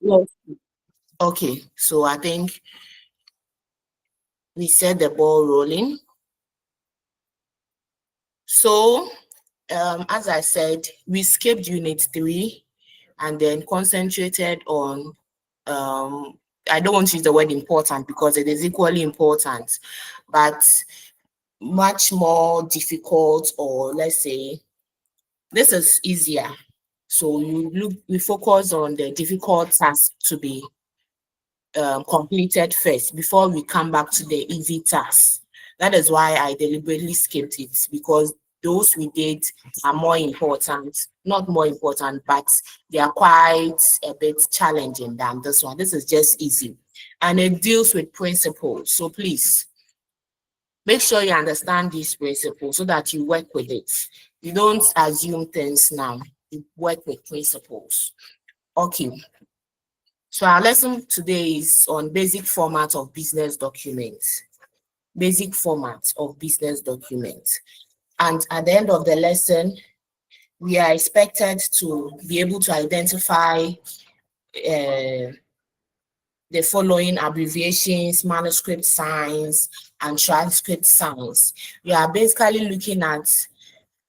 Yes. Okay, so I think we set the ball rolling. So, as I said, we skipped unit 3 and then concentrated on, I don't want to use the word important because it is equally important, but much more difficult, or let's say this is easier. So we focus on the difficult task to be completed first before we come back to the easy tasks. That is why I deliberately skipped it, because those we did are more important, not more important, but they are quite a bit challenging than this one. This is just easy. And it deals with principles. So please make sure you understand these principles so that you work with it. You don't assume things now, you work with principles. Okay. So our lesson today is on basic format of business documents. Basic format of business documents. And at the end of the lesson, we are expected to be able to identify the following abbreviations, manuscript signs, and transcript signs. We are basically looking at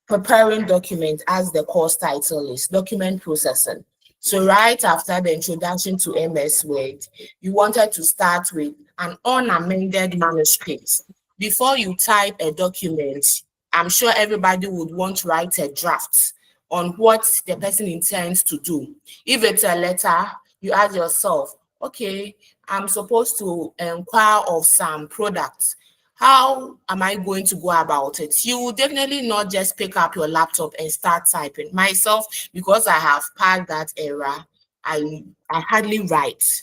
preparing document, as the course title is, document processing. So right after the introduction to MS Word, you wanted to start with an unamended manuscript. Before you type a document, I'm sure everybody would want to write a draft on what the person intends to do. If it's a letter, you ask yourself, okay, I'm supposed to inquire of some products. How am I going to go about it? You will definitely not just pick up your laptop and start typing. Myself, because I have passed that era, I hardly write.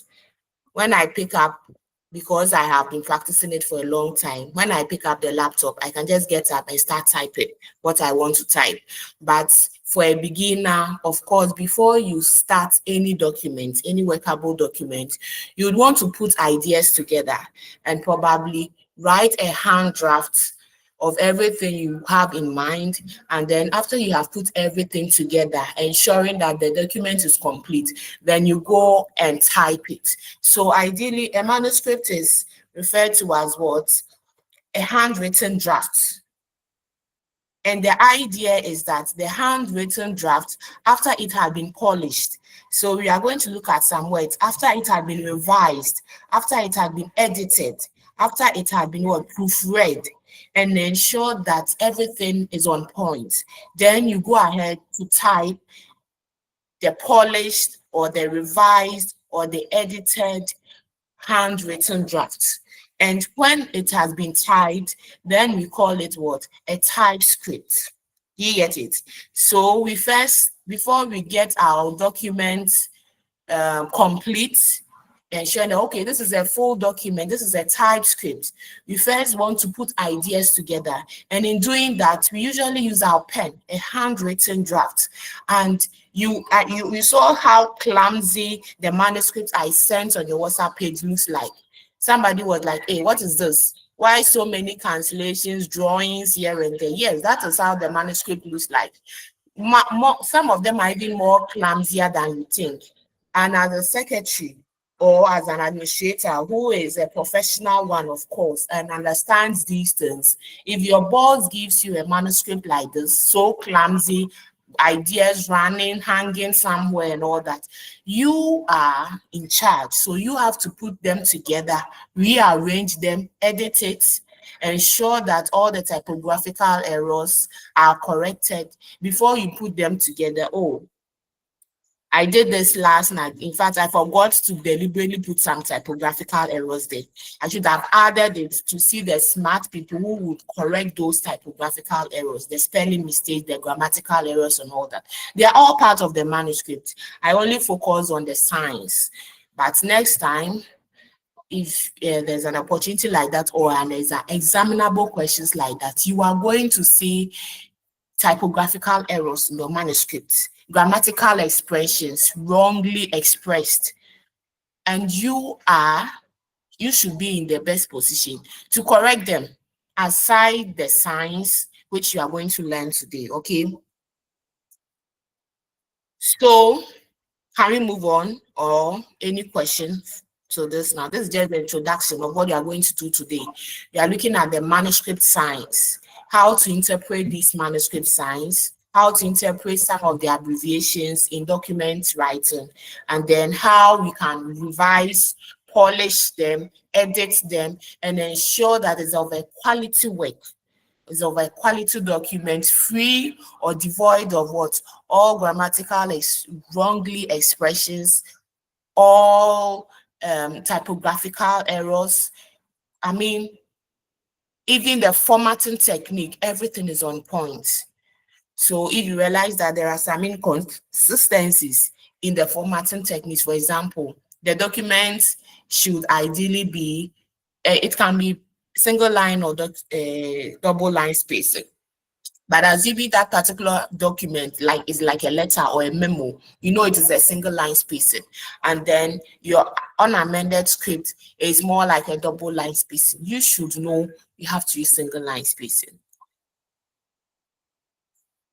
When I pick up, because I have been practicing it for a long time, when I pick up the laptop, I can just get up and start typing what I want to type. But for a beginner, of course, before you start any document, any workable document, you would want to put ideas together and probably write a hand draft of everything you have in mind. And then after you have put everything together, ensuring that the document is complete, then you go and type it. So ideally, a manuscript is referred to as what? A handwritten draft. And the idea is that the handwritten draft, after it had been polished, so we are going to look at some words, after it had been revised, after it had been edited, after it had been proofread, and ensure that everything is on point. Then you go ahead to type the polished or the revised or the edited handwritten draft. And when it has been typed, then we call it what? A typescript. You get it? So we first, before we get our document complete, ensuring that, okay, this is a full document, this is a typescript, we first want to put ideas together. And in doing that, we usually use our pen, a handwritten draft. And you saw how clumsy the manuscript I sent on your WhatsApp page looks like. Somebody was like, hey, what is this? Why so many cancellations, drawings here and there? Yes, that is how the manuscript looks like. Some of them are even more clumsier than you think. And as a secretary or as an administrator who is a professional one, of course, and understands these things, if your boss gives you a manuscript like this, so clumsy, ideas running, hanging somewhere and all that, you are in charge. So you have to put them together, rearrange them, edit it, ensure that all the typographical errors are corrected before you put them together. Oh, I did this last night. In fact, I forgot to deliberately put some typographical errors there. I should have added it to see the smart people who would correct those typographical errors, the spelling mistakes, the grammatical errors, and all that. They are all part of the manuscript. I only focus on the signs. But next time, if there's an opportunity like that, or there's an examinable questions like that, you are going to see typographical errors in your manuscript, grammatical expressions wrongly expressed, and you should be in the best position to correct them, aside the signs which you are going to learn today. Okay, so Can we move on, or any questions to this now? This is just the introduction of what you are going to do today. You are looking at the manuscript signs, how to interpret these manuscript signs, how to interpret some of the abbreviations in document writing, and then how we can revise, polish them, edit them, and ensure that it's of a quality work, is of a quality document, free or devoid of what? All grammatical wrongly expressions, all typographical errors. I mean, even the formatting technique, everything is on point. So if you realize that there are some inconsistencies in the formatting techniques, for example, the document should ideally be, it can be single line or double line spacing. But assuming that particular document is like a letter or a memo, you know it is a single line spacing. And then your unamended script is more like a double line spacing. You should know you have to use single line spacing.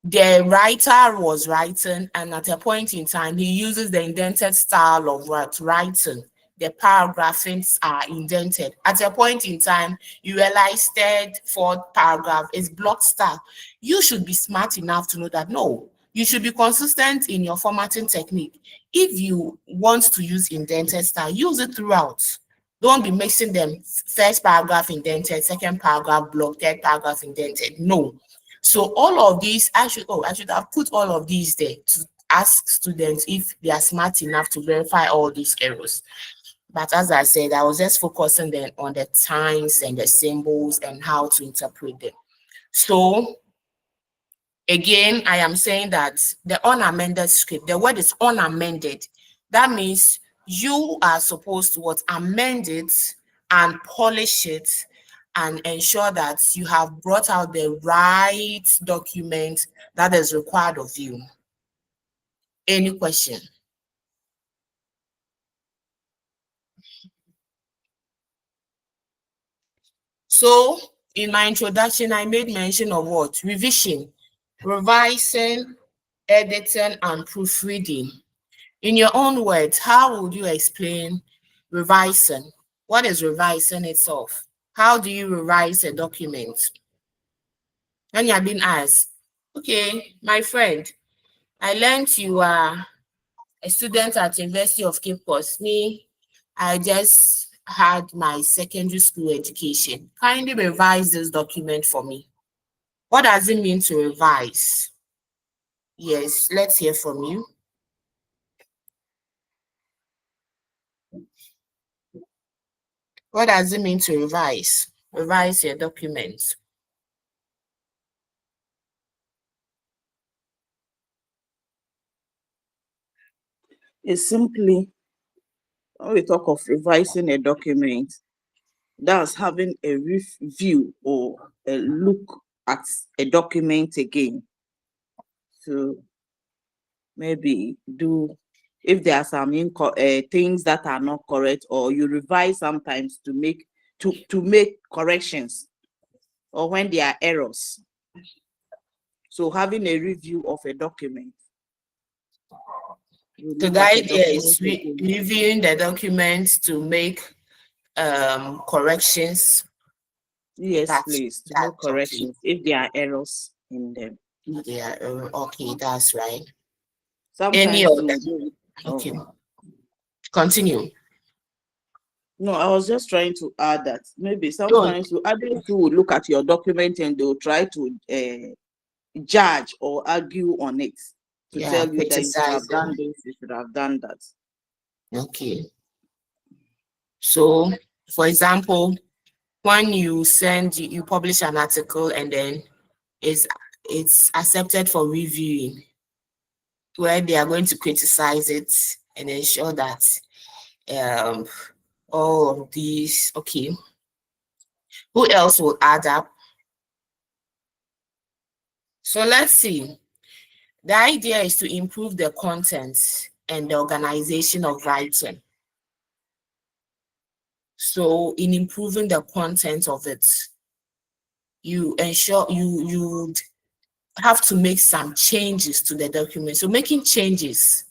The writer was writing, and at a point in time, he uses the indented style of writing. The paragraphs are indented. At a point in time, you realize third, fourth paragraph is block style. You should be smart enough to know that no, you should be consistent in your formatting technique. If you want to use indented style, use it throughout. Don't be mixing them. First paragraph indented, second paragraph block, third paragraph indented. No. So all of these, I should have put all of these there to ask students if they are smart enough to verify all these errors. But as I said, I was just focusing then on the times and the symbols and how to interpret them. So again, I am saying that the unamended script, the word is unamended. That means you are supposed to amend it and polish it and ensure that you have brought out the right document that is required of you. Any question? So in my introduction, I made mention of what? Revision, revising, editing, and proofreading. In your own words, how would you explain revising? What is revising itself? How do you revise a document? When you are being asked, okay, my friend, I learned you are a student at University of Cape Coast. Me, I just had my secondary school education. Kindly revise this document for me. What does it mean to revise? Yes, let's hear from you. What does it mean to revise? Revise your documents. It's simply, when we talk of revising a document, that's having a review or a look at a document again. So maybe if there are some things that are not correct, or you revise sometimes to make corrections, or when there are errors. So having a review of a document. The idea is reviewing the documents to make corrections. Yes, please, to make corrections if there are errors in them. Yeah, okay, that's right. Sometimes any of them? Okay, continue. No, I was just trying to add that maybe sometimes others who will look at your document and they'll try to judge or argue on it to tell you that you should have done this, you should have done that. Okay. So, for example, when you publish an article and then it's accepted for reviewing, where they are going to criticize it and ensure that all of these, okay. Who else will add up? So let's see. The idea is to improve the content and the organization of writing. So in improving the content of it, you ensure you have to make some changes to the document. So making changes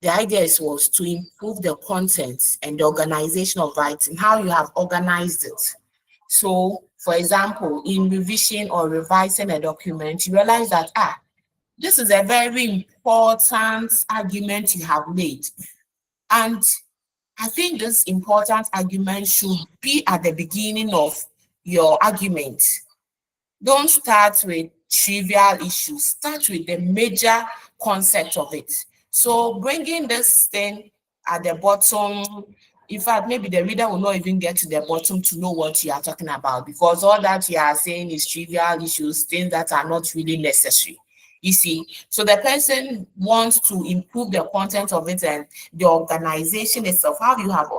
The idea was to improve the content and the organization of writing, how you have organized it. So, for example, in revision or revising a document, you realize that, this is a very important argument you have made. And I think this important argument should be at the beginning of your argument. Don't start with trivial issues, start with the major concept of it. So bringing this thing at the bottom, in fact, maybe the reader will not even get to the bottom to know what you are talking about, because all that you are saying is trivial issues, things that are not really necessary. You see, so the person wants to improve the content of it and the organization itself, how you have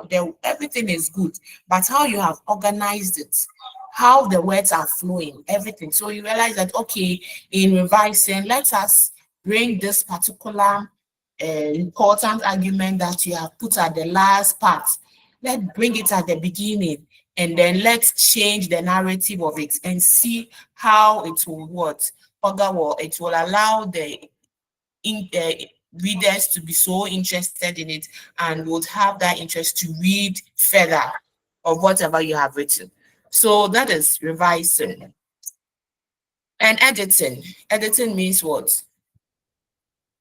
everything is good, but how you have organized it, how the words are flowing, everything. So you realize that, okay, in revising, let us bring this particular important argument that you have put at the last part. Let's bring it at the beginning, and then let's change the narrative of it and see how it will what. It will allow the readers to be so interested in it and would have that interest to read further of whatever you have written. So that is revising. And editing. Editing means what?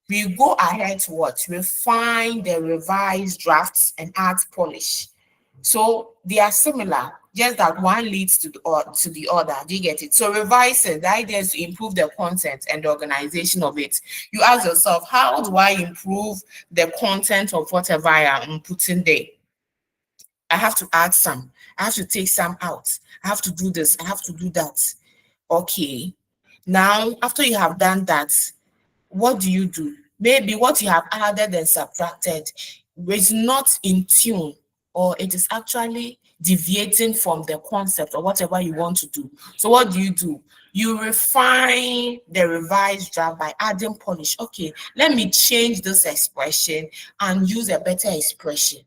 We go ahead to what? Refine the revised drafts and add polish. So they are similar, just that one leads to the other. Do you get it? So revising, the idea is to improve the content and the organization of it. You ask yourself, how do I improve the content of whatever I am putting there? I have to add some. I have to take some out. I have to do this. I have to do that. Okay. Now, after you have done that, what do you do? Maybe what you have added and subtracted is not in tune, or it is actually deviating from the concept or whatever you want to do. So what do? You refine the revised draft by adding polish. Okay, let me change this expression and use a better expression.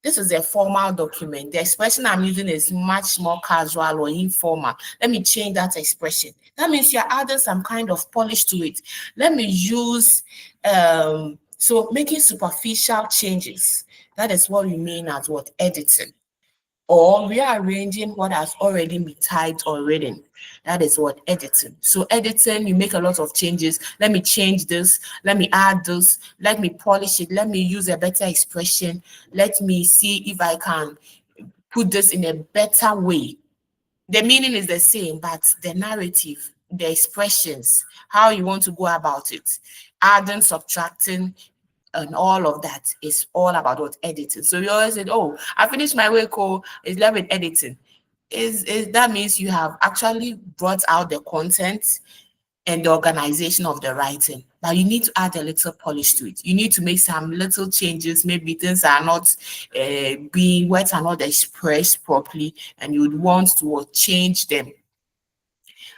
This is a formal document. The expression I'm using is much more casual or informal. Let me change that expression. That means you're adding some kind of polish to it. Let me use, so making superficial changes. That is what we mean as what? Editing. Or rearranging what has already been typed or written. That is what? Editing. So editing, you make a lot of changes. Let me change this. Let me add this. Let me polish it. Let me use a better expression. Let me see if I can put this in a better way. The meaning is the same, but the narrative, the expressions, how you want to go about it, adding, subtracting, and all of that is all about what? Editing. So you always said, oh, I finished my work, it's left with editing. Is that means you have actually brought out the content and the organization of the writing, but you need to add a little polish to it. You need to make some little changes. Maybe things are not words are not expressed properly, and you would want to change them.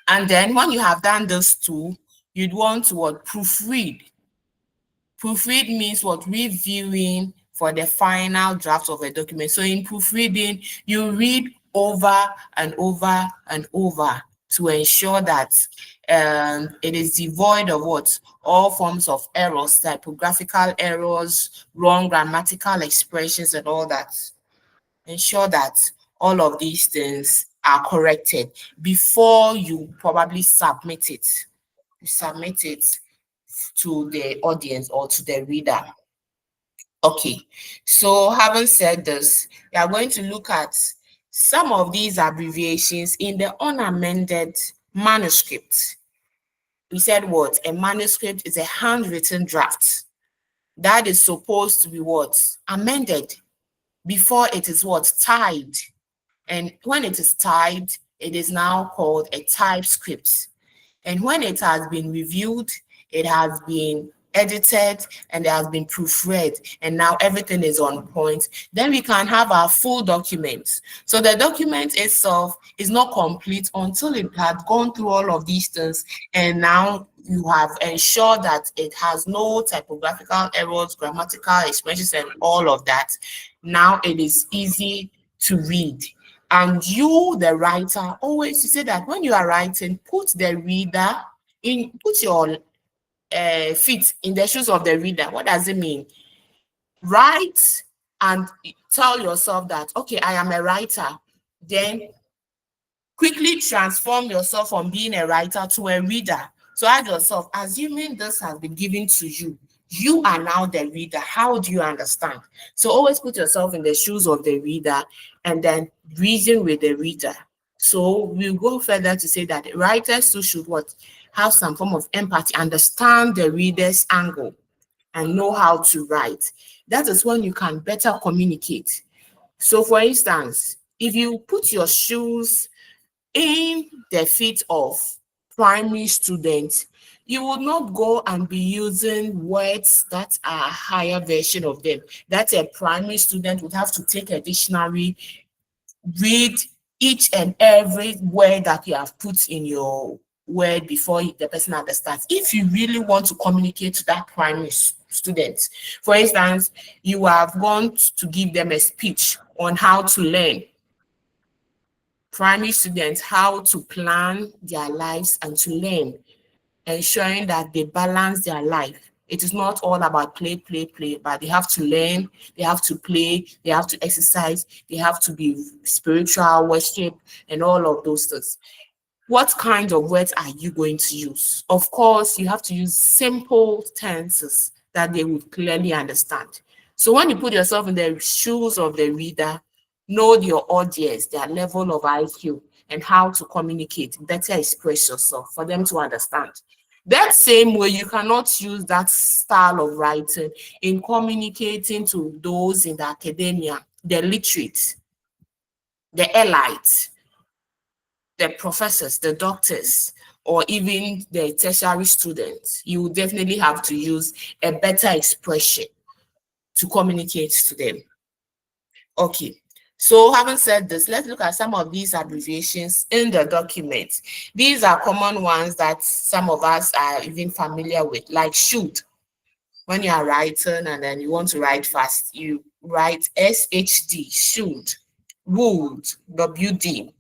And then when you have done this too, you'd want to proofread. Proofread means what? Reviewing for the final draft of a document. So in proofreading, you read over and over and over to ensure that it is devoid of what? All forms of errors, typographical errors, wrong grammatical expressions, and all that. Ensure that all of these things are corrected before you probably submit it. You submit it to the audience or to the reader. Okay, so having said this, we are going to look at some of these abbreviations in the unamended manuscript. We said what? A manuscript is a handwritten draft that is supposed to be what? Amended before it is what? Typed. And when it is typed, it is now called a typescript. And when it has been reviewed, it has been edited, and it has been proofread, and now everything is on point, then we can have our full document. So the document itself is not complete until it has gone through all of these things, and now you have ensured that it has no typographical errors, grammatical expressions, and all of that. Now it is easy to read. And you, the writer, always say that when you are writing, put the reader in, put your feet in the shoes of the reader. What does it mean? Write and tell yourself that, okay, I am a writer. Then quickly transform yourself from being a writer to a reader. So ask yourself, assuming this has been given to you, you are now the reader. How do you understand? So always put yourself in the shoes of the reader and then reason with the reader. So we'll go further to say that writers too should what? Have some form of empathy, understand the reader's angle, and know how to write. That is when you can better communicate. So for instance, if you put your shoes in the feet of primary students, you would not go and be using words that are a higher version of them. That a primary student would have to take a dictionary, read each and every word that you have put in your word before the person understands. If you really want to communicate to that primary student, for instance, you have gone to give them a speech on how to learn, primary students how to plan their lives and to learn, ensuring that they balance their life. It is not all about play, play, play, but they have to learn, they have to play, they have to exercise, they have to be spiritual, worship, and all of those things. What kind of words are you going to use? Of course, you have to use simple tenses that they would clearly understand. So when you put yourself in the shoes of the reader, know your audience, their level of IQ, and how to communicate, better express yourself for them to understand. That same way, you cannot use that style of writing in communicating to those in the academia, the literate, the elite, the professors, the doctors, or even the tertiary students. You will definitely have to use a better expression to communicate to them. Okay. So having said this, let's look at some of these abbreviations in the document. These are common ones that some of us are even familiar with, like should. When you are writing and then you want to write fast, you write SHD, should. Would, WD.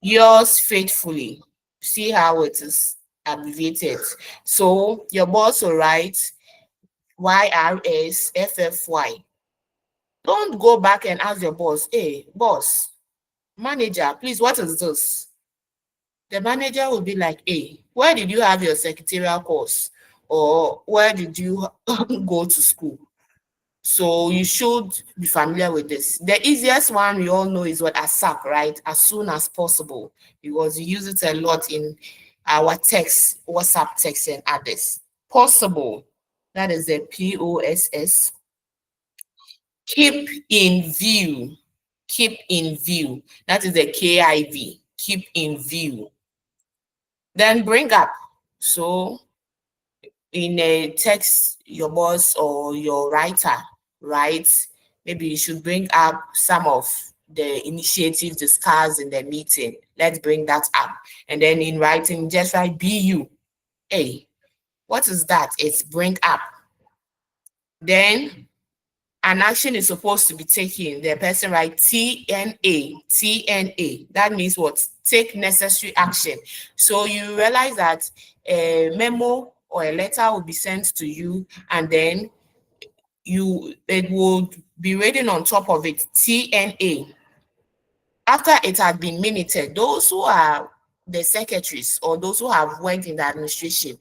Yours faithfully. See how it is abbreviated. So your boss will write YRSFFY. Don't go back and ask your boss, hey, boss, manager, please, what is this? The manager will be like, hey, where did you have your secretarial course? Or where did you go to school? So you should be familiar with this. The easiest one we all know is what ASAP, right? As soon as possible, because we use it a lot in our text, WhatsApp text and others. Possible, that is the POSS. Keep in view, keep in view. That is the KIV, keep in view. Then bring up. So in a text, your boss or your writer writes, maybe you should bring up some of the initiatives discussed in the meeting. Let's bring that up. And then in writing, just write BU. Hey, what is that? It's bring up. Then an action is supposed to be taken. The person writes TNA, TNA. That means what? Take necessary action. So you realize that a memo or a letter will be sent to you, and then it will be written on top of it, TNA. After it had been minuted, those who are the secretaries or those who have worked in the administration,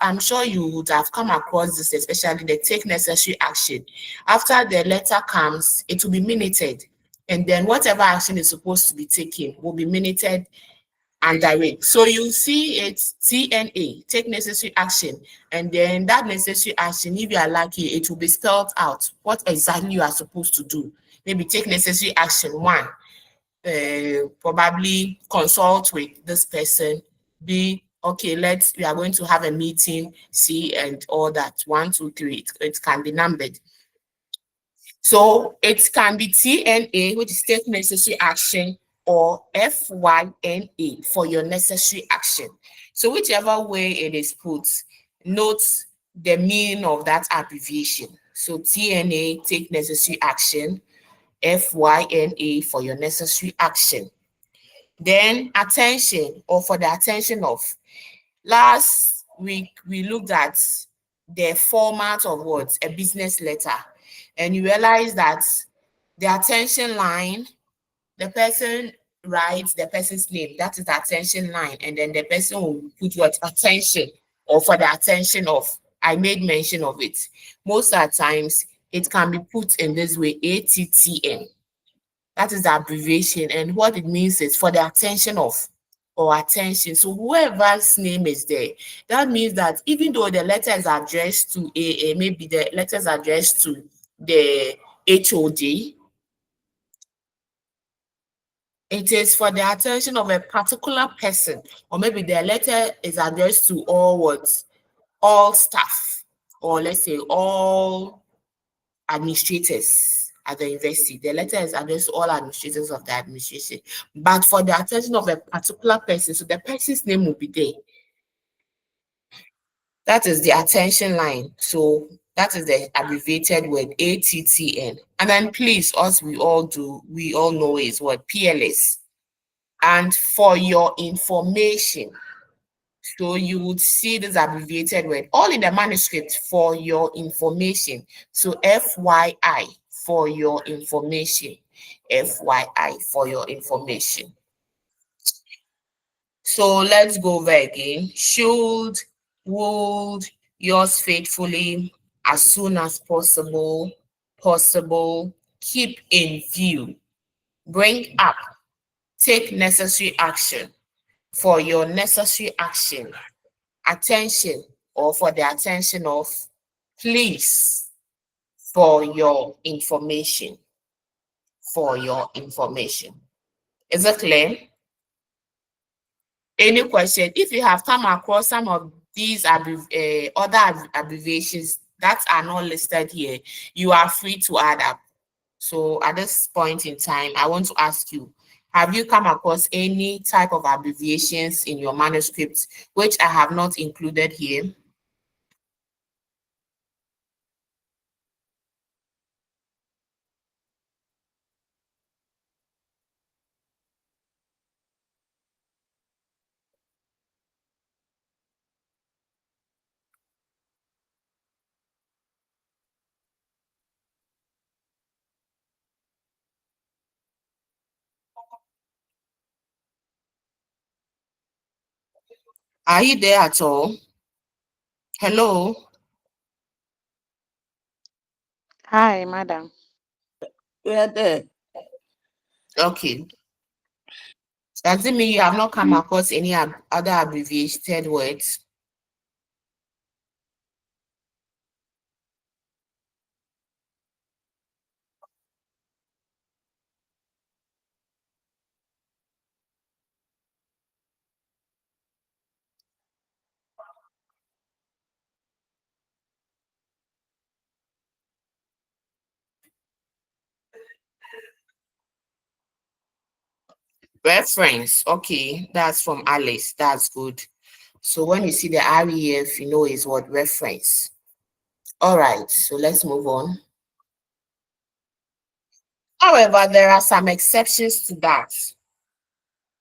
I'm sure you would have come across this, especially the take necessary action. After the letter comes, it will be minuted, and then whatever action is supposed to be taken will be minuted and direct. So you see it's TNA, take necessary action, and then that necessary action, if you are lucky, it will be spelled out what exactly you are supposed to do. Maybe take necessary action 1, probably consult with this person. B, okay, we are going to have a meeting. C, and all that. 1, 2, 3. It can be numbered. So it can be TNA, which is take necessary action, or FYNA for your necessary action. So whichever way it is put, note the meaning of that abbreviation. So TNA, take necessary action, FYNA for your necessary action. Then attention, or for the attention of. Last week, we looked at the format of what? A business letter. and you realize that the attention line, the person writes the person's name, that is the attention line, and then the person will put what attention or for the attention of. I made mention of it. Most of the times it can be put in this way, ATTN. That is the abbreviation, and what it means is for the attention of or attention. So whoever's name is there, that means that even though the letter is addressed to maybe the letter is addressed to the HOD, it is for the attention of a particular person, or maybe the letter is addressed to all staff, or let's say all administrators at the university. The letter is addressed to all administrators of the administration, but for the attention of a particular person, so the person's name will be there. That is the attention line. So that is the abbreviated word ATTN. And then please, as we all know is what PLS. And for your information, so you would see this abbreviated word all in the manuscript, for your information. So FYI, for your information. FYI, for your information. So let's go over again. Should, would, yours faithfully, as soon as possible, keep in view, bring up, take necessary action, for your necessary action, attention or for the attention of, please, for your information, for your information. Is it clear? Any question? If you have come across some of these other abbreviations that are not listed here, you are free to add up. So at this point in time, I want to ask you, have you come across any type of abbreviations in your manuscript which I have not included here? Are you there at all? Hello? Hi, madam. We are there. Okay. Does it mean you have not come across any other abbreviated words? Reference. Okay, that's from Alice. That's good. So when you see the REF, you know is what reference. All right, so let's move on. However, there are some exceptions to that.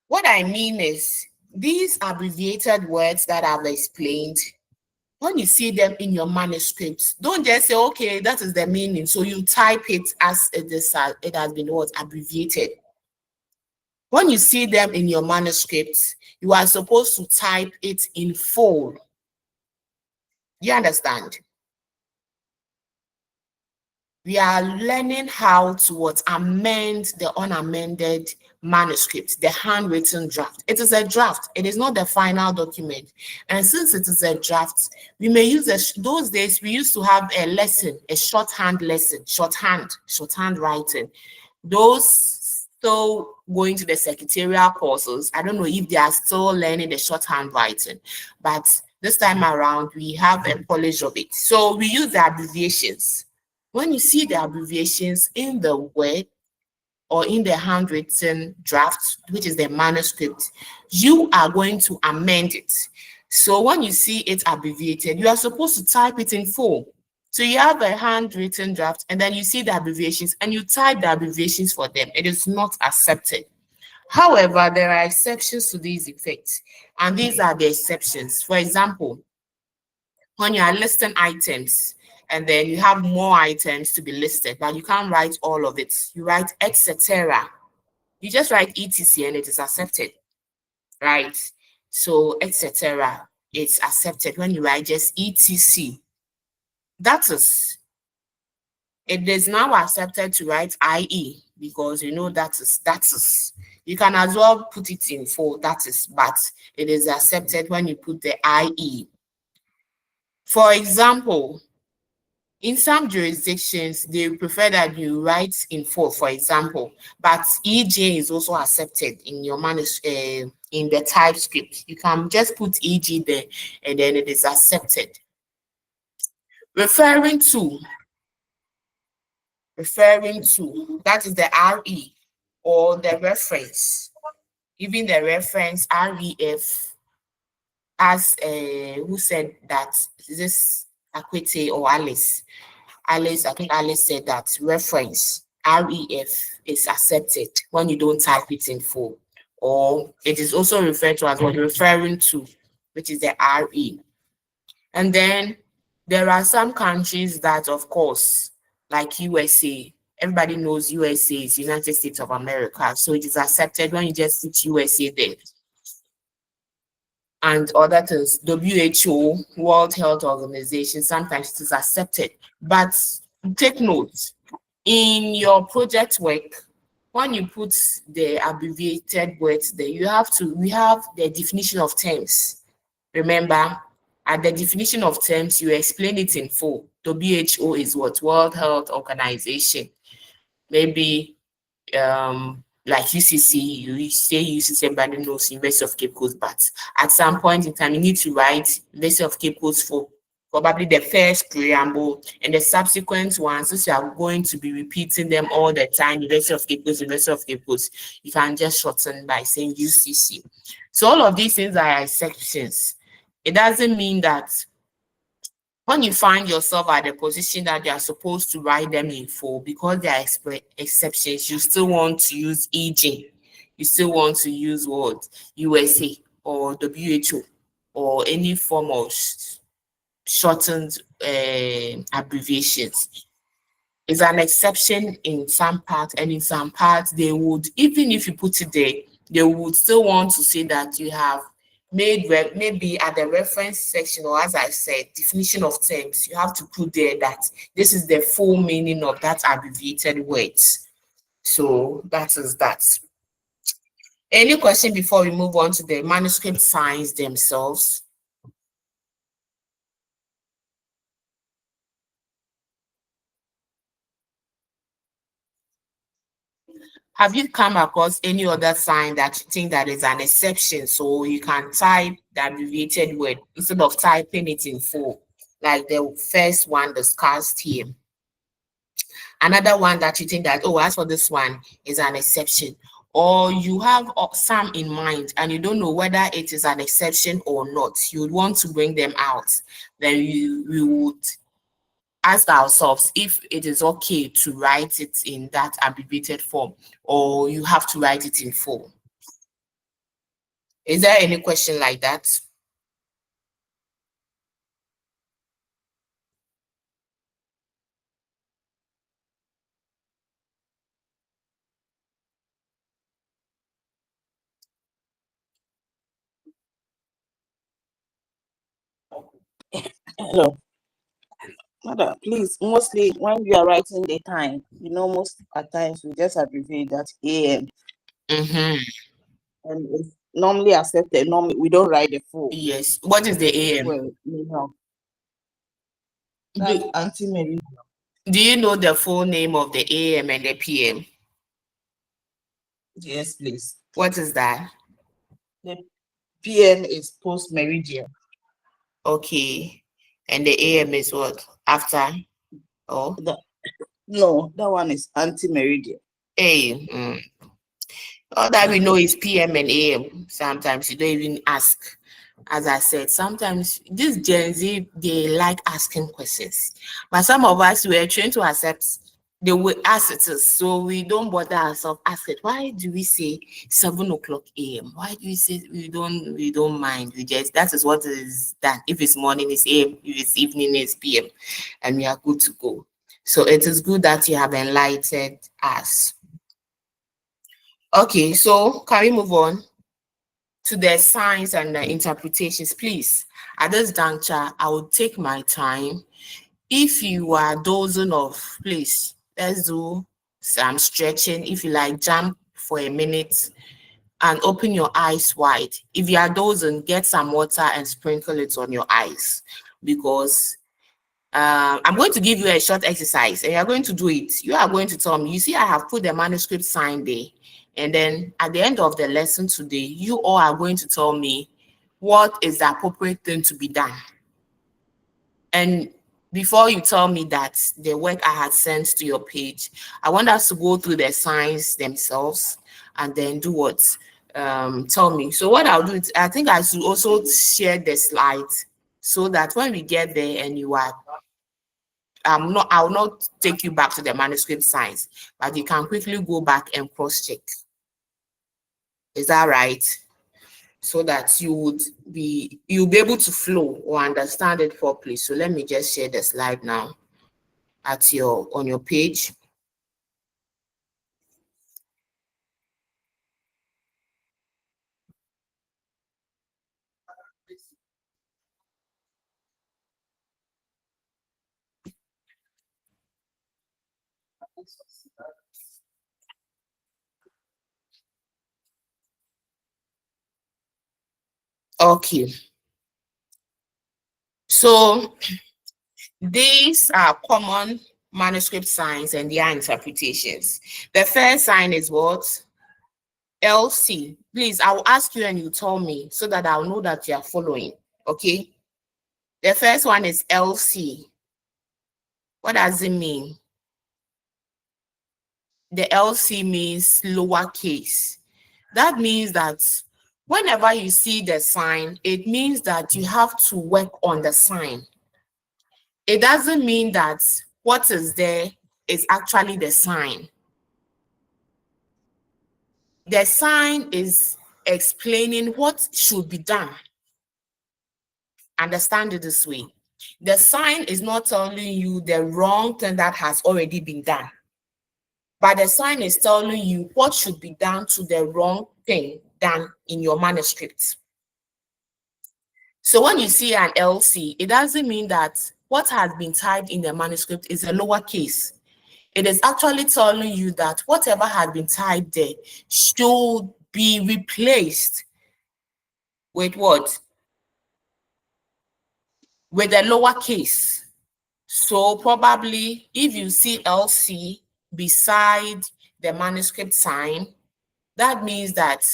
What I mean is these abbreviated words that I've explained, when you see them in your manuscript, don't just say, okay, that is the meaning. So you type it as it has been what abbreviated. When you see them in your manuscript, you are supposed to type it in full. You understand? We are learning how to amend the unamended manuscript, the handwritten draft. It is a draft. It is not the final document. And since it is a draft, we may use those days we used to have a lesson, a shorthand lesson, shorthand writing. Those still going to the secretarial courses, I don't know if they are still learning the shorthand writing, but this time around we have a polish of it. So we use the abbreviations. When you see the abbreviations in the word or in the handwritten draft, which is the manuscript, you are going to amend it. So when you see it abbreviated, you are supposed to type it in full. So you have a handwritten draft and then you see the abbreviations and you type the abbreviations for them. It is not accepted. However, there are exceptions to these effects, and these are the exceptions. For example, when you are listing items, And then you have more items to be listed, but you can't write all of it. You write etc. You just write etc and it is accepted, right? So etc. it's accepted when you write just etc. That is, it is now accepted to write IE because you know that is. You can as well put it in for that is, but it is accepted when you put the IE. For example, in some jurisdictions, they prefer that you write in full, for example, but EJ is also accepted in your in the TypeScript. You can just put EG there and then it is accepted. Referring to, that is the RE or the reference. Even the reference REF, as who said that? Is this Akwete or Alice? Alice, I think Alice said that reference REF is accepted when you don't type it in full, or it is also referred to as what referring to, which is the RE. And then there are some countries that, of course, like USA, everybody knows USA is United States of America, so it is accepted when you just put USA there. And other things, WHO, World Health Organization, sometimes it is accepted. But take note, in your project work, when you put the abbreviated words there, we have the definition of terms. Remember, at the definition of terms, you explain it in full. WHO is what? World Health Organization. Maybe like UCC, you say UCC, everybody knows University of Cape Coast, but at some point in time, you need to write University of Cape Coast for probably the first preamble, and the subsequent ones, since you are going to be repeating them all the time, University of Cape Coast, University of Cape Coast, you can just shorten by saying UCC. So all of these things are exceptions. It doesn't mean that when you find yourself at the position that they are supposed to write them in full, because there are exceptions, you still want to use EG. You still want to use what? USA or WHO or any form of shortened abbreviations. It's an exception in some parts, and in some parts, they would, even if you put it there, they would still want to say that you have made maybe at the reference section, or as I said, definition of terms, you have to put there that this is the full meaning of that abbreviated words. So that is that. Any question before we move on to the manuscript signs themselves? Have you come across any other sign that you think that is an exception, so you can type the abbreviated word instead of typing it in full, like the first one discussed here? Another one that you think that, oh, as for this one is an exception, or you have some in mind and you don't know whether it is an exception or not, you would want to bring them out, then we would ask ourselves if it is okay to write it in that abbreviated form, or you have to write it in full. Is there any question like that? Hello. Mother, please, mostly when we are writing the time, most at times we just abbreviate that AM. Mm-hmm. And it's normally accepted. Normally, we don't write the full. Yes. What is the AM? Well, that's anti-meridian. Do you know the full name of the AM and the PM? Yes, please. What is that? The PM is post-meridian. Okay. And the AM is what? After? Oh. No, that one is anti-meridian. A. All that we know is PM and AM. Sometimes you don't even ask. As I said, sometimes this Gen Z, they like asking questions. But some of us, we are trained to accept the way as it is, so we don't bother ourselves ask it. Why do we say 7 o'clock a.m.? Why do we say we don't mind? We just, that is what is done. If it's morning, it's a.m. If it's evening, it's p.m. and we are good to go. So it is good that you have enlightened us. Okay, so can we move on to the signs and the interpretations, please? At this juncture, I will take my time. If you are dozing off, please, let's do some stretching. If you like, jump for a minute and open your eyes wide. If you are dozing, get some water and sprinkle it on your eyes, because I'm going to give you a short exercise and you're going to do it. You are going to tell me, you see, I have put the manuscript sign there. And then at the end of the lesson today, you all are going to tell me what is the appropriate thing to be done. And before you tell me that the work I had sent to your page, I want us to go through the signs themselves and then do what? Tell me. So what I'll do is, I think I should also share the slides so that when we get there and you are, I'll not take you back to the manuscript signs, but you can quickly go back and cross-check. Is that right? So that you'll be able to flow or understand it properly. So let me just share the slide now on your page. Okay. So these are common manuscript signs and their interpretations. The first sign is what? LC. Please, I will ask you and you tell me so that I'll know that you are following. Okay. The first one is LC. What does it mean? The LC means lowercase. That means that whenever you see the sign, it means that you have to work on the sign. It doesn't mean that what is there is actually the sign. The sign is explaining what should be done. Understand it this way. The sign is not telling you the wrong thing that has already been done, but the sign is telling you what should be done to the wrong thing done in your manuscript. So when you see an LC, it doesn't mean that what has been typed in the manuscript is a lowercase. It is actually telling you that whatever has been typed there should be replaced with what? With a lowercase. So probably if you see LC beside the manuscript sign, that means that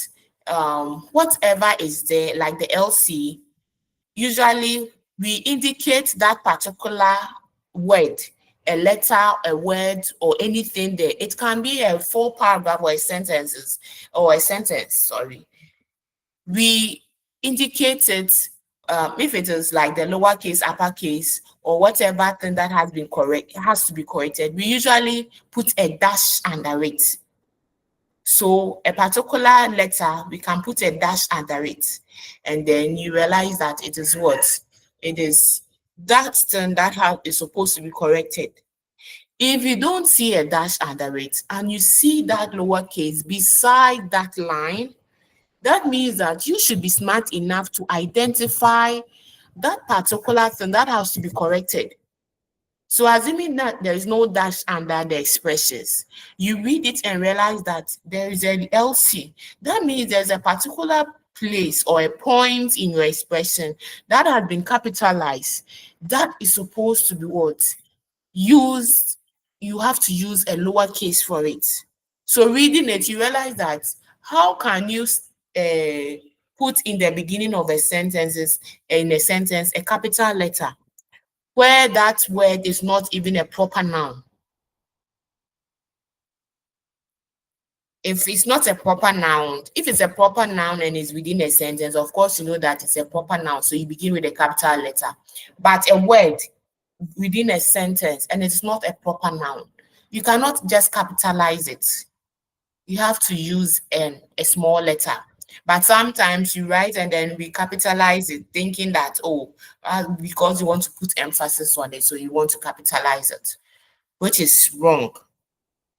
whatever is there, like the LC, usually we indicate that particular word, a letter, a word, or anything there. It can be a full paragraph or a sentence, sorry. We indicate it if it is like the lowercase, uppercase, or whatever thing that has been has to be corrected. We usually put a dash under it. So a particular letter, we can put a dash under it, and then you realize that it is what? It is that thing that is supposed to be corrected. If you don't see a dash under it and you see that lowercase beside that line, that means that you should be smart enough to identify that particular thing that has to be corrected. So assuming that there is no dash under the expressions, you read it and realize that there is an LC. That means there's a particular place or a point in your expression that has been capitalized that is supposed to be what? Used. You have to use a lowercase for it. So reading it, you realize that how can you put in the beginning of a sentence a capital letter where that word is not even a proper noun? If it's not a proper noun, if it's a proper noun and is within a sentence, of course you know that it's a proper noun, so you begin with a capital letter. But a word within a sentence and it's not a proper noun, You cannot just capitalize it. You have to use a small letter. But sometimes you write and then we capitalize it, thinking that, oh, because you want to put emphasis on it, so you want to capitalize it, which is wrong.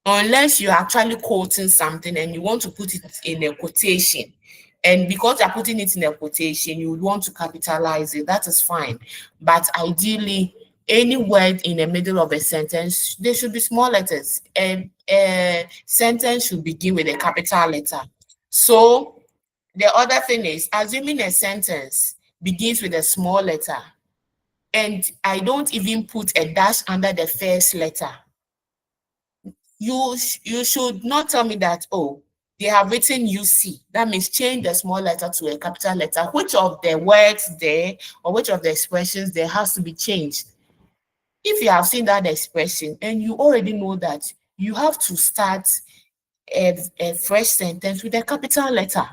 Unless you're actually quoting something and you want to put it in a quotation. And because you're putting it in a quotation, you would want to capitalize it. That is fine. But ideally, any word in the middle of a sentence, there should be small letters. And a sentence should begin with a capital letter. So the other thing is, assuming a sentence begins with a small letter, and I don't even put a dash under the first letter, you should not tell me that, oh, they have written UC. That means change the small letter to a capital letter. Which of the words there or which of the expressions there has to be changed? If you have seen that expression and you already know that, you have to start a fresh sentence with a capital letter.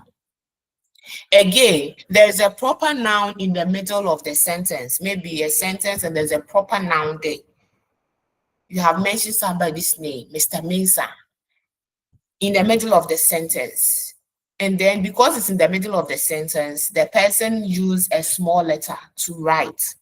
Again, there's a proper noun in the middle of the sentence. Maybe a sentence and there's a proper noun there. You have mentioned somebody's name, Mr. Mensah, in the middle of the sentence. And then because it's in the middle of the sentence, the person used a small letter to write.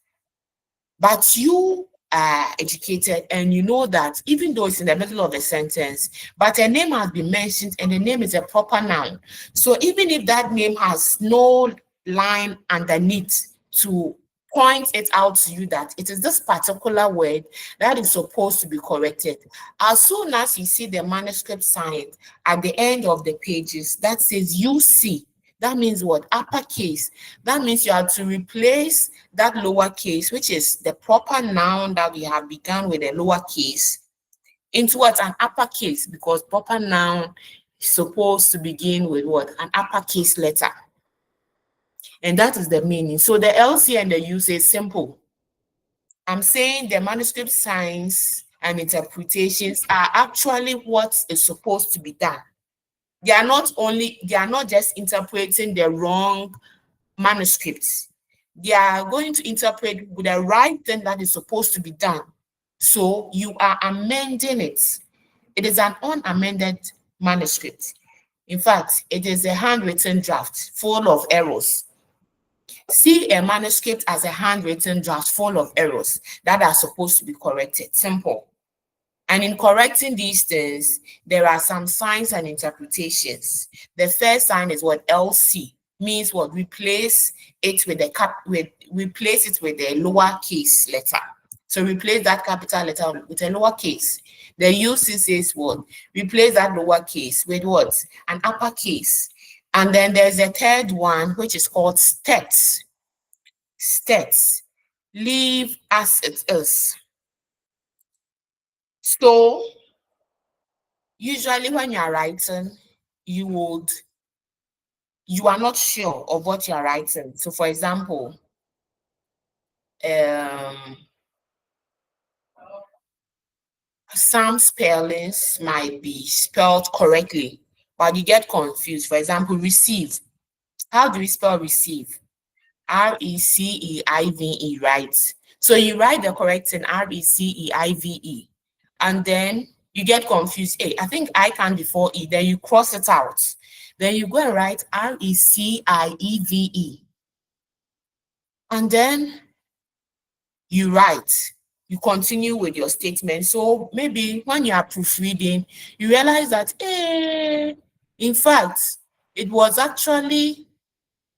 But you are educated and you know that even though it's in the middle of the sentence, but a name has been mentioned and the name is a proper noun. So even if that name has no line underneath to point it out to you that it is this particular word that is supposed to be corrected, as soon as you see the manuscript sign at the end of the pages that says UC, that means what? Uppercase. That means you have to replace that lowercase, which is the proper noun that we have begun with a lowercase, into what? An uppercase, because proper noun is supposed to begin with what? An uppercase letter. And that is the meaning. So the LC and the UC is simple. I'm saying the manuscript signs and interpretations are actually what is supposed to be done. They are not just interpreting the wrong manuscripts. They are going to interpret the right thing that is supposed to be done. So you are amending it. It is an unamended manuscript. In fact, it is a handwritten draft full of errors. See a manuscript as a handwritten draft full of errors that are supposed to be corrected. Simple. And in correcting these things, there are some signs and interpretations. The first sign is what? LC means what? Replace it with a lowercase letter. So replace that capital letter with a lowercase. The UC says what? Replace that lowercase with what? An uppercase. And then there's a third one, which is called steps. Steps. Leave as it is. So usually when you are writing, you are not sure of what you are writing. So for example, some spellings might be spelled correctly, but you get confused. For example, receive. How do we spell receive? RECEIVE, right? So you write the correct thing, RECEIVE, and then you get confused. Hey, I think I can before E, then you cross it out. Then you go and write RECIEVE. And then you write, you continue with your statement. So maybe when you are proofreading, you realize that, in fact, it was actually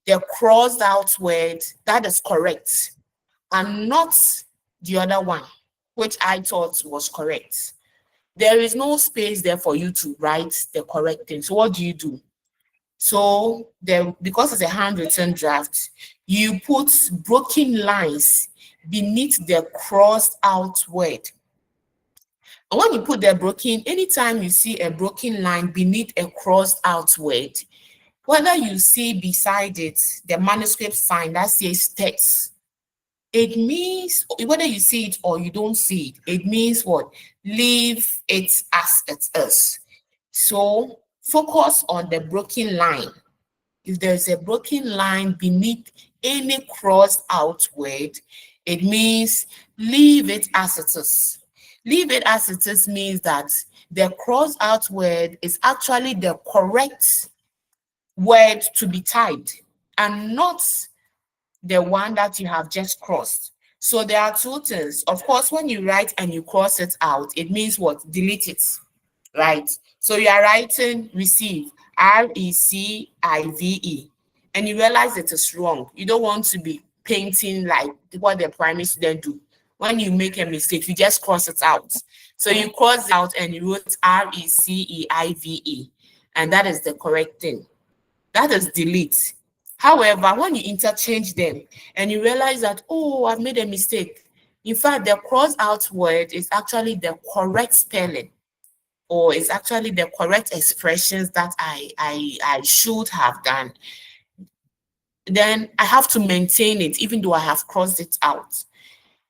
the crossed out word that is correct and not the other one, which I thought was correct. There is no space there for you to write the correct thing. So what do? So because it's a handwritten draft, you put broken lines beneath the crossed out word. And when you put the broken, anytime you see a broken line beneath a crossed out word, whether you see beside it the manuscript sign that says text, it means, whether you see it or you don't see it, it means what? Leave it as it is. So focus on the broken line. If there's a broken line beneath any crossed out word, it means leave it as it is. Leave it as it is means that the cross out word is actually the correct word to be typed and not the one that you have just crossed. So there are two things. Of course, when you write and you cross it out, it means what? Delete it, right? So you are writing receive, RECIVE, and you realize it is wrong. You don't want to be painting like what the primary student do. When you make a mistake, you just cross it out. So you cross it out and you wrote RECEIVE, and that is the correct thing. That is delete. However, when you interchange them and you realize that, oh, I've made a mistake. In fact, the cross out word is actually the correct spelling, or is actually the correct expressions that I should have done. Then I have to maintain it even though I have crossed it out.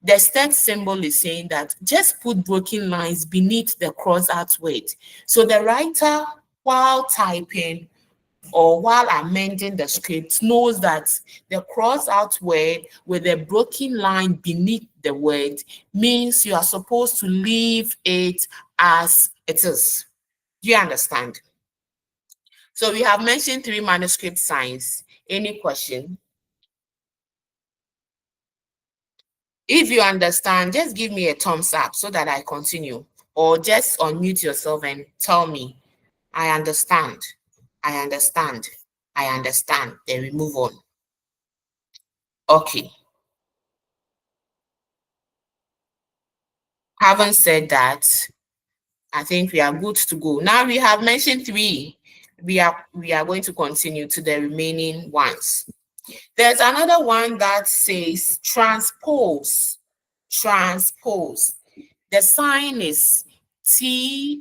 The stent symbol is saying that just put broken lines beneath the cross out word. So the writer, while typing or while amending the script, knows that the cross out word with a broken line beneath the word means you are supposed to leave it as it is. Do you understand? So we have mentioned 3 manuscript signs. Any question? If you understand, just give me a thumbs up so that I continue, or just unmute yourself and tell me, I understand, I understand, I understand. Then we move on. Okay. Having said that, I think we are good to go. Now we have mentioned 3. We are going to continue to the remaining ones. There's another one that says transpose. Transpose. The sign is TRS.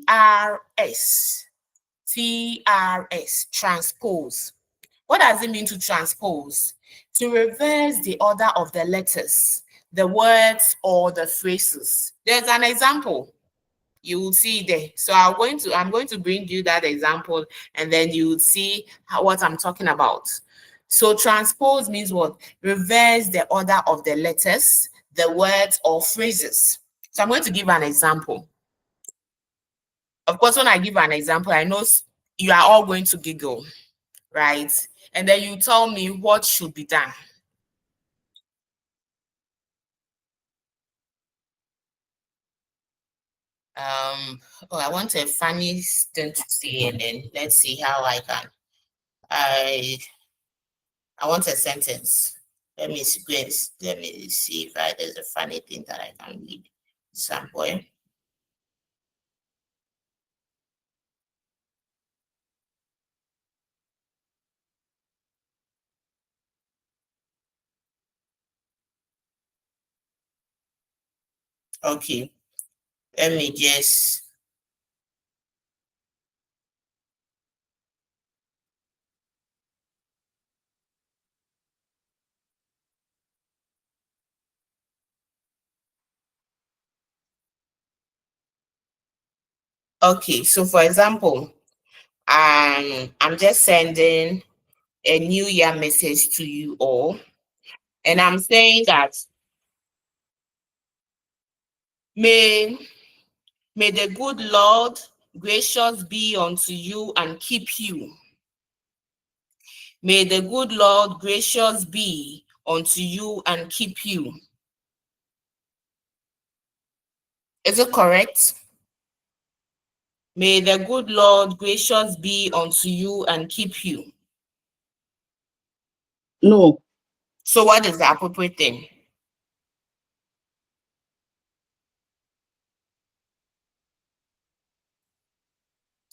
TRS. Transpose. What does it mean to transpose? To reverse the order of the letters, the words, or the phrases. There's an example. You will see there. So I'm going to bring you that example, and then you will see what I'm talking about. So transpose means what? Reverse the order of the letters, the words, or phrases. So I'm going to give an example. Of course, when I give an example, I know you are all going to giggle, right? And then you tell me what should be done. I want a funny thing to see, and then let's see how I can. I want a sentence. Let me see if there's a funny thing that I can read somewhere. Okay, let me just. Okay, so for example, I'm just sending a New Year message to you all, and I'm saying that may the good Lord gracious be unto you and keep you. May the good Lord gracious be unto you and keep you. Is it correct? May the good Lord gracious be unto you and keep you. No. So what is the appropriate thing?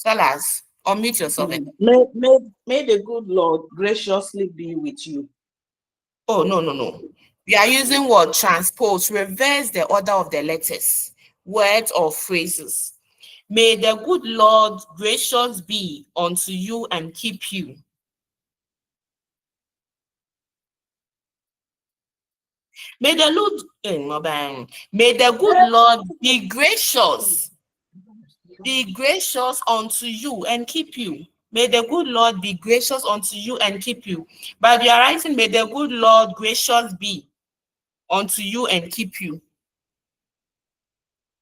Tell us. Unmute yourself. May the good Lord graciously be with you. Oh, no. We are using what? Transpose, reverse the order of the letters, words, or phrases. May the good Lord gracious be unto you and keep you. May the good Lord be gracious unto you and keep you. May the good Lord be gracious unto you and keep you. But you are writing, may the good Lord gracious be unto you and keep you.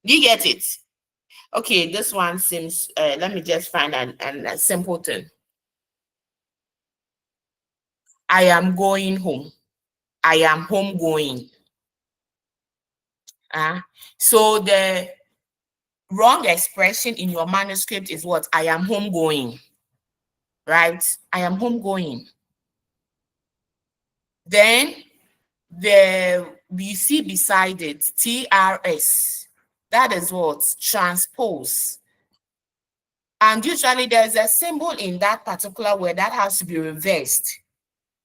Do you get it? Okay, this one seems, let me just find a simple thing. I am going home. I am home going. So the wrong expression in your manuscript is what? I am home going. Right? I am home going. Then we see beside it TRS. That is what? Transpose. And usually there's a symbol in that particular word that has to be reversed.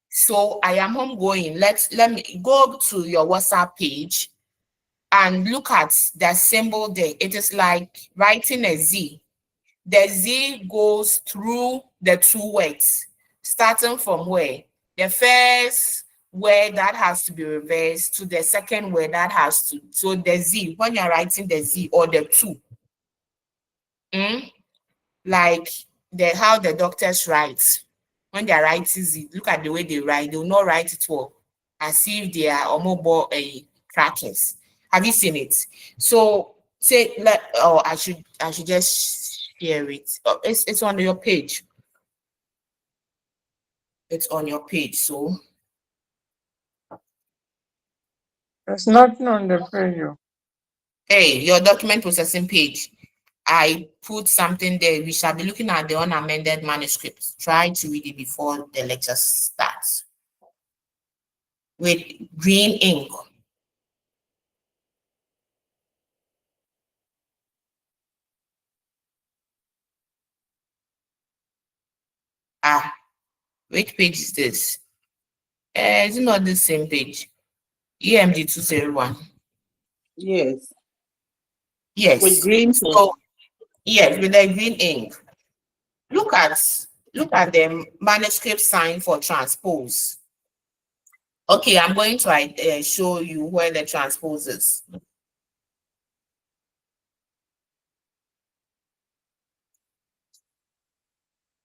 So I am home going. Let me go to your WhatsApp page and look at the symbol there. It is like writing a Z. The Z goes through the two words, starting from where? The first word that has to be reversed to the second word that has to. So the Z, when you're writing the Z or the two, like how the doctors write. When they are writing Z, look at the way they write. They will not write it well, as if they are almost crackers. Have you seen it? So say I should just share it. Oh, it's on your page. It's on your page. So There's nothing on the page. hey, your document processing page. I put something there. We shall be looking at the unamended manuscript. Try to read it before the lecture starts. With green ink. Which page is this? It's not the same page. EMG201. Yes. Yes. With green. So yes, with the green ink. Look at the manuscript sign for transpose. Okay, I'm going to show you where the transpose is.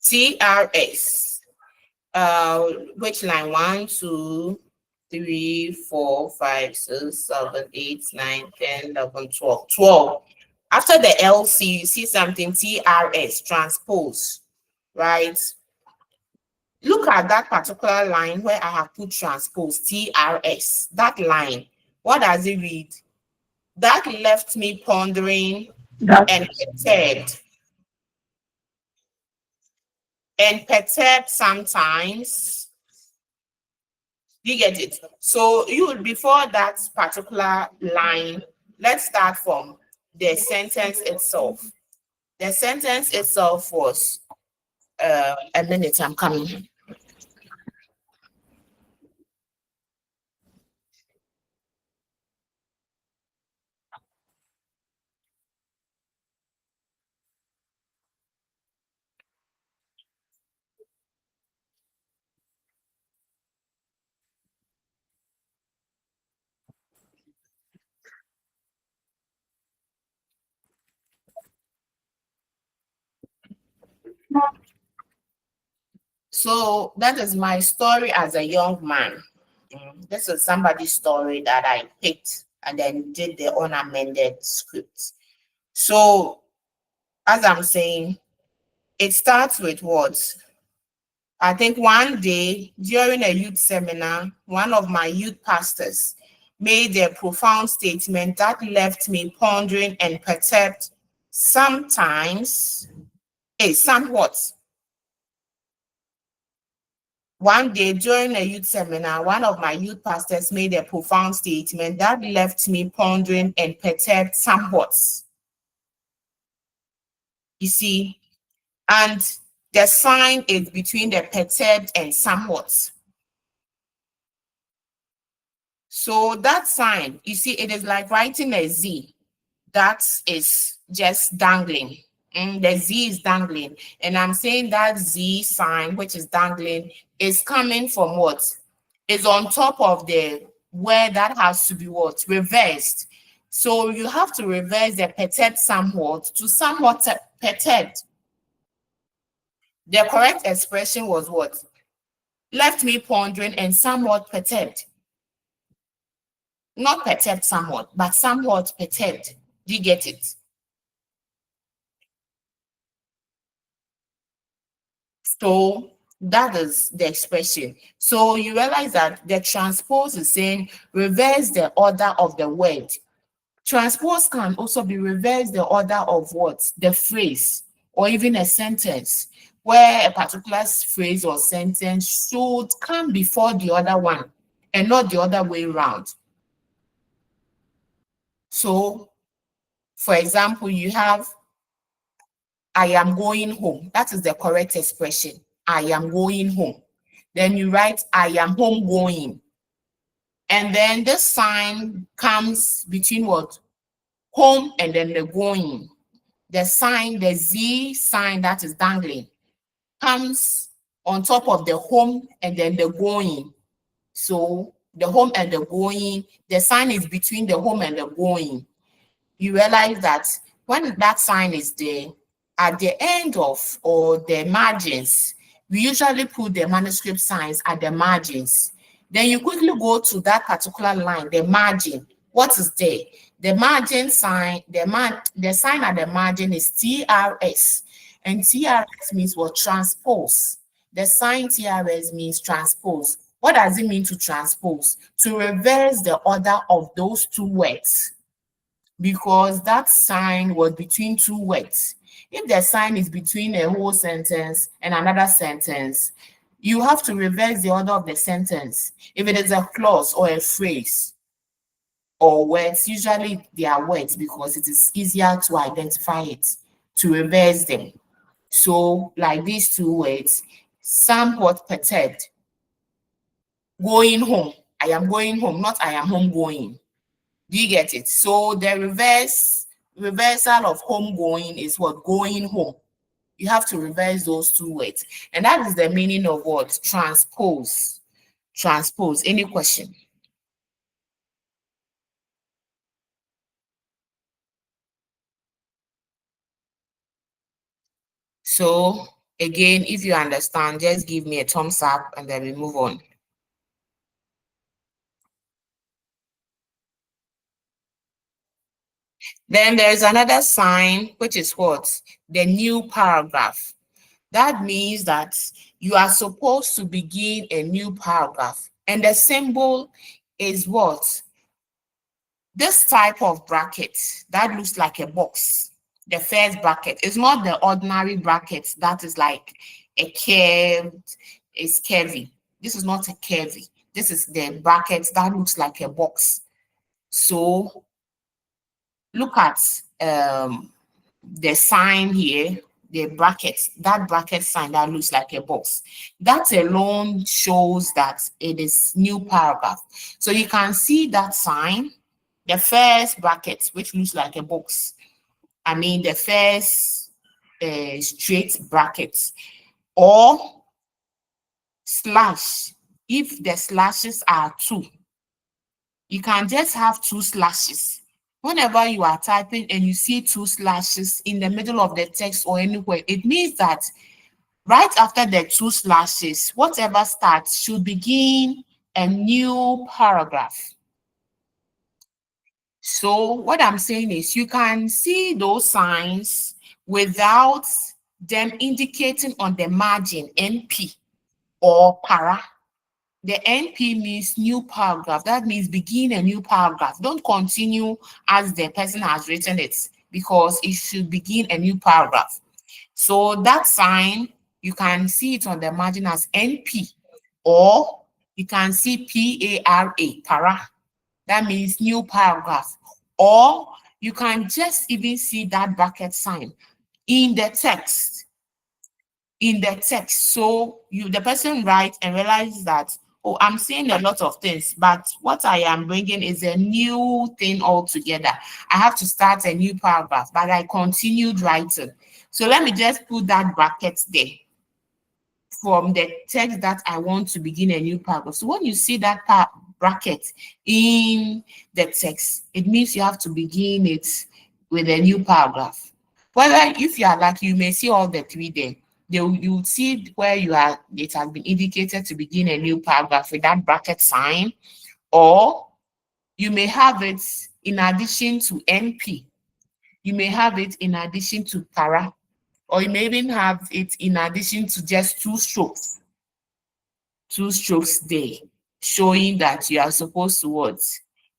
TRS. Which line? 1, 2, 3, 4, 5, 6, 7, 8, 9, 10, 11, 12. 12. After the LC, you see something TRS, transpose, right? Look at that particular line where I have put transpose, TRS. That line, what does it read? That left me pondering and perturbed. And perturbed sometimes. You get it? So before that particular line, let's start from the sentence itself. The sentence itself was, a minute, I'm coming. So that is my story as a young man. This is somebody's story that I picked and then did the unamended script. So as I'm saying, it starts with what? I think one day during a youth seminar, one of my youth pastors made a profound statement that left me pondering and perturbed sometimes, somewhat. One day during a youth seminar, one of my youth pastors made a profound statement that left me pondering and perturbed somewhat. You see, and the sign is between the perturbed and somewhat. So that sign, you see, it is like writing a Z that is just dangling. The Z is dangling. And I'm saying that Z sign, which is dangling, is coming from what? Is on top of the word that has to be what? Reversed. So you have to reverse the perturbed somewhat to somewhat perturbed. The correct expression was what? Left me pondering and somewhat perturbed. Not perturbed somewhat, but somewhat perturbed. Do you get it? So that is the expression. So you realize that the transpose is saying reverse the order of the word. Transpose can also be reverse the order of what? The phrase or even a sentence, where a particular phrase or sentence should come before the other one and not the other way around. So, for example, you have I am going home. That is the correct expression. I am going home. Then you write I am home going. And then this sign comes between what? Home and then the going. The sign, the Z sign that is dangling, comes on top of the home and then the going. So the home and the going, the sign is between the home and the going. You realize that when that sign is there, at the end of or the margins, we usually put the manuscript signs at the margins. Then you quickly go to that particular line, the margin. What is there? The margin sign, the sign at the margin is TRS. And TRS means what? Transpose. The sign TRS means transpose. What does it mean to transpose? To reverse the order of those two words, because that sign was between two words. If the sign is between a whole sentence and another sentence, you have to reverse the order of the sentence. If it is a clause or a phrase or words, usually they are words because it is easier to identify it, to reverse them. So, like these two words, somewhat perturbed, going home. I am going home, not I am home going. Do you get it? So the reversal of home going is what? Going home. You have to reverse those two words. And that is the meaning of what? Transpose. Transpose. Any question? So again, if you understand, just give me a thumbs up and then we move on. Then there's another sign, which is what? The new paragraph. That means that you are supposed to begin a new paragraph. And the symbol is what? This type of bracket that looks like a box. The first bracket is not the ordinary bracket that is like a curved, is curvy. This is not a curvy. This is the bracket that looks like a box. So look at the sign here, the bracket, that bracket sign that looks like a box. That alone shows that it is new paragraph. So you can see that sign, the first bracket, which looks like a box. I mean, the first straight bracket, or slash. If the slashes are two, you can just have two slashes. Whenever you are typing and you see two slashes in the middle of the text or anywhere, it means that right after the two slashes, whatever starts should begin a new paragraph. So what I'm saying is you can see those signs without them indicating on the margin NP or para. The NP means new paragraph. That means begin a new paragraph. Don't continue as the person has written it, because it should begin a new paragraph. So that sign, you can see it on the margin as NP, or you can see PARA, para. That means new paragraph. Or you can just even see that bracket sign in the text. In the text. So the person writes and realizes that, oh, I'm saying a lot of things, but what I am bringing is a new thing altogether. I have to start a new paragraph, but I continued writing. So let me just put that bracket there from the text that I want to begin a new paragraph. So when you see that bracket in the text, it means you have to begin it with a new paragraph. Whether if you are lucky, you may see all the three there. You see where you are, it has been indicated to begin a new paragraph with that bracket sign, or you may have it in addition to NP. You may have it in addition to para, or you may even have it in addition to just two strokes there, showing that you are supposed to what?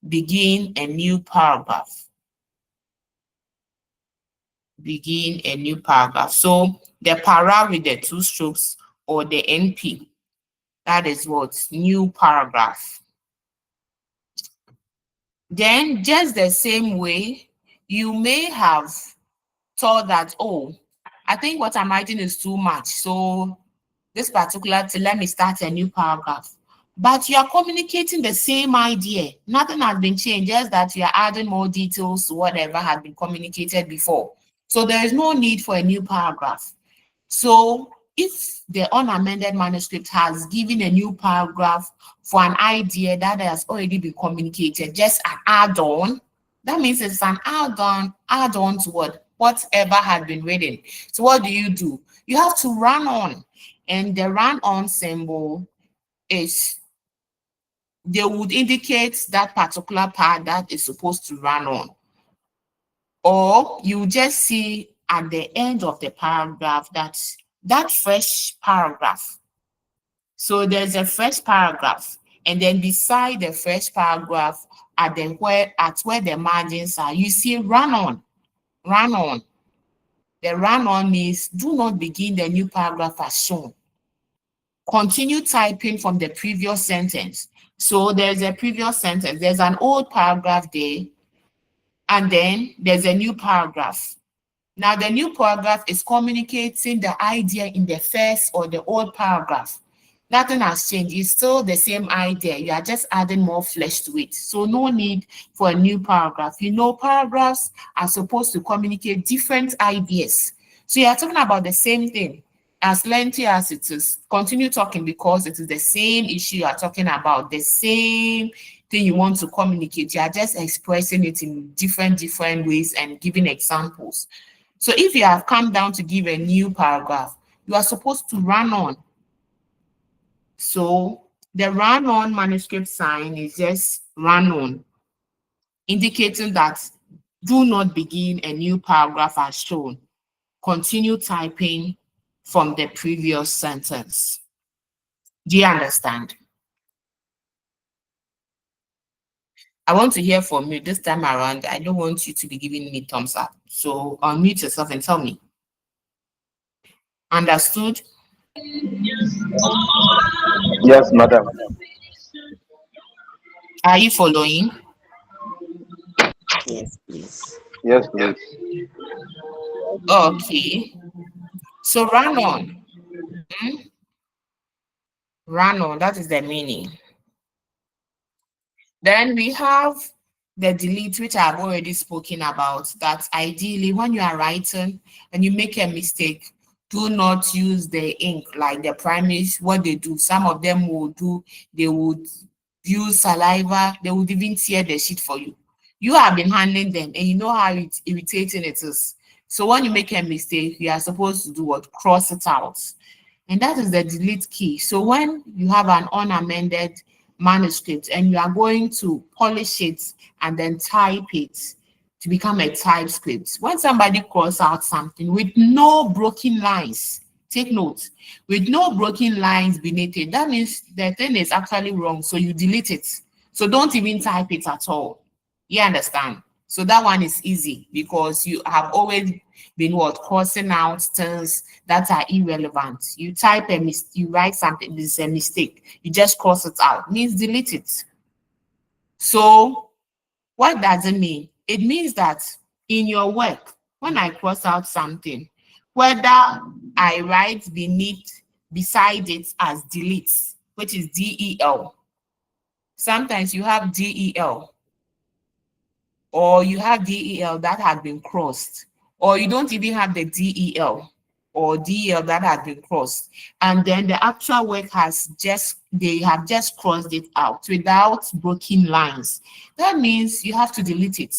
Begin a new paragraph. Begin a new paragraph. So the para with the two strokes or the NP, that is what? New paragraph. Then just the same way, you may have thought that, oh, I think what I'm writing is too much. So this particular thing, let me start a new paragraph. But you are communicating the same idea. Nothing has been changed, just that you are adding more details to whatever had been communicated before. So there is no need for a new paragraph. So if the unamended manuscript has given a new paragraph for an idea that has already been communicated, just an add-on, that means it's an add-on to whatever had been written. So what do? You have to run on, and the run on symbol is, they would indicate that particular part that is supposed to run on. Or you just see at the end of the paragraph that fresh paragraph. So there's a fresh paragraph, and then beside the fresh paragraph, at where the margins are, you see run on. The run on means do not begin the new paragraph as shown. Continue typing from the previous sentence. So there's a previous sentence, there's an old paragraph there, and then there's a new paragraph. Now the new paragraph is communicating the idea in the first or the old paragraph. Nothing has changed. It's still the same idea. You are just adding more flesh to it. So no need for a new paragraph. You know, paragraphs are supposed to communicate different ideas. So you are talking about the same thing. As lengthy as it is, continue talking, because it is the same issue you are talking about, the same thing you want to communicate. You are just expressing it in different ways and giving examples. So if you have come down to give a new paragraph, you are supposed to run on. So the run on manuscript sign is just run on, indicating that do not begin a new paragraph as shown. Continue typing from the previous sentence. Do you understand? I want to hear from you this time around. I don't want you to be giving me thumbs up. So unmute yourself and tell me. Understood? Yes, madam. Are you following? Yes, please. Yes, please. Okay. So run on. Run on, that is the meaning. Then we have the delete, which I've already spoken about, that ideally when you are writing and you make a mistake, do not use the ink like the primaries. What they do, some of them will do, they would use saliva, they would even tear the sheet for you. You have been handling them and you know how irritating it is. So when you make a mistake, you are supposed to do what? Cross it out. And that is the delete key. So when you have an unamended manuscript and you are going to polish it and then type it to become a typescript, when somebody cross out something with no broken lines, take note, with no broken lines beneath it, that means the thing is actually wrong. So you delete it. So don't even type it at all. You understand? So that one is easy because you have always been what? Crossing out things that are irrelevant. You type you write something, this is a mistake. You just cross it out. It means delete it. So what does it mean? It means that in your work, when I cross out something, whether I write beside it as delete, which is DEL. Sometimes you have DEL, or you have DEL that has been crossed, or you don't even have the DEL or DEL that has been crossed, and then the actual work they have just crossed it out without broken lines. That means you have to delete it.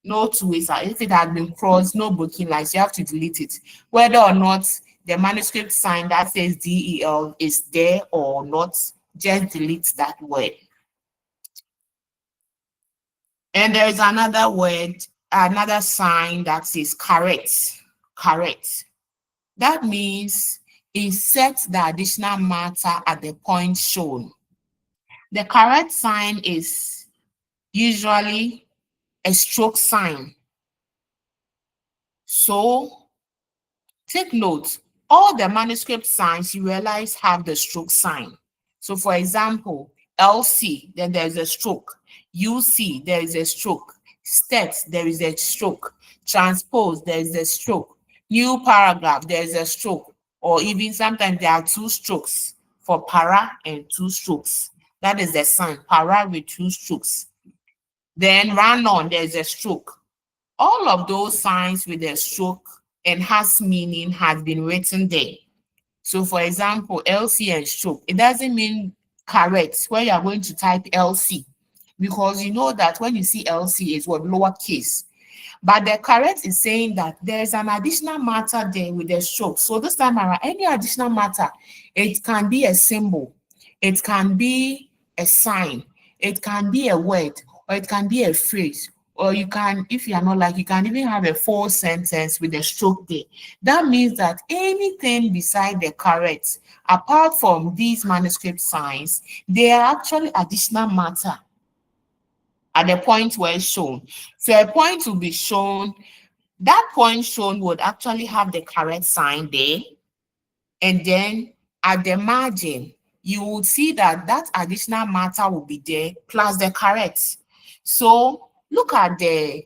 No two ways. If it has been crossed, no broken lines, you have to delete it, whether or not the manuscript sign that says DEL is there or not. Just delete that word. And there is another word another sign that says correct. Correct. That means insert the additional matter at the point shown. The correct sign is usually a stroke sign. So take note, all the manuscript signs you realize have the stroke sign. So for example, LC, then there's a stroke. UC, there is a stroke. Stet, there is a stroke. Transpose, there is a stroke. New paragraph, there is a stroke. Or even sometimes there are two strokes for para and two strokes. That is the sign, para with two strokes. Then run on, there is a stroke. All of those signs with a stroke and has meaning has been written there. So for example, LC and stroke, it doesn't mean correct where you are going to type LC, because you know that when you see LC is what lowercase. But the correct is saying that there's an additional matter there with the stroke. So this time around, any additional matter, it can be a symbol, it can be a sign, it can be a word, or it can be a phrase. Or you can, if you are not like, you can even have a full sentence with a stroke there. That means that anything beside the correct, apart from these manuscript signs, they are actually additional matter at the point where it's shown. So a point will be shown, that point shown would actually have the correct sign there. And then at the margin, you will see that that additional matter will be there plus the correct. So look at the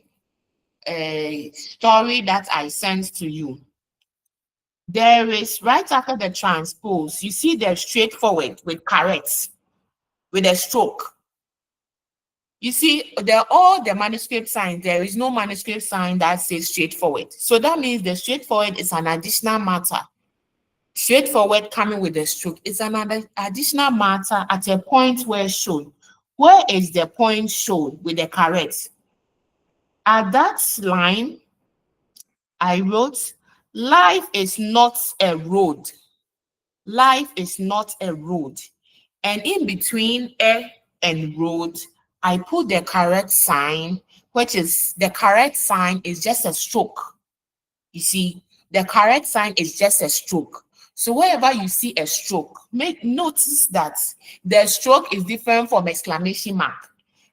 story that I sent to you. There is right after the transpose, you see the straightforward with correct, with a stroke. You see, all the manuscript signs, there is no manuscript sign that says straightforward. So that means the straightforward is an additional matter. Straightforward coming with a stroke is another additional matter at a point where shown. Where is the point shown with the correct? At that line, I wrote, life is not a road. Life is not a road. And in between a and road, I put the correct sign, which is the correct sign is just a stroke. You see, the correct sign is just a stroke. So wherever you see a stroke, notice that the stroke is different from exclamation mark.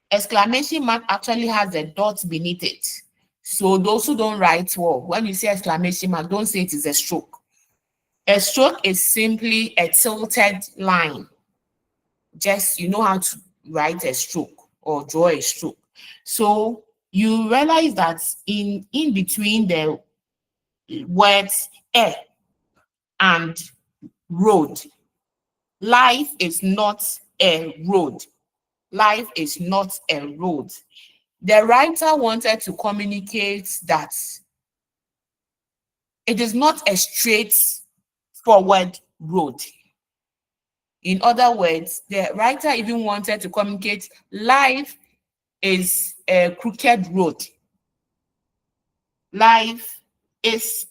Exclamation mark actually has a dot beneath it. So those who don't write well, when you say exclamation mark, don't say it is a stroke. A stroke is simply a tilted line. Just you know how to write a stroke or draw a stroke. So you realize that in between the words a and road, life is not a road. Life is not a road. The writer wanted to communicate that it is not a straightforward road. In other words, the writer even wanted to communicate life is a crooked road. Life is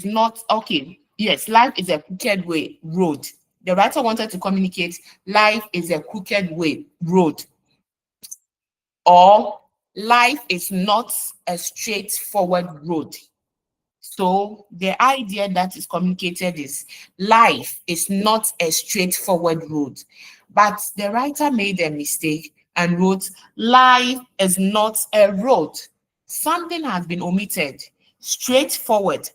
not okay. Yes, life is a crooked road. The writer wanted to communicate life is a crooked road. Or life is not a straightforward road. So the idea that is communicated is life is not a straightforward road. But the writer made a mistake and wrote life is not a road. Something has been omitted. Straightforward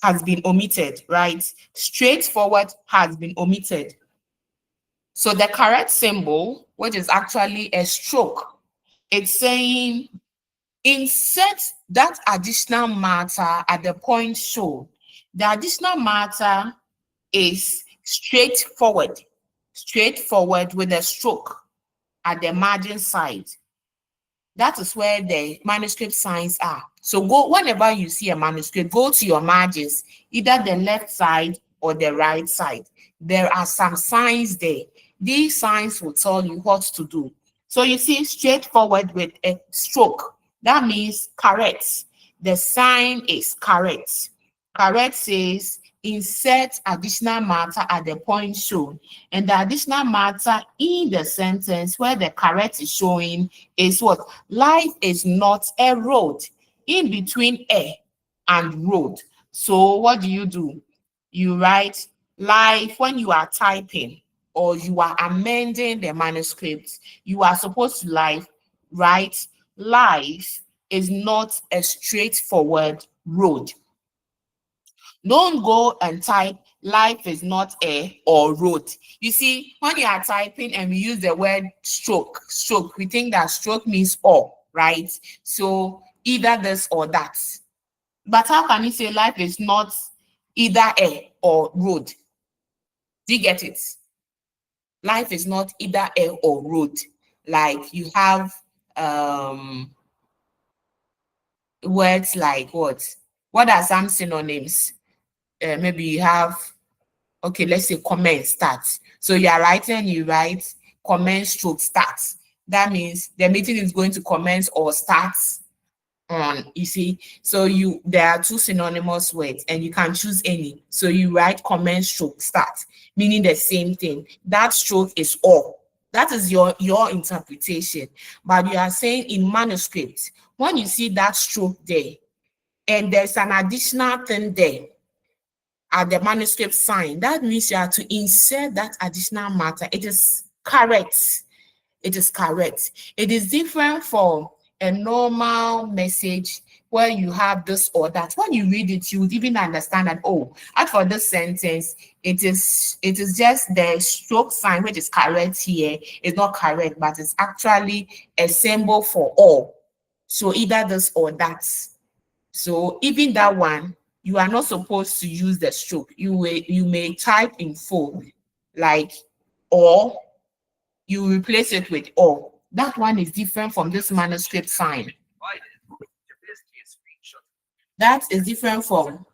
has been omitted, right? Straightforward has been omitted. So the correct symbol, which is actually a stroke, it's saying insert that additional matter at the point shown. The additional matter is straightforward with a stroke at the margin side. That is where the manuscript signs are. So go whenever you see a manuscript, go to your margins, either the left side or the right side. There are some signs there. These signs will tell you what to do. So you see straightforward with a stroke. That means correct. The sign is correct. Correct says insert additional matter at the point shown, and the additional matter in the sentence where the correct is showing is what? Life is not a road. In between a and road. So what do? You write life when you are typing or you are amending the manuscript. You are supposed to write life is not a straightforward road. Don't go and type life is not a or road. You see, when you are typing and we use the word stroke, we think that stroke means or, right? So either this or that. But how can you say life is not either a or road? Do you get it? Life is not either a or road. Like you have words like what? What are some synonyms? Maybe you have, okay, let's say comment start. So you are writing, you write comment stroke start. That means the meeting is going to commence or start on, you see. So there are two synonymous words and you can choose any. So you write comment stroke start, meaning the same thing. That stroke is all. That is your interpretation. But you are saying in manuscript, when you see that stroke there and there's an additional thing there at the manuscript sign, that means you have to insert that additional matter. It is correct. It is correct. It is different from a normal message where you have this or that. When you read it, you would even understand that, oh, as for this sentence, it is just the stroke sign which is correct here. It's not correct, but it's actually a symbol for all. So either this or that. So even that one, you are not supposed to use the stroke. You may type in full, like or you replace it with or. That one is different from this manuscript sign. That is different from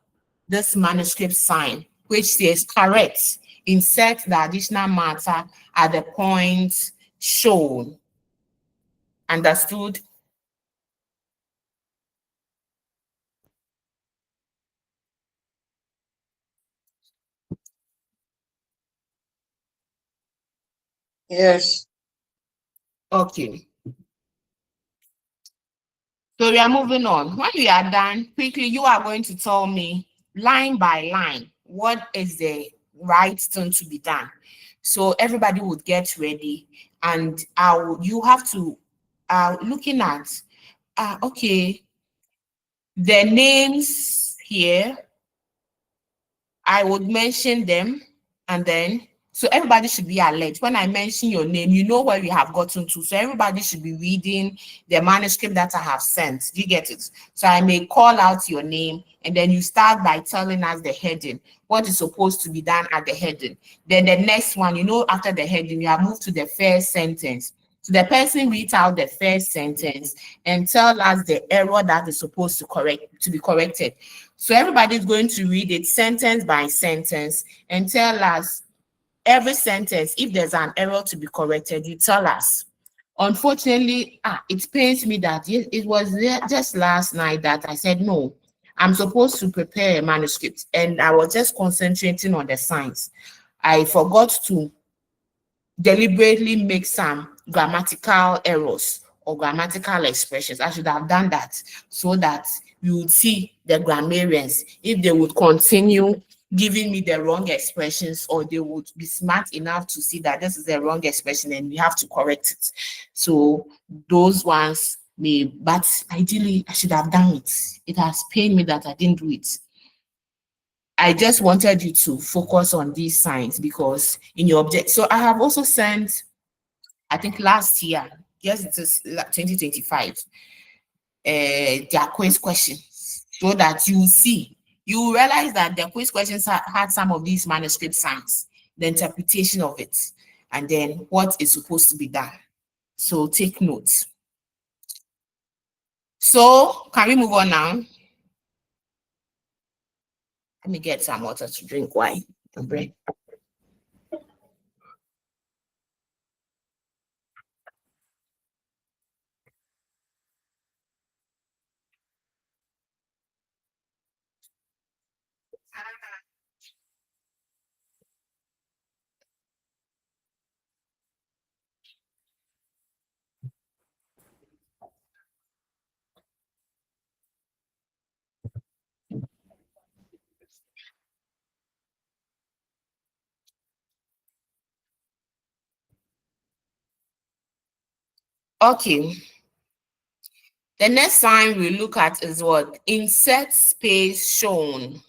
this manuscript sign, which says correct. Insert the additional matter at the point shown. Understood? Yes. Okay. So we are moving on. When we are done, quickly, you are going to tell me line by line what is the right thing to be done. So everybody would get ready, and you have to looking at okay, the names here. I would mention them, and then so everybody should be alert. When I mention your name, you know where we have gotten to. So everybody should be reading the manuscript that I have sent. Do you get it? So I may call out your name, and then you start by telling us the heading, what is supposed to be done at the heading. Then the next one, after the heading, you have moved to the first sentence. So the person reads out the first sentence and tell us the error that is supposed to be corrected. So everybody is going to read it sentence by sentence and tell us every sentence. If there's an error to be corrected, you tell us. Unfortunately, it pains me that it was just last night that I said, no, I'm supposed to prepare a manuscript, and I was just concentrating on the science. I forgot to deliberately make some grammatical errors or grammatical expressions. I should have done that so that you would see the grammarians, if they would continue giving me the wrong expressions, or they would be smart enough to see that this is the wrong expression and we have to correct it. So those ones but ideally I should have done it. It has pained me that I didn't do it. I just wanted you to focus on these signs because in your object. So I have also sent, I think last year, yes, it is 2025, their quiz questions, so that you realize that the quiz questions had some of these manuscript signs, the interpretation of it, and then what is supposed to be done. So take notes. So can we move on now? Let me get some water to drink. Why? And bread. Okay. The next sign we look at is what? Insert space shown.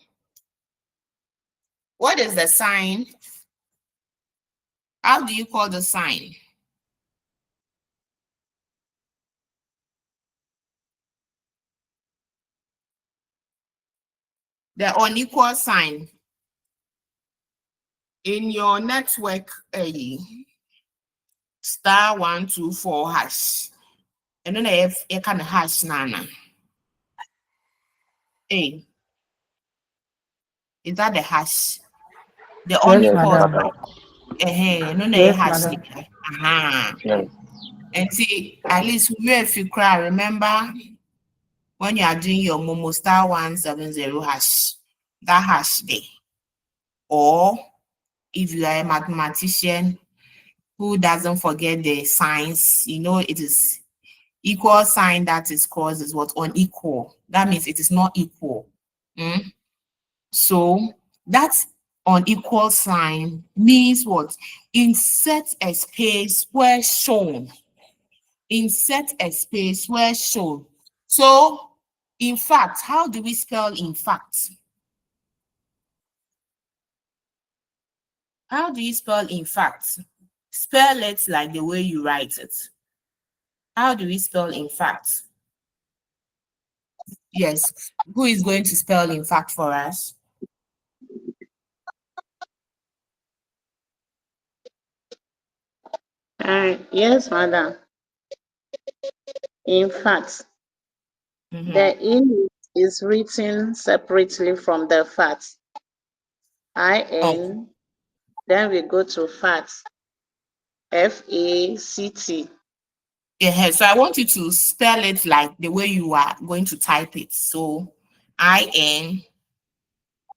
What is the sign? How do you call the sign? The unequal sign. In your network, *124#. And then I have a kind of hash nana. Hey, is that the hash? The Yes, unequal madam. sign. No, Yes, hash. madam. Yes. And see, at least if you cry, remember when you are doing your Momo *170#, that hash there. Or if you are a mathematician who doesn't forget the signs, it is equal sign that is caused is what? Unequal. That means it is not equal. So that unequal sign means what? Insert a space where shown. Insert a space where shown. So, in fact, how do we spell in fact? How do you spell in fact? Spell it like the way you write it. How do we spell in fact? Yes. Who is going to spell in fact for us? Yes, madam. In fact, Mhm. the in is written separately from the fat. Oh, Then we go to fat. FACT. yeah. So I want you to spell it like the way you are going to type it. So IN.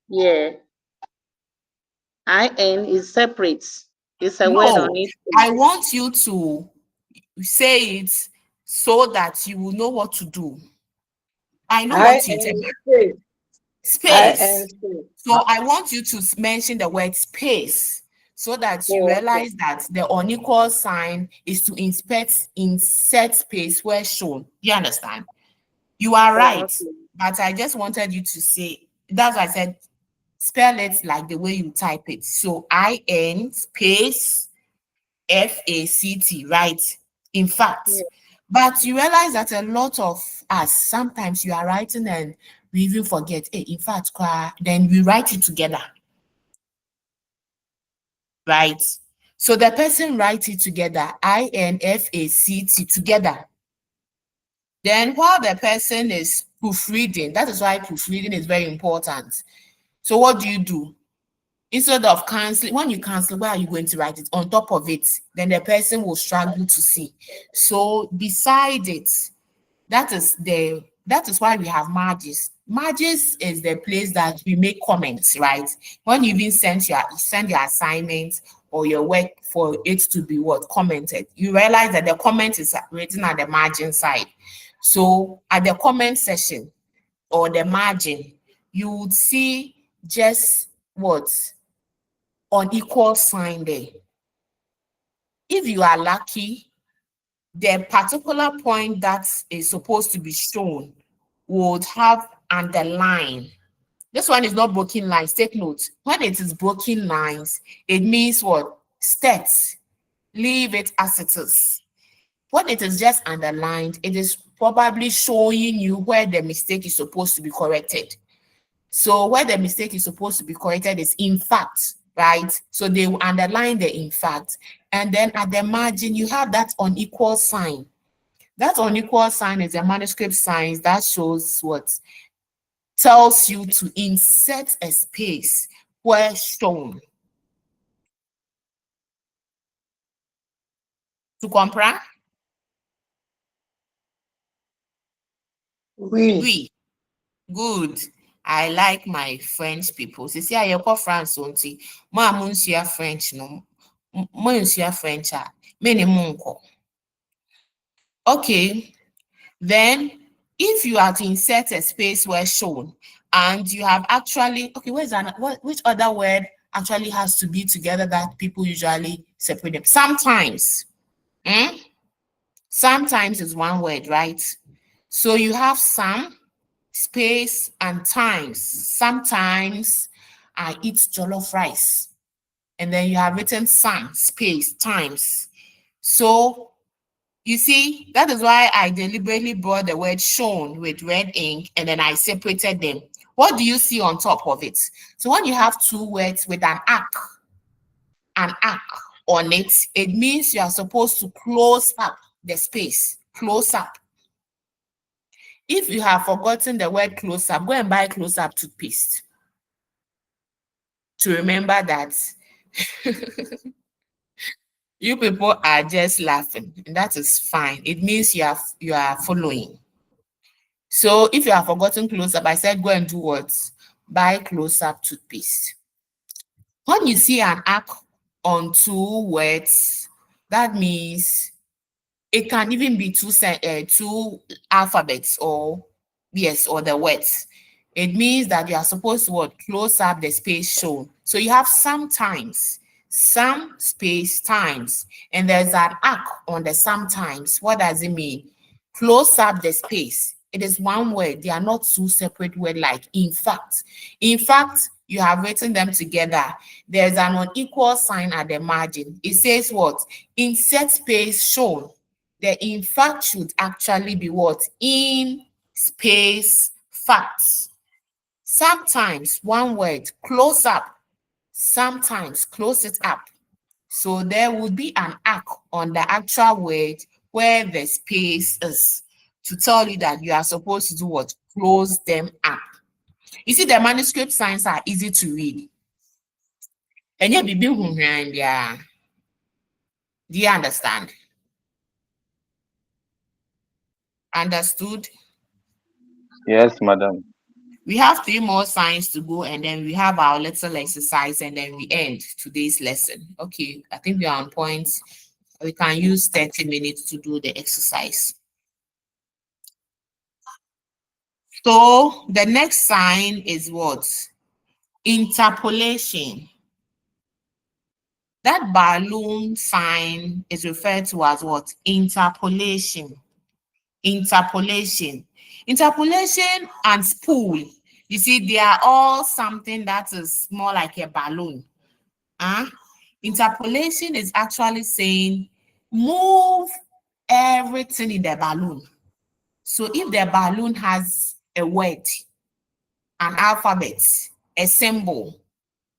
Yeah. IN is separate. It's a word on No, it. I want you to say it so that you will know what to do. I know what you think. space. Space. Space. So I want you to mention the word space so that you Oh, okay. realize that the unequal sign is to insert space where shown. You understand? You are Oh, right, okay. but I just wanted you to say, that's why I said spell it like the way you type it. So IN space FACT, right? In fact, Yeah. but you realize that a lot of us, sometimes you are writing and we even forget, hey, in fact, then we write it together, right? So the person writes it together, INFACT together. Then while the person is proofreading, that is why proofreading is very important. So what do? Instead of canceling, when you cancel, where are you going to write it? On top of it, then the person will struggle to see. So beside it, that is why we have margins. Margins is the place that we make comments, right? When you even send your assignment or your work for it to be what commented, you realize that the comment is written at the margin side. So at the comment section or the margin, you would see just what? Unequal sign there. If you are lucky, the particular point that is supposed to be shown would have underline. This one is not broken lines. Take note. When it is broken lines, it means what? Stats. Leave it as it is. When it is just underlined, it is probably showing you where the mistake is supposed to be corrected. So where the mistake is supposed to be corrected is in fact, right? So they will underline the in fact. And then at the margin, you have that unequal sign. That unequal sign is a manuscript sign that shows what? Tells you to insert a space where shown. To comprehend? Oui. Oui. Good. I like my French people. See, I call France onti. Ma munsia French no. Munsia French. Many munko. Okay. Then, if you are to insert a space where shown, and you have actually, okay, which other word actually has to be together that people usually separate them? Sometimes, Sometimes is one word, right? So you have some, space, and times. Sometimes I eat jollof rice. And then you have written some, space, times. So you see, that is why I deliberately brought the word shown with red ink and then I separated them. What do you see on top of it? So when you have two words with an arc on it, it means you are supposed to close up the space, close up. If you have forgotten the word close up, go and buy close up toothpaste to remember that. You people are just laughing, and that is fine. It means you are following. So if you have forgotten close up, I said go and do what? Buy close up toothpaste. When you see an arc on two words, that means it can even be two alphabets or yes, or the words. It means that you are supposed to what? Close up the space shown. So you have sometimes, some space times, and there's an arc on the sometimes. What does it mean? Close up the space. It is one word. They are not two separate words like in fact. In fact, you have written them together. There's an unequal sign at the margin. It says what? Insert space shown. The in fact should actually be what? In space facts. Sometimes one word, close up. Sometimes close it up. So there would be an arc on the actual word where the space is to tell you that you are supposed to do what? Close them up. You see, the manuscript signs are easy to read. And yet, do you understand? Understood? Yes, madam. We have 3 more signs to go, and then we have our little exercise, and then we end today's lesson. Okay, I think we are on point. We can use 30 minutes to do the exercise. So the next sign is what? Interpolation. That balloon sign is referred to as what? Interpolation. Interpolation. Interpolation and spool. You see, they are all something that is more like a balloon. Interpolation is actually saying move everything in the balloon. So if the balloon has a word, an alphabet, a symbol,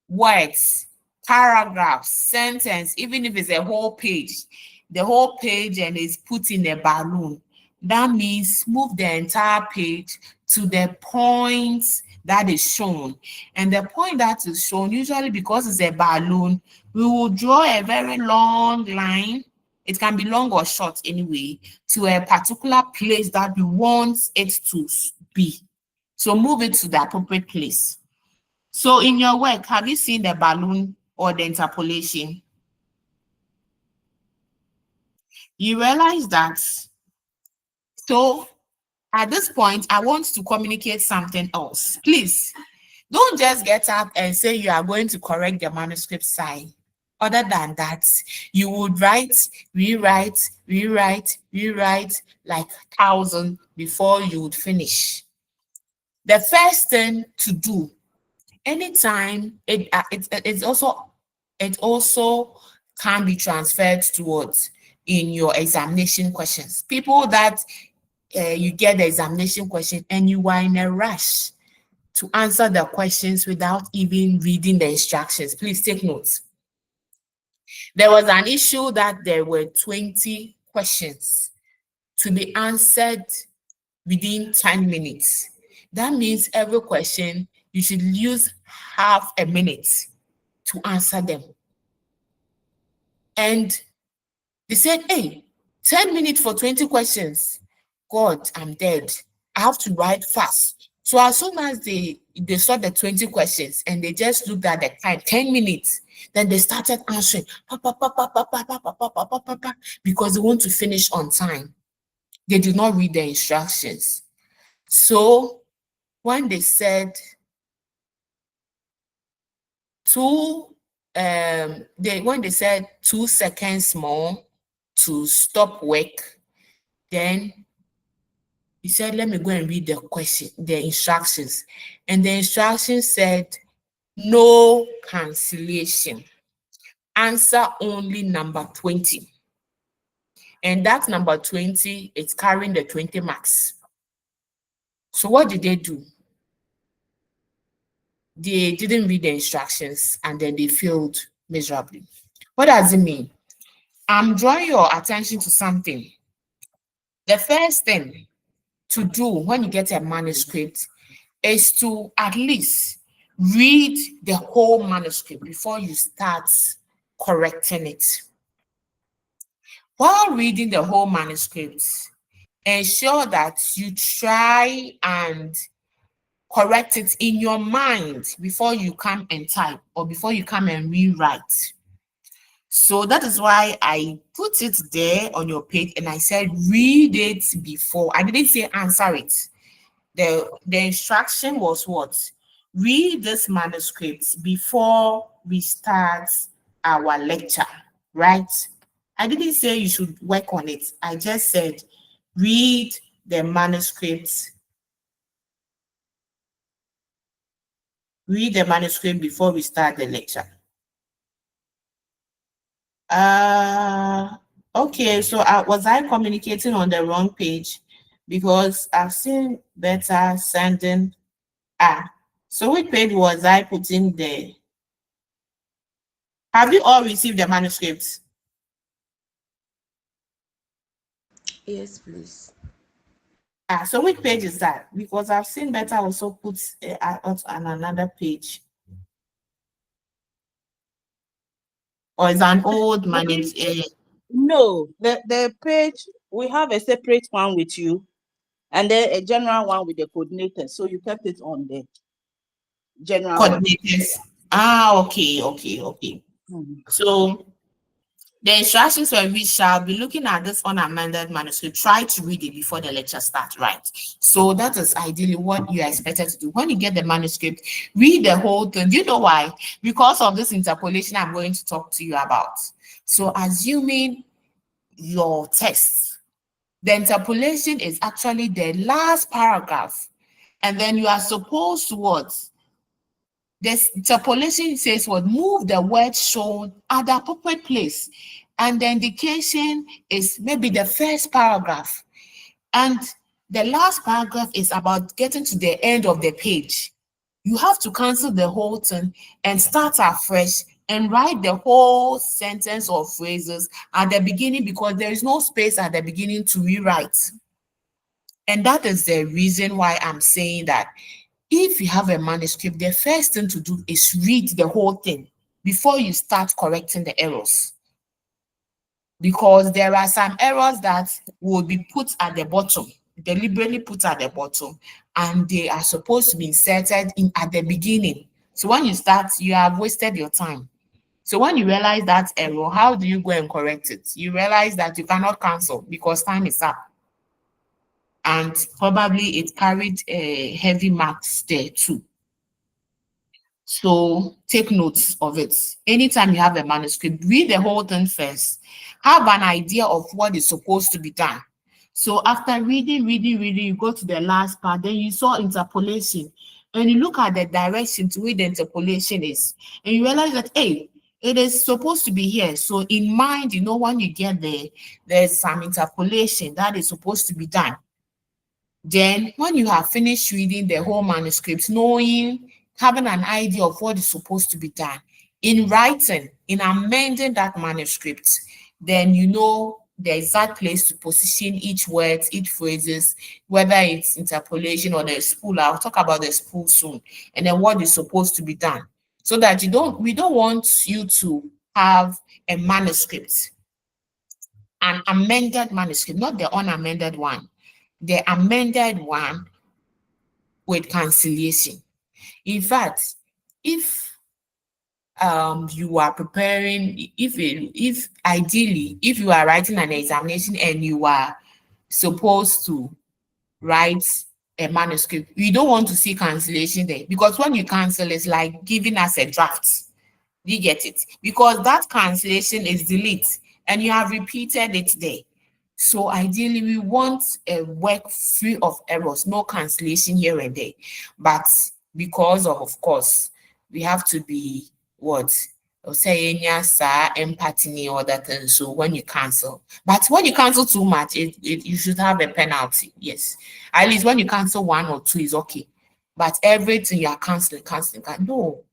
words, paragraphs, sentence, even if it's a whole page, the whole page and is put in a balloon, that means move the entire page to the point that is shown. And the point that is shown, usually because it's a balloon, we will draw a very long line. It can be long or short anyway, to a particular place that we want it to be. So move it to the appropriate place. So in your work, have you seen the balloon or the interpolation? You realize that. So at this point, I want to communicate something else. Please, don't just get up and say you are going to correct the manuscript sign. Other than that, you would write, rewrite like 1,000 before you would finish. The first thing to do, anytime it also can be transferred towards in your examination questions. People that you get the examination question and you are in a rush to answer the questions without even reading the instructions. Please take notes. There was an issue that there were 20 questions to be answered within 10 minutes. That means every question, you should use half a minute to answer them. And they said, hey, 10 minutes for 20 questions. God, I'm dead. I have to write fast. So as soon as they saw the 20 questions and they just looked at the time, 10 minutes, then they started answering because they want to finish on time. They did not read the instructions. So when they said when they said 2 seconds more to stop work, Then he said, let me go and read the question, the instructions. And the instructions said, no cancellation. Answer only number 20. And that number 20 is carrying the 20 marks. So what did they do? They didn't read the instructions and then they failed miserably. What does it mean? I'm drawing your attention to something. The first thing to do when you get a manuscript is to at least read the whole manuscript before you start correcting it. While reading the whole manuscript, ensure that you try and correct it in your mind before you come and type or before you come and rewrite. So that is why I put it there on your page and I said read it before. I didn't say answer it. The instruction was what? Read this manuscript before we start our lecture, right? I didn't say you should work on it. I just said read the manuscript. Read the manuscript before we start the lecture. Okay, so was I communicating on the wrong page? Because I've seen better sending. So which page was I putting there? Have you all received the manuscripts? Yes, please. So which page is that? Because I've seen better also put on another page. Or is an old managed? No, the page, we have a separate one with you and then a general one with the coordinators. So you kept it on the general coordinators. Okay. So the instructions were we shall be looking at this unamended manuscript. Try to read it before the lecture starts, right? So that is ideally what you are expected to do. When you get the manuscript, read the whole thing. Do you know why? Because of this interpolation I'm going to talk to you about. So assuming your text, the interpolation is actually the last paragraph. And then you are supposed to what? This interpolation says what? Move the word shown at the appropriate place. And the indication is maybe the first paragraph. And the last paragraph is about getting to the end of the page. You have to cancel the whole thing and start afresh and write the whole sentence or phrases at the beginning because there is no space at the beginning to rewrite. And that is the reason why I'm saying that if you have a manuscript, the first thing to do is read the whole thing before you start correcting the errors. Because there are some errors that will be put at the bottom, deliberately put at the bottom, and they are supposed to be inserted in at the beginning. So when you start, you have wasted your time. So when you realize that error, how do you go and correct it? You realize that you cannot cancel because time is up. And probably it carried heavy marks there too. So take notes of it. Anytime you have a manuscript, read the whole thing first. Have an idea of what is supposed to be done. So after reading, you go to the last part, then you saw interpolation. And you look at the direction to where the interpolation is. And you realize that, hey, it is supposed to be here. So in mind, you know, when you get there, there's some interpolation that is supposed to be done. Then when you have finished reading the whole manuscript, having an idea of what is supposed to be done, in writing, in amending that manuscript, then you know the exact place to position each word, each phrases, whether it's interpolation or the spool. I'll talk about the spool soon, and then what is supposed to be done. So that we don't want you to have a manuscript, an amended manuscript, not the unamended one, the amended one with cancellation. In fact, if you are preparing, if ideally, if you are writing an examination and you are supposed to write a manuscript, you don't want to see cancellation there because when you cancel, it's like giving us a draft. You get it? Because that cancellation is delete and you have repeated it there. So ideally, we want a work free of errors, no cancellation here and there. But because of course, we have to be what? Say empathy or that, and so when you cancel, but when you cancel too much, you should have a penalty. Yes, at least when you cancel one or two is okay, but everything you are canceling, no.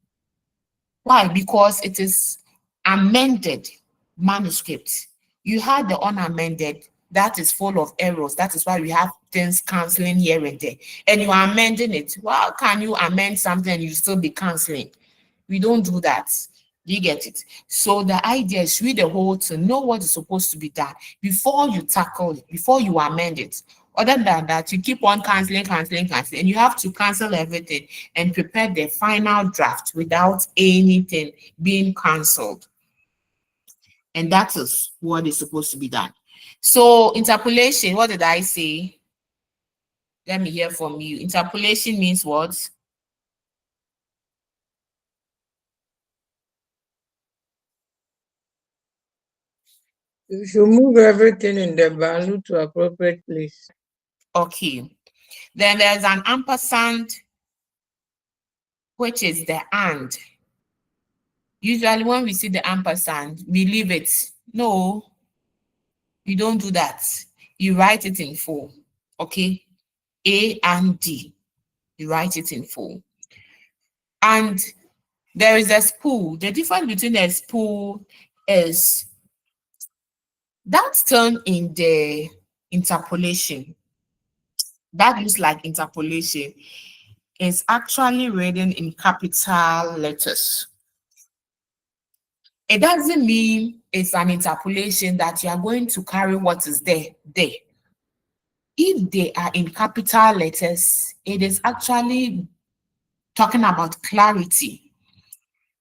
Why? Because it is amended manuscript. You had the unamended that is full of errors. That is why we have things canceling here and there. And you are amending it. Well, can you amend something and you still be canceling? We don't do that. You get it? So the idea is read the whole to know what is supposed to be done before you tackle it, before you amend it. Other than that, you keep on canceling, and you have to cancel everything and prepare the final draft without anything being canceled. And that is what is supposed to be done. So interpolation, what did I say? Let me hear from you. Interpolation means what? You should move everything in the value to appropriate place. Okay. Then there's an ampersand, which is the and. Usually when we see the ampersand, we leave it. No, you don't do that. You write it in full. Okay. A and D. You write it in full. And there is a spool. The difference between a spool is that's done in the interpolation. That looks like interpolation. It's actually written in capital letters. It doesn't mean it's an interpolation that you are going to carry what is there. If they are in capital letters, it is actually talking about clarity.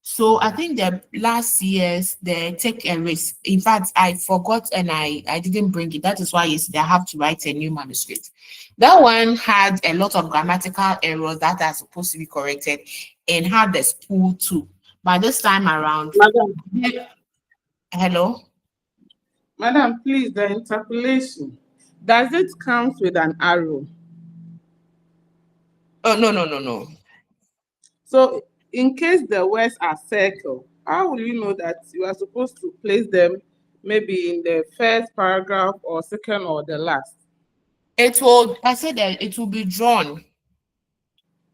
So I think the last years they take a risk. In fact, I forgot and I didn't bring it. That is why yesterday I have to write a new manuscript. That one had a lot of grammatical errors that are supposed to be corrected and had the spool too. By this time around, Madam, hello. Madam, please, the interpolation, does it come with an arrow? Oh no. So in case the words are circle, how will you know that you are supposed to place them maybe in the first paragraph or second or the last? I said that it will be drawn.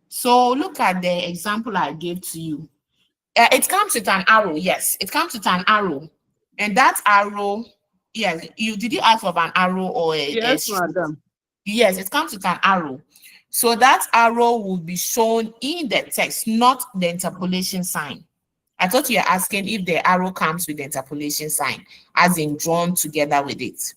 So look at the example I gave to you. It comes with an arrow. Yes, it comes with an arrow, and that arrow. Yes, did you ask of an arrow or Yes, madam. Yes, it comes with an arrow. So that arrow will be shown in the text, not the interpolation sign. I thought you were asking if the arrow comes with the interpolation sign, as in drawn together with it.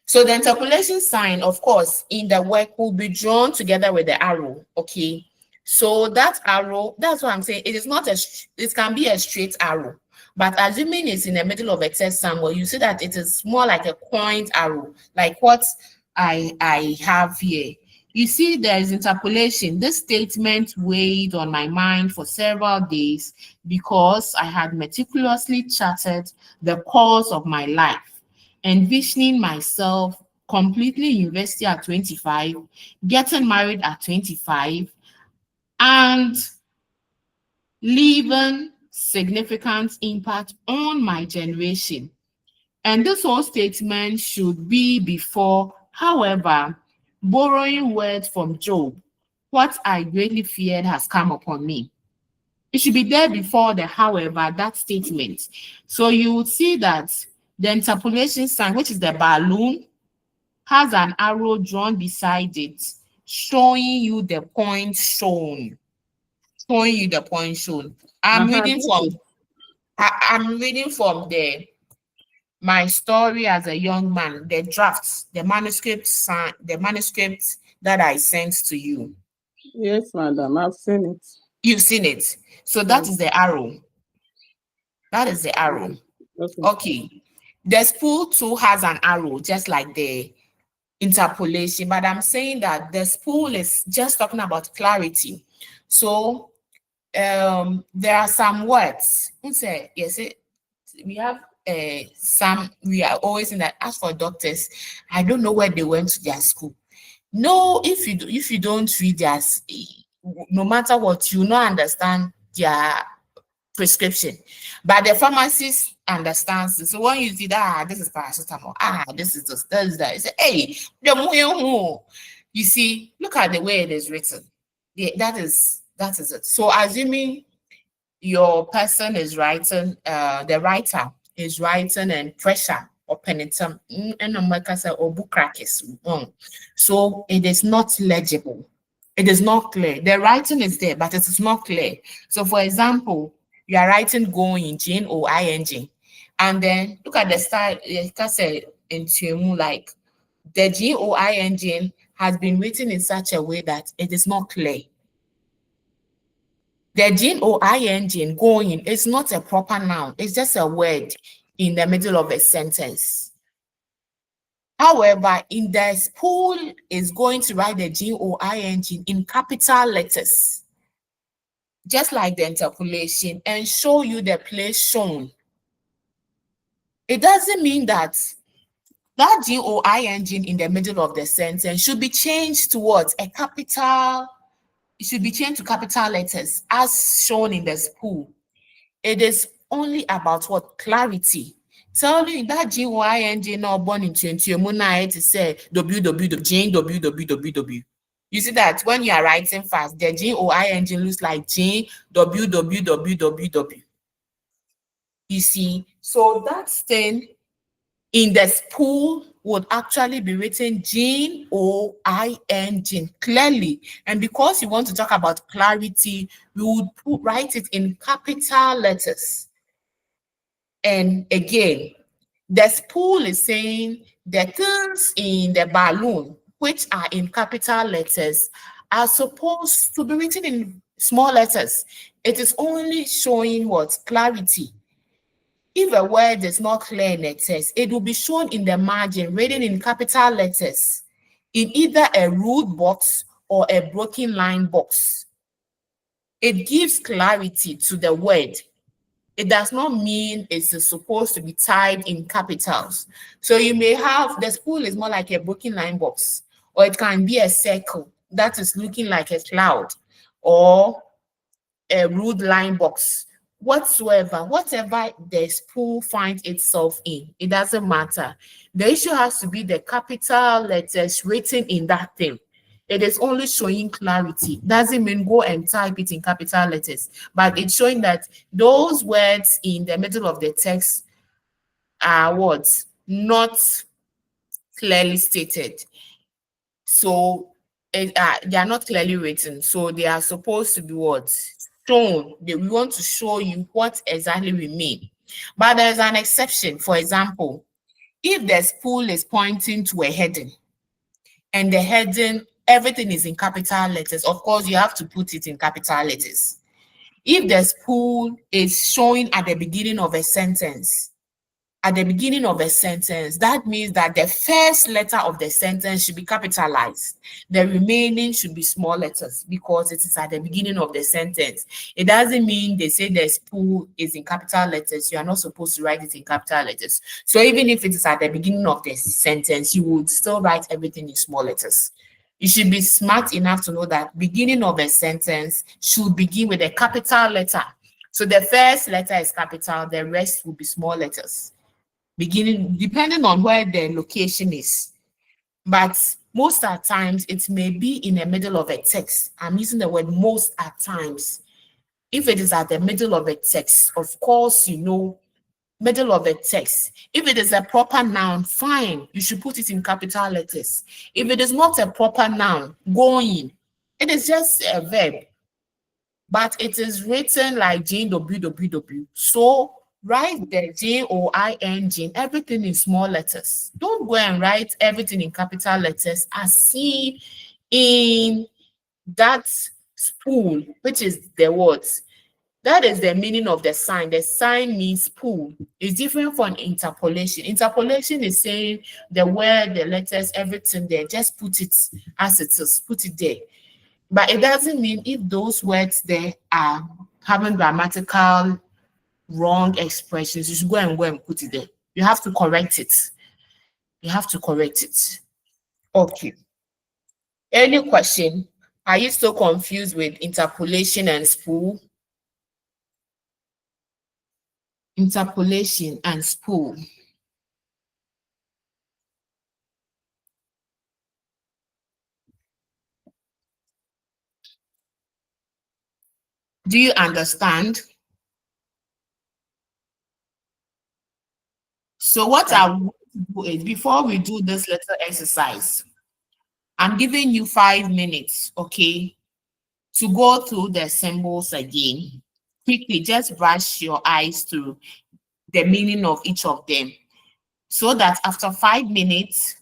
So the interpolation sign, of course, in the work will be drawn together with the arrow. Okay. So that arrow, that's what I'm saying. It is not it can be a straight arrow, but assuming it's in the middle of a text somewhere, you see that it is more like a point arrow, like what I have here. You see, there is interpolation. This statement weighed on my mind for several days because I had meticulously charted the course of my life, envisioning myself completely university at 25, getting married at 25, and leaving significant impact on my generation. And this whole statement should be before, however, borrowing words from Job, what I greatly feared has come upon me. It should be there before the however, that statement. So you would see that the interpolation sign, which is the balloon, has an arrow drawn beside it, showing you the point shown. Showing you the point shown. I'm reading from my story as a young man, the drafts, the manuscript that I sent to you. Yes, madam, I've seen it. You've seen it. So that is the arrow. That is the arrow. Okay. The spool too has an arrow, just like the interpolation, but I'm saying that the spool is just talking about clarity. So there are some words. Yes, we have some we are always in that. As for doctors, I don't know where they went to their school. No, if you don't read no matter what, you not understand their prescription. But the pharmacist understands it. So when you see that this is paracetamol, this is this, that is that. You say, hey, you see, look at the way it is written. Yeah, that is it. So assuming your person is writing, the writer is writing and pressure or penitum and or book crackers. So it is not legible. It is not clear. The writing is there, but it is not clear. So for example, you are writing going, G-O-I-N-G, and then look at the style, into like the G-O-I-N-G has been written in such a way that it is not clear. The G-O-I-N-G, going, is not a proper noun. It's just a word in the middle of a sentence. However, in the spool is going to write the G-O-I-N-G in capital letters, just like the interpolation, and show you the place shown. It doesn't mean that G-O-I-N-G in the middle of the sentence should be changed towards a capital. It should be changed to capital letters as shown in the spool. It is only about what? Clarity. Telling that G-O-I-N-G now born in 20 to say www. You see that when you are writing fast, the G-O-I-N-G looks like www. You see, so that thing in the spool would actually be written G-O-I-N-G clearly. And because you want to talk about clarity, we would write it in capital letters. And again, the spool is saying the things in the balloon, which are in capital letters, are supposed to be written in small letters. It is only showing what? Clarity. If a word is not clear in a text, it will be shown in the margin, written in capital letters, in either a ruled box or a broken line box. It gives clarity to the word. It does not mean it's supposed to be typed in capitals. So you may have, the spool is more like a broken line box, or it can be a circle that is looking like a cloud, or a ruled line box. Whatever the spool finds itself in, it doesn't matter. The issue has to be the capital letters written in that thing. It is only showing clarity. Doesn't mean go and type it in capital letters, but it's showing that those words in the middle of the text are words not clearly stated. So they are not clearly written. So they are supposed to be words shown. We want to show you what exactly we mean. But there's an exception. For example, if the spool is pointing to a heading and the heading, everything is in capital letters, of course, you have to put it in capital letters. If the spool is showing at the beginning of a sentence, that means that the first letter of the sentence should be capitalized. The remaining should be small letters because it is at the beginning of the sentence. It doesn't mean they say the spool is in capital letters. You are not supposed to write it in capital letters. So even if it is at the beginning of the sentence, you would still write everything in small letters. You should be smart enough to know that beginning of a sentence should begin with a capital letter. So the first letter is capital, the rest will be small letters. Beginning, depending on where the location is. But most at times, it may be in the middle of a text. I'm using the word most at times. If it is at the middle of a text, of course, you know, middle of a text. If it is a proper noun, fine, you should put it in capital letters. If it is not a proper noun, going, it is just a verb. But it is written like G-W-W-W. So write the G-O-I-N-G, everything in small letters. Don't go and write everything in capital letters as seen in that spool, which is the words. That is the meaning of the sign. The sign means spool. It's different from interpolation. Interpolation is saying the word, the letters, everything there. Just put it as it is. Put it there. But it doesn't mean if those words there are having grammatical wrong expressions, you should go and put it there. You have to correct it. You have to correct it. Okay. Any question? Are you still confused with interpolation and spool? Interpolation and spool. Do you understand? So what I want to do is, before we do this little exercise, I'm giving you 5 minutes, okay, to go through the symbols again. Quickly, just brush your eyes through the meaning of each of them, so that after 5 minutes,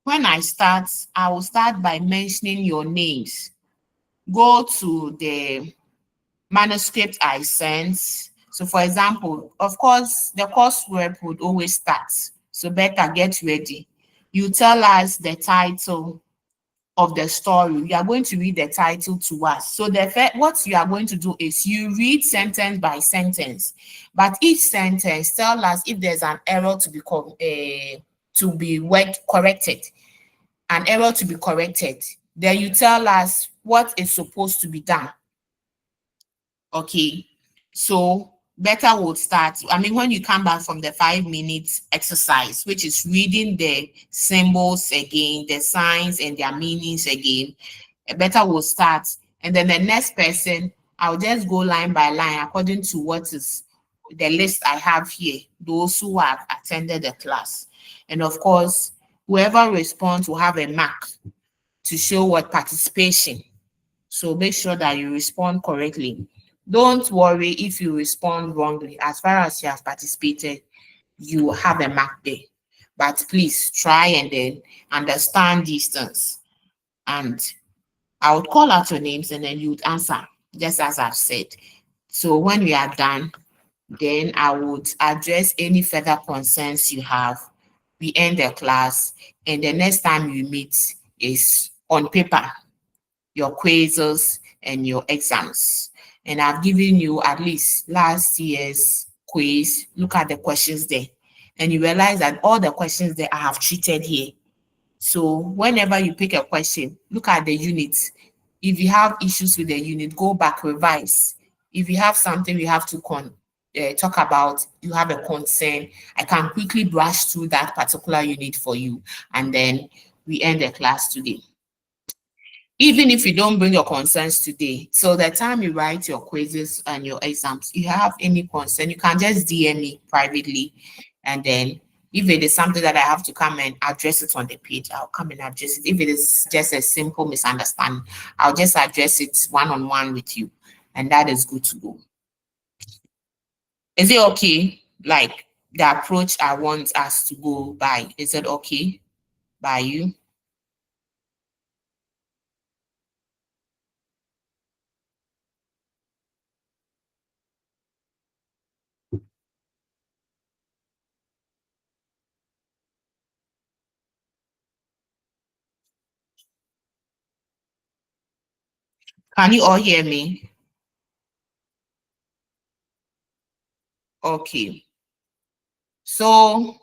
when I start, I will start by mentioning your names. Go to the manuscript I sent. So for example, of course, the coursework would always start. So better get ready. You tell us the title of the story. We are going to read the title to us. So what you are going to do is you read sentence by sentence, but each sentence tell us if there's an error to be corrected, an error to be corrected. Then you tell us what is supposed to be done. Okay, so better would start. I mean, when you come back from the 5 minutes exercise, which is reading the symbols again, the signs and their meanings again, better will start. And then the next person, I'll just go line by line according to what is the list I have here, those who have attended the class. And of course, whoever responds will have a mark to show what participation. So make sure that you respond correctly. Don't worry if you respond wrongly. As far as you have participated, you have a mark there. But please try and then understand these things. And I would call out your names and then you would answer, just as I've said. So when we are done, then I would address any further concerns you have. We end the class, and the next time you meet is on paper, your quizzes and your exams. And I've given you at least last year's quiz. Look at the questions there. And you realize that all the questions that I have treated here. So whenever you pick a question, look at the units. If you have issues with the unit, go back, revise. If you have something you have to talk about, you have a concern, I can quickly brush through that particular unit for you. And then we end the class today. Even if you don't bring your concerns today, so the time you write your quizzes and your exams, you have any concern, you can just DM me privately. And then if it is something that I have to come and address it on the page, I'll come and address it. If it is just a simple misunderstanding, I'll just address it one-on-one with you. And that is good to go. Is it okay? Like the approach I want us to go by, is it okay by you? Can you all hear me? Okay. So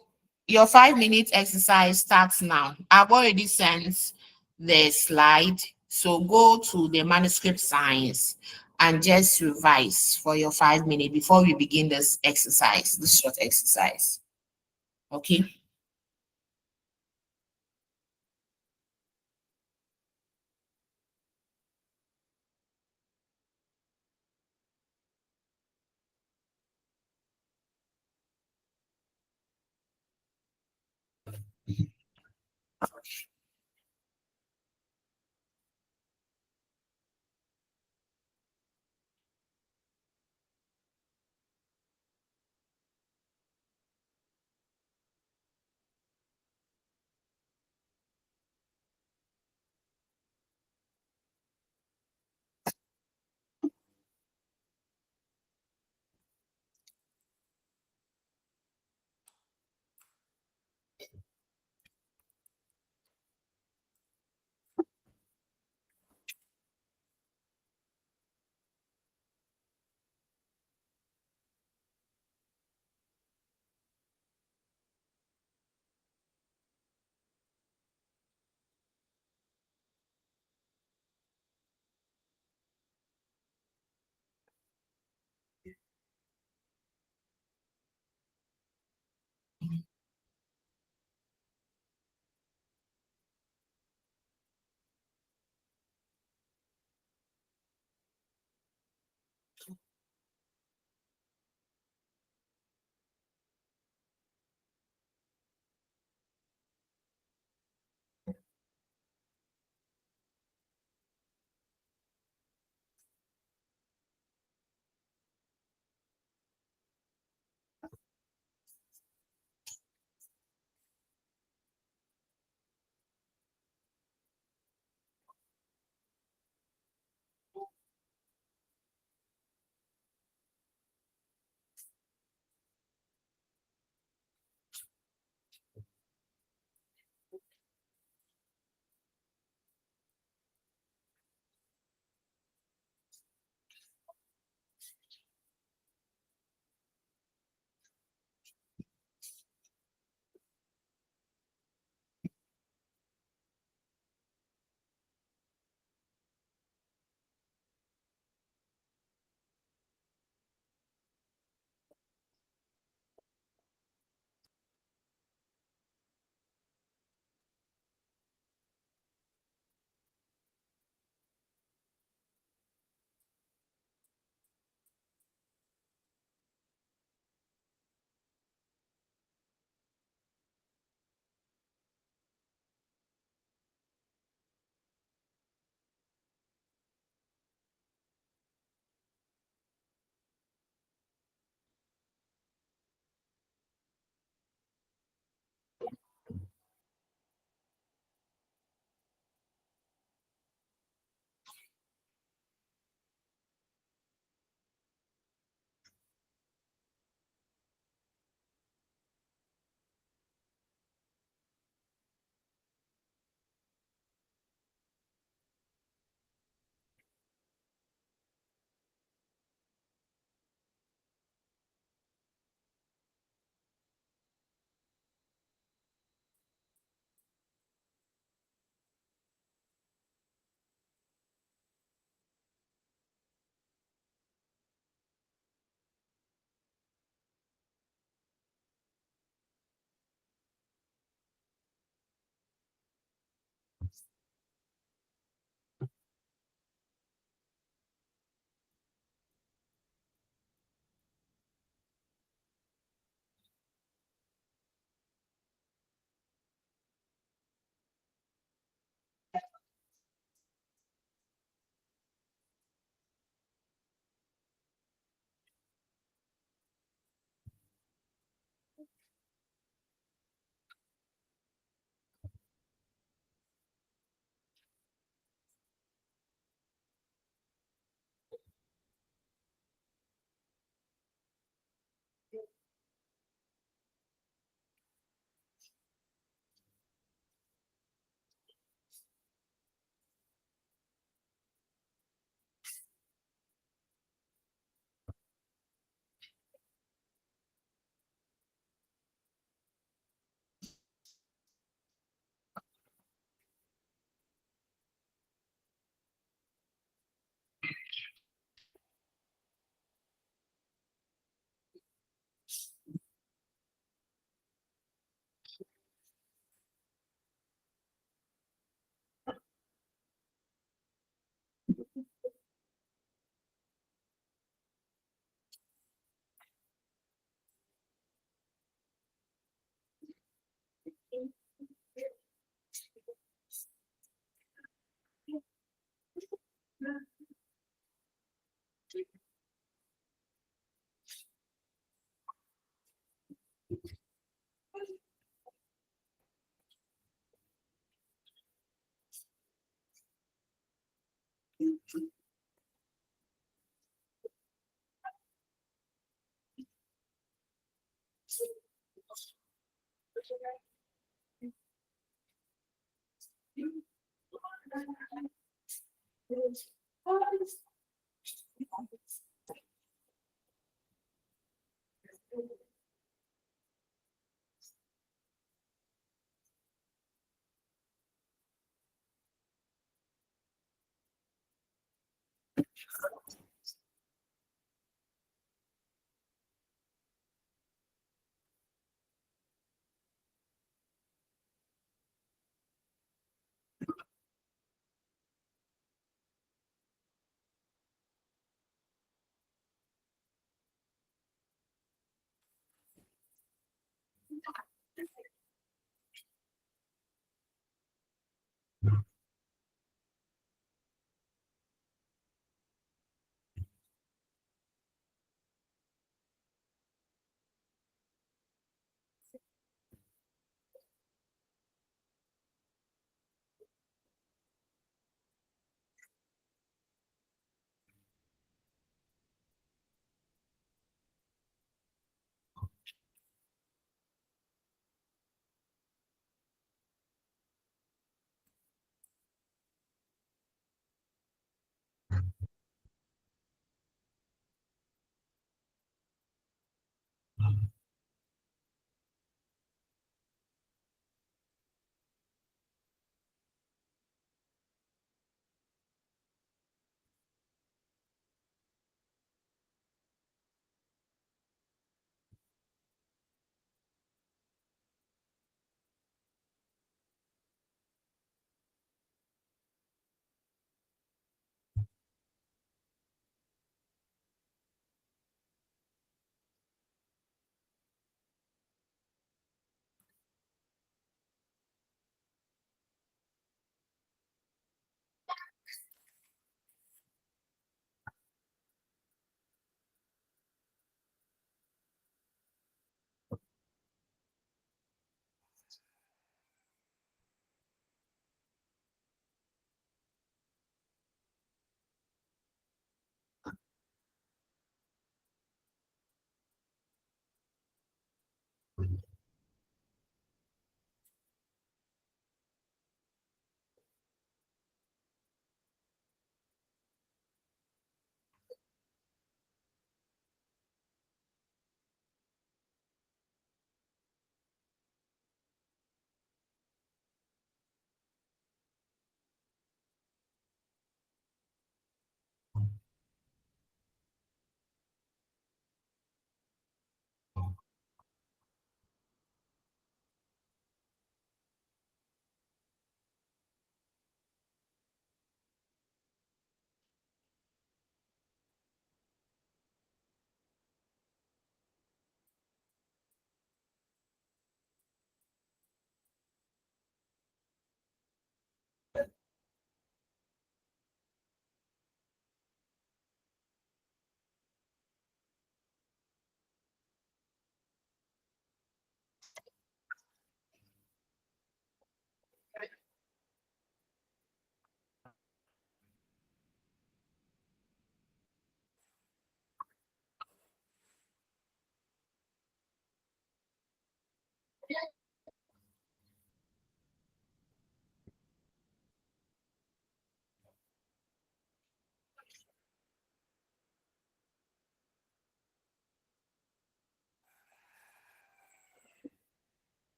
your 5 minute exercise starts now. I've already sent the slide. So go to the manuscript science and just revise for your 5 minutes before we begin this exercise, this short exercise. Okay.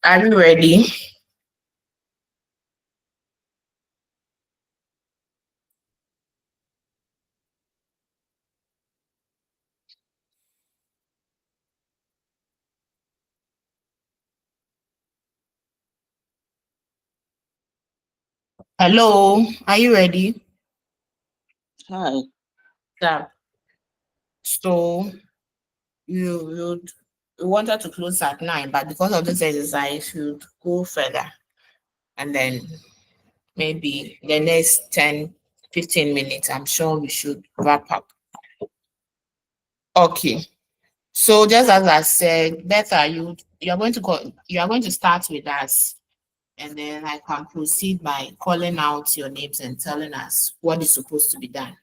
Are you ready? Hello, are you ready? Hi. Yeah. So you wanted to close at 9, but because of this exercise, you'd go further and then maybe the next 10 15 minutes. I'm sure we should wrap up. Okay. So just as I said, Betha, you are going to start with us, and then I can proceed by calling out your names and telling us what is supposed to be done.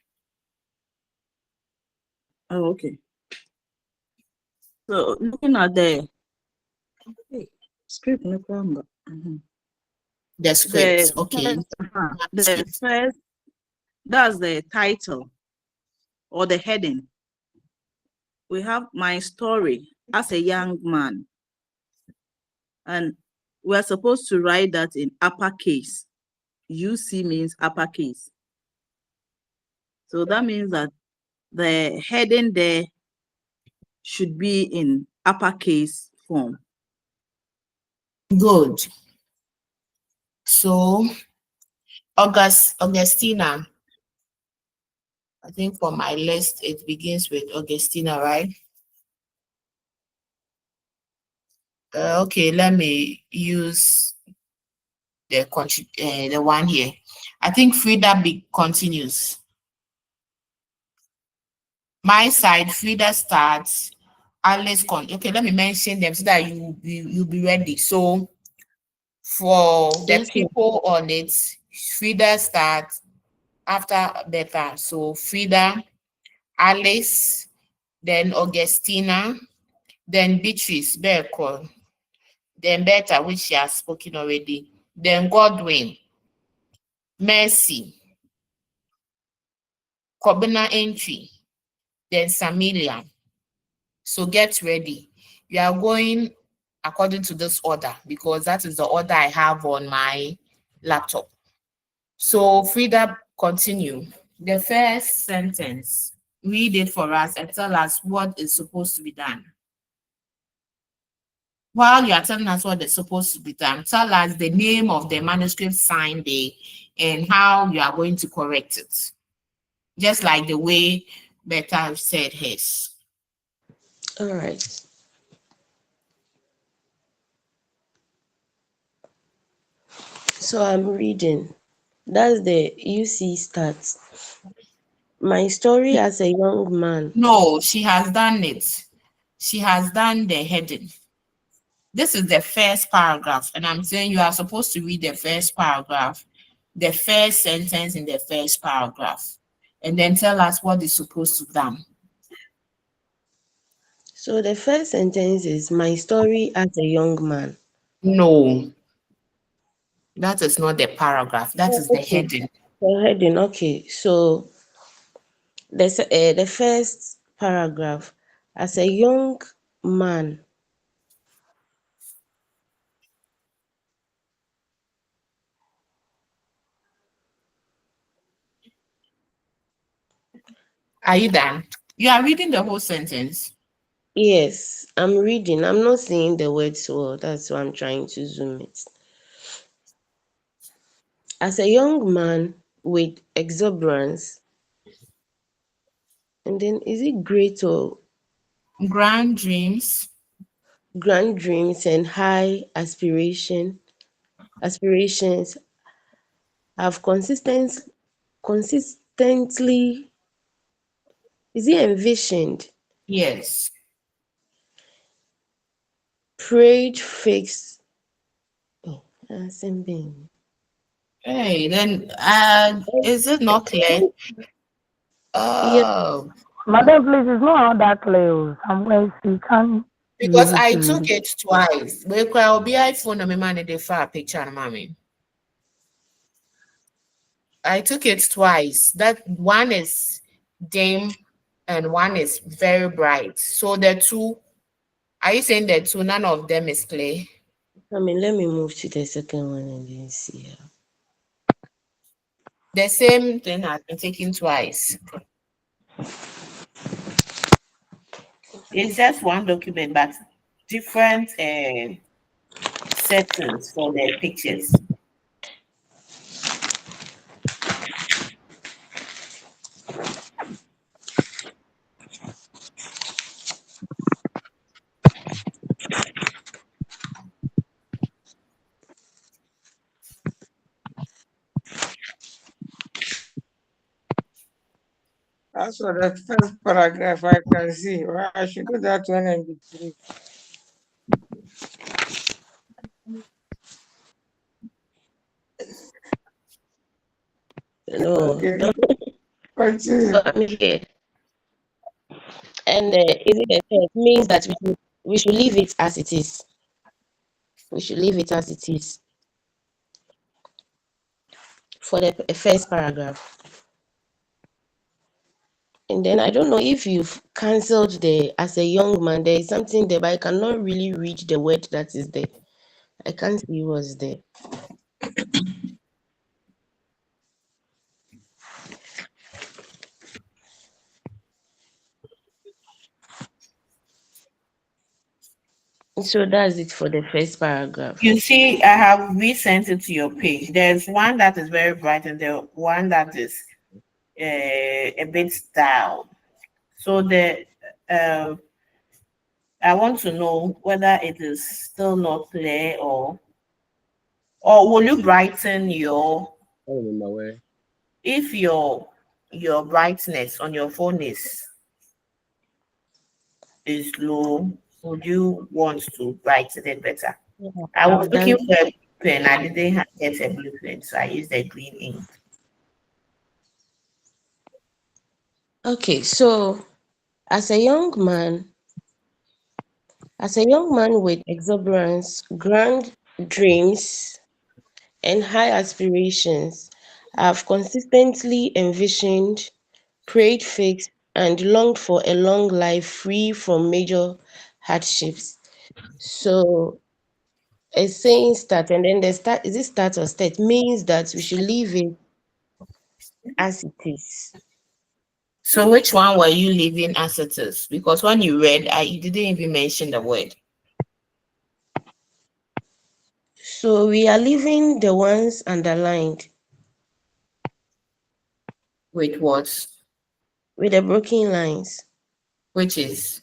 Oh, okay. So looking at the script, no problem. The script, okay. The first, that's the title or the heading. We have my story as a young man, and we're supposed to write that in uppercase. UC means uppercase. So that means that the heading there should be in uppercase form. Good. So, Augustina, I think for my list, it begins with Augustina, right? Okay, let me use the one here. I think Frida continues. My side, Frida starts. Alice okay, let me mention them so that you'll be ready. So for the Yes, ma'am. people on it, Frida starts after Betha. So Frida, Alice, then Augustina, then Beatrice, Berko, then Betha, which she has spoken already, then Godwin, Mercy, Kobina Entry, then Samilia. So get ready. You are going according to this order because that is the order I have on my laptop. So Frida, continue. The first sentence, read it for us and tell us what is supposed to be done. While you are telling us what is supposed to be done, tell us the name of the manuscript signed there and how you are going to correct it. Just like the way Betha said his. All right. So I'm reading. That's the UC starts. My story as a young man. No, she has done it. She has done the heading. This is the first paragraph, and I'm saying you are supposed to read the first paragraph, the first sentence in the first paragraph, and then tell us what is supposed to be done. So the first sentence is my story as a young man. No, that is not the paragraph. That is the Okay. heading. The heading. Okay. So the first paragraph, as a young man. Are you done? You are reading the whole sentence. Yes, I'm reading. I'm not seeing the words well. That's why I'm trying to zoom it. As a young man with exuberance, and then is it great or Grand dreams. grand dreams and high aspirations have consistently, is it envisioned, Yes. prayed, fixed. Oh, same thing. Hey, then is it not clear? Yes, Oh, Madam, please, it's not that clear. Somewhere you can't be because able I to read took it. it twice. But I'll be iPhone on my man the far picture, mommy. I took it twice. That one is dim and one is very bright. So the two, are you saying the two, none of them is clear? I mean, let me move to the second one and then see. The same thing has been taken twice. It's just one document, but different settings for the pictures. As for the first paragraph, I can see. Well, I should do that one and be free. No, Okay, don't continue. come here. And is it a threat? Means that we should leave it as it is. We should leave it as it is for the first paragraph. And then I don't know if you've cancelled the as a young man. There is something there, but I cannot really read the word that is there. I can't see what's there. So that's it for the first paragraph. You see, I have resent it to your page. There's one that is very bright and the one that is a bit down. So I want to know whether it is still not clear or will you brighten if your brightness on your phone is low, would you want to brighten it better? I was I've done. looking for a pen. I didn't get a blue pen, so I used the green ink. Okay, so as a young man with exuberance, grand dreams, and high aspirations, I've consistently envisioned, prayed, fixed, and longed for a long life free from major hardships. So a saying start, and then the start is it start or state means that we should leave it as it is. So which one were you leaving as it is? Because when you read, you didn't even mention the word. So we are leaving the ones underlined With what? with the broken lines. Which is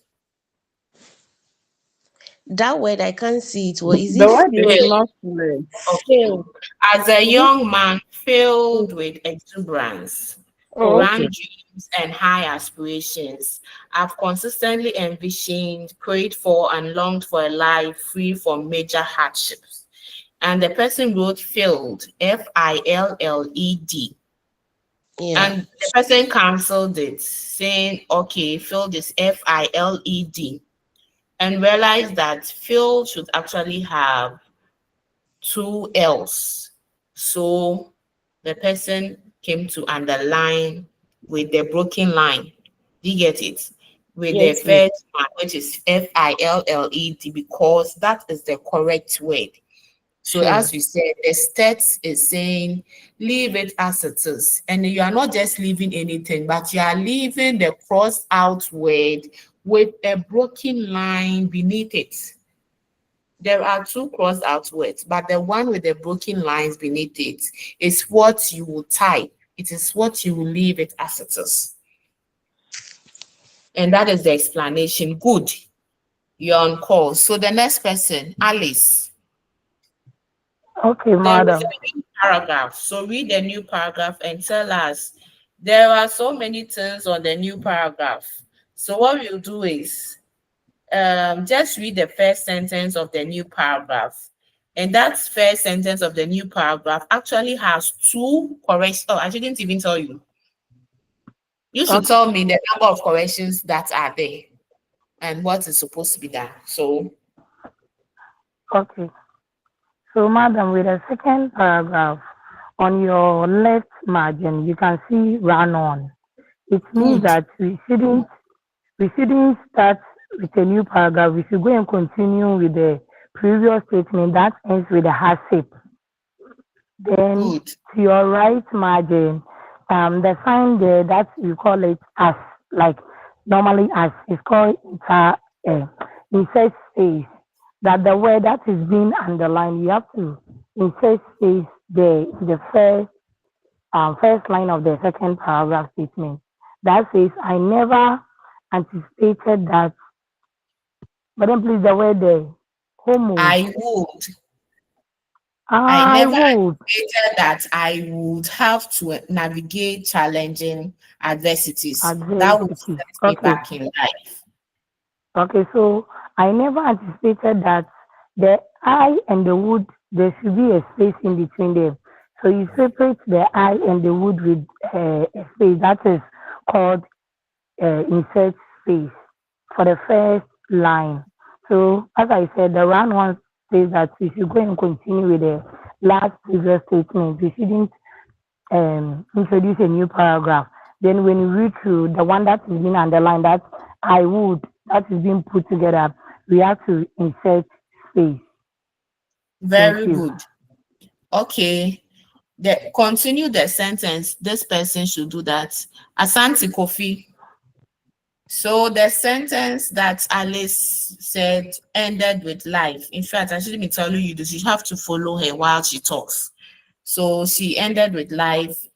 That word I can't see it. What is The it? word is filled. not clear. Okay. Filled. As a Is young man it? filled with exuberance, Oh, Okay. grand dreams, and high aspirations, I've consistently envisioned, prayed for, and longed for a life free from major hardships. And the person wrote filled, FILLED. Yeah. And the person cancelled it, saying, okay, filled is FILED, and realized that filled should actually have two L's. So the person came to underline with the broken line. Do you get it? With the Yes, please. first one, which is FILLED, because that is the correct word. So Sure. as we said, the stats is saying leave it as it is. And you are not just leaving anything, but you are leaving the crossed out word with a broken line beneath it. There are two crossed out words, but the one with the broken lines beneath it is what you will type. It is what you will leave it as it is. And that is the explanation. Good. You're on call. So the next person, Alice. Okay, There is madam. a new paragraph. So read the new paragraph and tell us. There are so many things on the new paragraph. So what we'll do is just read the first sentence of the new paragraph. And that first sentence of the new paragraph actually has two corrections. Oh, I shouldn't even tell you. You should Okay. tell me the number of corrections that are there and what is supposed to be done. So Okay. So, madam, with the second paragraph on your left margin, you can see run on. It means good. that we shouldn't start with a new paragraph. We should go and continue with the previous statement that ends with a hardship. Then Good. to your right margin, the sign there that you call it as, like normally as, is called insert space. That the word that is being underlined, you have to insert space there in the first line of the second paragraph statement. That says, I never anticipated that. But then please the word there, homo. I would. I I never would. anticipated that I would have to navigate challenging adversities. That would Adversity. set me Okay. back in life. Okay. So I never anticipated that the I and the wood, there should be a space in between them. So you separate the I and the wood with a space that is called insert space for the first line. So as I said, the round one says that if you go and continue with the last previous statement, you shouldn't introduce a new paragraph. Then when you read through the one that is being underlined, that I would, that is being put together, we have to insert space. Thank Very you. good. Okay. Continue the sentence. This person should do that. Asante Kofi. So the sentence that Alice said ended with life. In fact, I shouldn't be telling you this. You have to follow her while she talks. So she ended with life,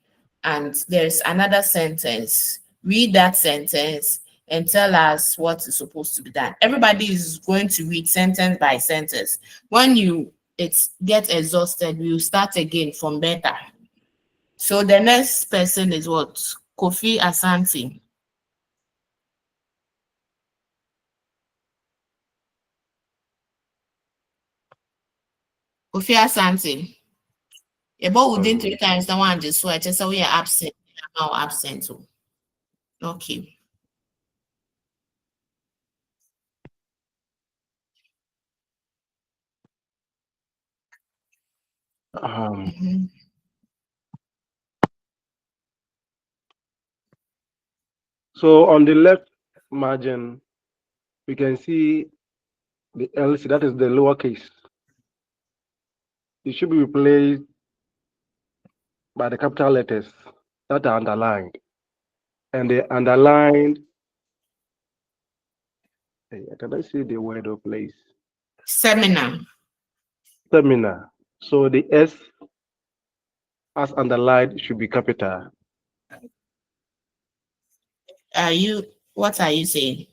and there's another sentence. Read that sentence and tell us what is supposed to be done. Everybody is going to read sentence by sentence. When you get exhausted, we'll start again from better. So the next person is what? Kofi Asante. Kofi Asante. About within 3 times, the one just swear, just so we are absent. Now absent. Oh. Okay. Mhm. So on the left margin, we can see the LC, that is the lowercase. It should be replaced by the capital letters that are underlined. And the underlined, can I see the word of place? Seminar. Seminar. So the S as underlined should be capital. What are you saying?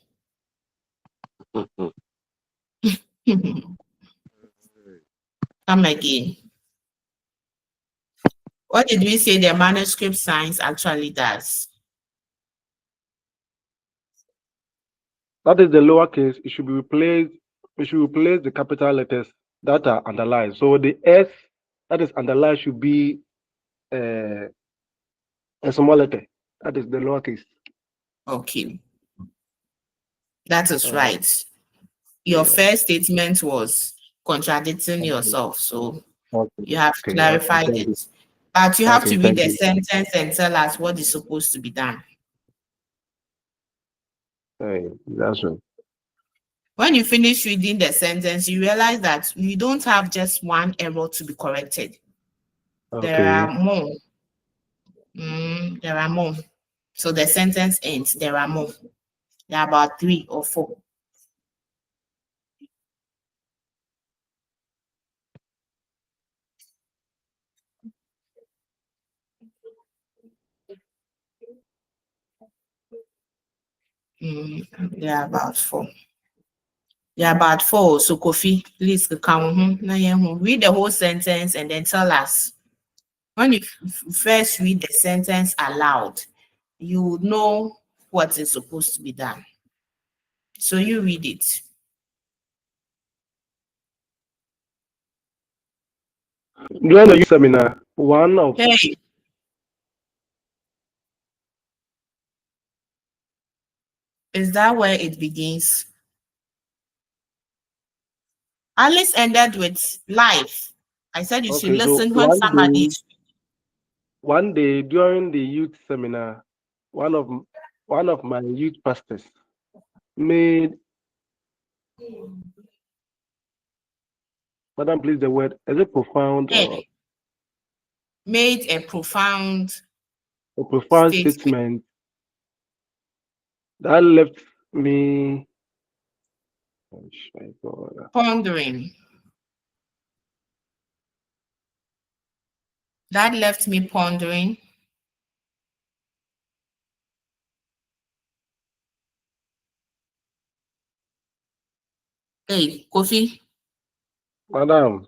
Come again. What did we say the manuscript science actually does? That is the lowercase. It should be replaced. We should replace the capital letters that are underlined. So the S that is underlined should be a small letter. That is the lowercase. Okay, that is Uh, right. Your yeah. first statement was contradicting yourself, so Okay. you have Okay. clarified Thank you. it. But you have Okay. to read Thank the you. sentence and tell us what is supposed to be done. That's right. When you finish reading the sentence, you realize that you don't have just one error to be corrected. There Okay. are more. There are more. So the sentence ends. There are more. There are about 3 or 4. There are about 4. There are about 4. So Kofi, please count. Read the whole sentence and then tell us. When you first read the sentence aloud, you would know what is supposed to be done. So you read it. During the youth seminar, one of Hey, is that where it begins? Alice ended with life. I said you should okay, so listen when somebody is. one day during the youth seminar, one of my youth pastors made, Madam, please the word, is it profound or Made a profound a profound statement, statement that left me, oh, my God. pondering. That left me pondering. Hey, Kofi, Madam,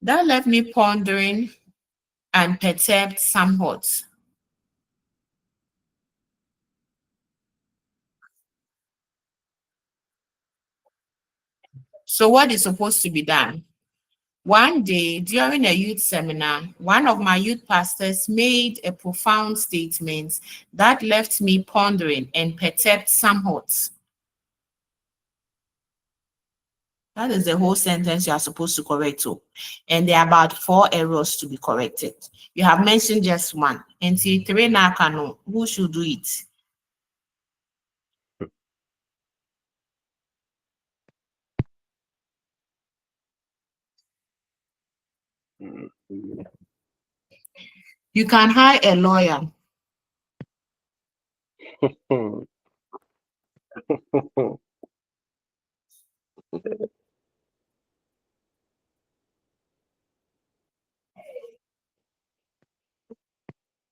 That left me pondering and perturbed somewhat. So what is supposed to be done? One day during a youth seminar, one of my youth pastors made a profound statement that left me pondering and perturbed somewhat. That is the whole sentence you are supposed to correct. And there are about 4 errors to be corrected. You have mentioned just one. And see, 3 now can know who should do it. You can hire a lawyer.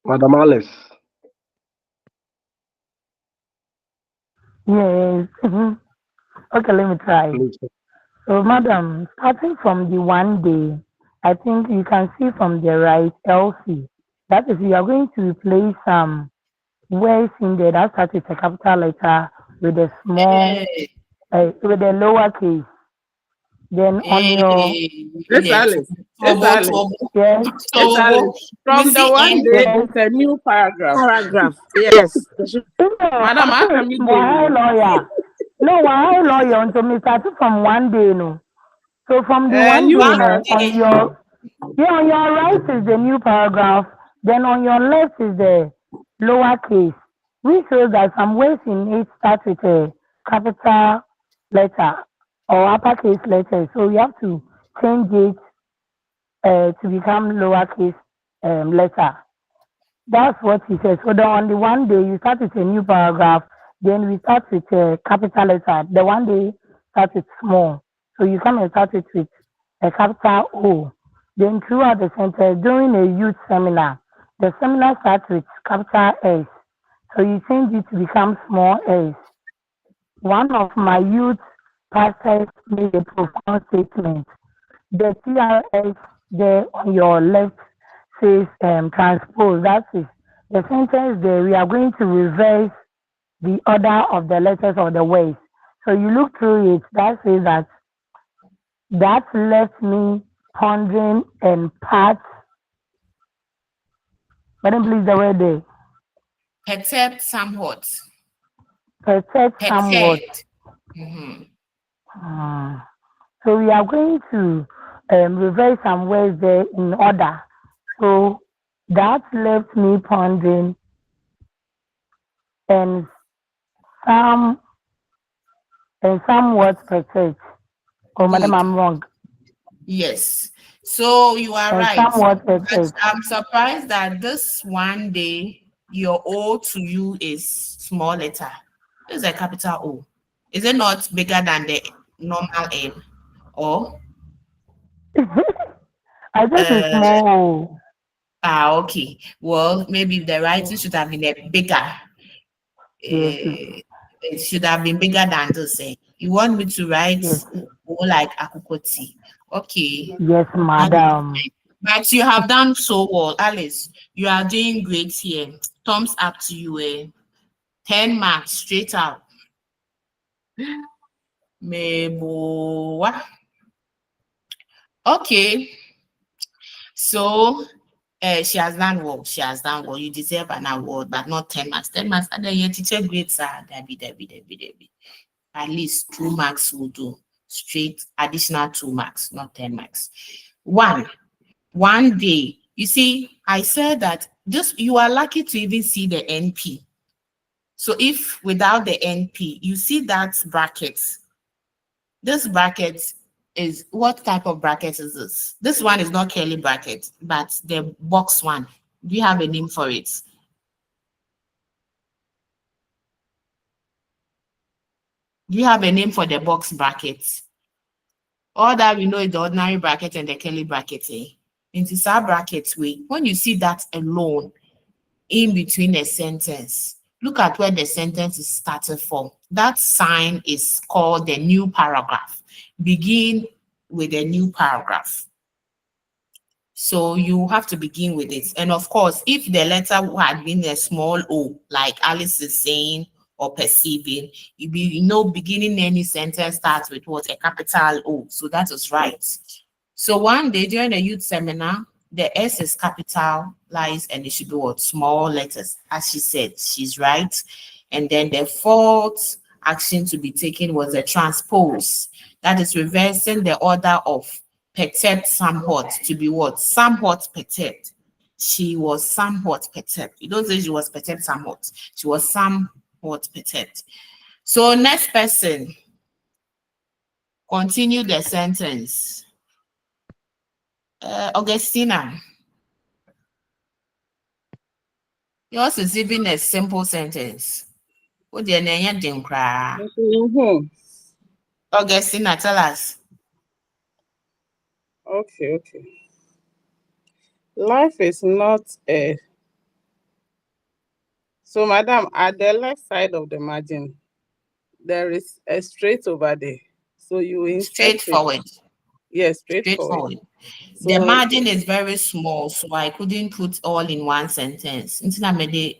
Madam Alice. Yes. Okay, let me try. Please. So, madam, starting from the one day, I think you can see from the right LC. That is, you are going to replace some words in there that start with a capital letter with a small, with a lowercase. Then on your, Yes, Alice. Yes, Alice. yes, Yes, Alice. From the one day, yes. it's a new paragraph. Yes. Madam, how can we do Why it? lawyer? No, why lawyer? Until me started from one day, no. So from the one New day, no, paragraph. on your right is the new paragraph. Then on your left is the lowercase, which shows that some words in it start with a capital letter or uppercase letter. So you have to change it to become lowercase letter. That's what he says. So on the one day you start with a new paragraph, then we start with a capital letter. The one day start with small. So you come and start it with a capital O. Then throughout the sentence, during a youth seminar, the seminar starts with capital S. So you change it to become small s. One of my youth pastors made a profound statement. The TRS there on your left says transpose. That is the sentence there. We are going to reverse the order of the letters of the words. So you look through it. That says that left me pondering and parts. Madam, please the word there. Perturbed somewhat. Perturbed somewhat. Mhm. So we are going to reverse some words there in order. So that left me pondering and some somewhat perturbed. Oh, madam, Good. I'm wrong. Yes. So you are And right. somewhat But perturbed. I'm surprised that this one day your O to you is small letter. It's a capital O. Is it not bigger than the normal N? Or I think it's small. okay. Well, maybe the writing should have been a bigger. Yes, It should have been bigger than this. You want me to write yes, more like Akukoti? Okay. yes, That is madam. fine. But you have done so well, Alice. You are doing great here. Thumbs up to you. 10 marks straight out. Meboa. Okay. So she has done well. She has done well. You deserve an award, but not 10 marks. 10 marks. And then your teacher grades are Debbie. At least 2 marks will do. Straight additional 2 marks, not 10 marks. One day, you see, I said that this you are lucky to even see the NP. So if without the NP, you see that bracket. This bracket is what type of bracket is this? This one is not curly bracket, but the box one. Do you have a name for it? Do you have a name for the box bracket? All that we know is the ordinary bracket and the curly bracket. Into sub brackets way. When you see that alone in between a sentence, look at where the sentence is started from. That sign is called the new paragraph. Begin with a new paragraph. So you have to begin with it. And of course, if the letter had been a small o, like Alice is saying or perceiving, beginning any sentence starts with what? A capital O. So that is right. So one day during the youth seminar, the S is capitalized and it should be what? Small letters. As she said, she's right. And then the fourth action to be taken was a transpose. That is reversing the order of perturbed somewhat to be what? Somewhat perturbed. She was somewhat perturbed. You don't say she was perturbed somewhat. She was somewhat perturbed. So next person, continue the sentence. Augustina, yours is even a simple sentence. What the name Jim cry? Augustina, tell us. Okay. Life is not a. So, madam, at the left side of the margin, there is a straight over there. So you insert it. Straightforward. Yes, straightforward. Straightforward. So, The margin is very small, so I couldn't put all in one sentence. Until I made it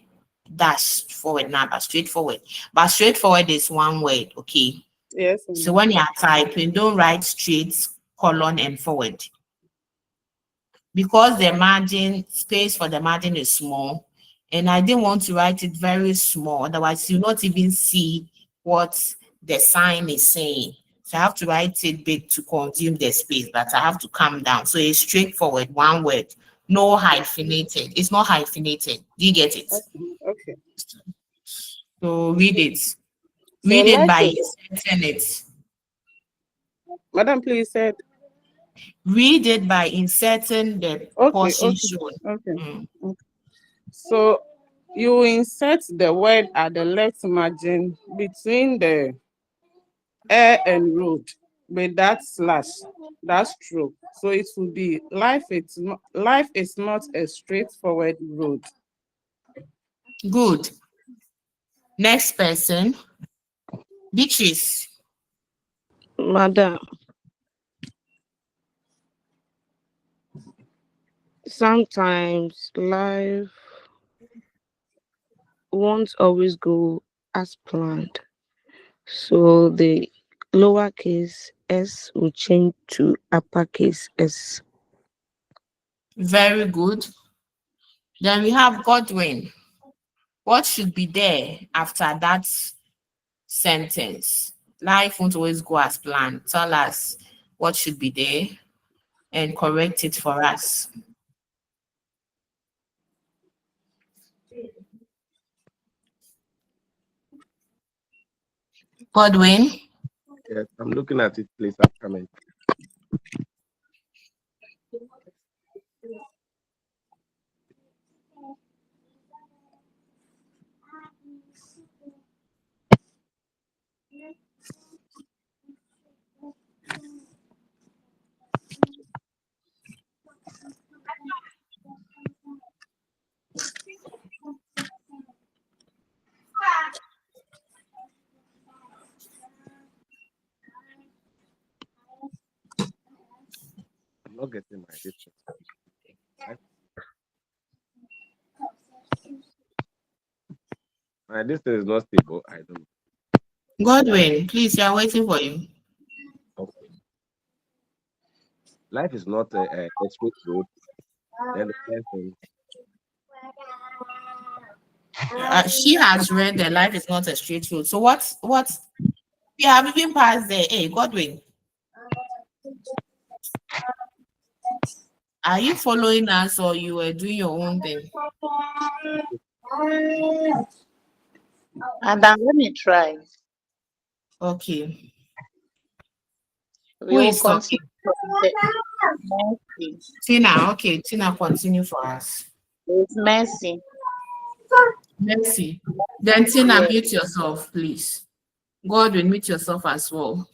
dash forward now, but straightforward. But straightforward is one word, okay? yes. So when you are typing, don't write straight, colon, and forward. Because the margin, space for the margin is small, and I didn't want to write it very small, otherwise you'll not even see what the sign is saying. So I have to write it big to consume the space, but I have to calm down. So it's straightforward, one word, no hyphenated. It's not hyphenated. Do you get it? Okay. So read it. Read it by inserting it. Madam, please said. Read it by inserting the portion shown. Okay. So you insert the word at the left margin between the air and road with that slash, that stroke. So it will be life is not a straightforward road. Good. Next person. Beatrice. Madam, sometimes life won't always go as planned. So the lowercase s will change to uppercase s. Very good. Then we have Godwin. What should be there after that sentence? Life won't always go as planned. Tell us what should be there and correct it for us. Godwin. Yes, I'm looking at it, please. I'm coming. I'm not getting my distance. My distance is not stable. I don't know. Godwin, please, we are waiting for you. Okay. Life is not a straight road. Then the person, She has read that life is not a straight road. So what we have even passed there. Hey, Godwin. Are you following us or you were doing your own thing? And then let me try. Okay. We Who will is talking? continue from Mercy. Tina. Okay, Tina, continue for us. It's Mercy. Mercy. Then Tina, Yes. mute yourself, please. Godwin, mute yourself as well.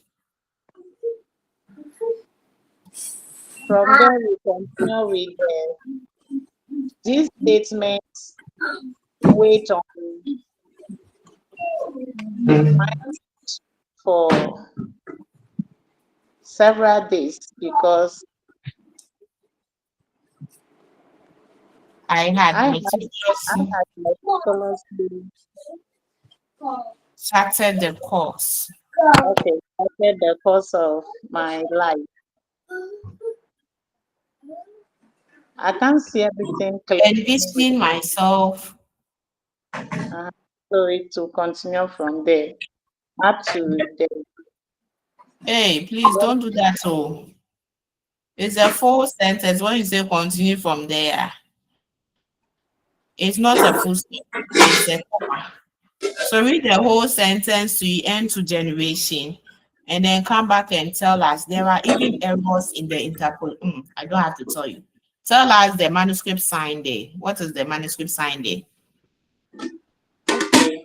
From there, we continue with these statements. Wait on mind for several days because I had I meticulously had meticulously charted the course. okay, started the course of my life. I can't see everything clearly, Envisioning myself. so it to continue from there up to the Hey, please don't do that. Oh, it's a full sentence. When you say continue from there, it's not a full stop. It's a comma. So read the whole sentence to the end to generation, and then come back and tell us there are even errors in the interpol. I don't have to tell you. Tell us the manuscript sign there. What is the manuscript sign there? okay.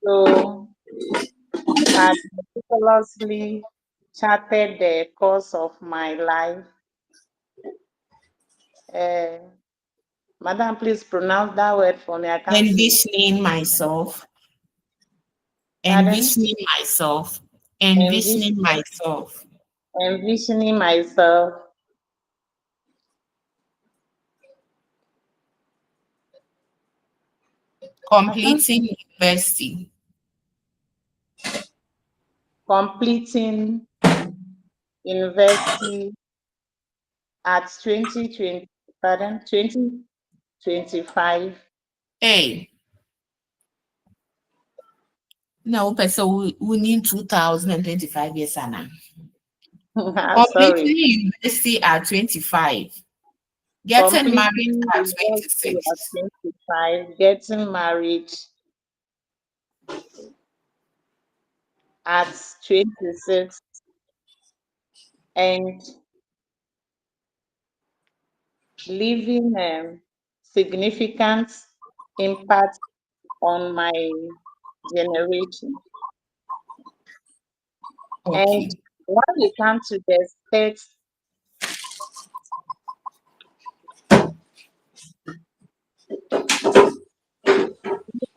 So I meticulously charted the course of my life. Madam, please pronounce that word for me. I can't see. Envisioning myself. Pardon? Envisioning myself. Envision, Envisioning myself. envisioning myself. Completing university. Completing university at 2025. Hey, no, so we need 2025 years, Anna. Sorry. Completing university at 25. Getting married Completing at university 26. at 25. Getting married at 26. And leaving a significant impact on my generation. Okay. And when we come to the text,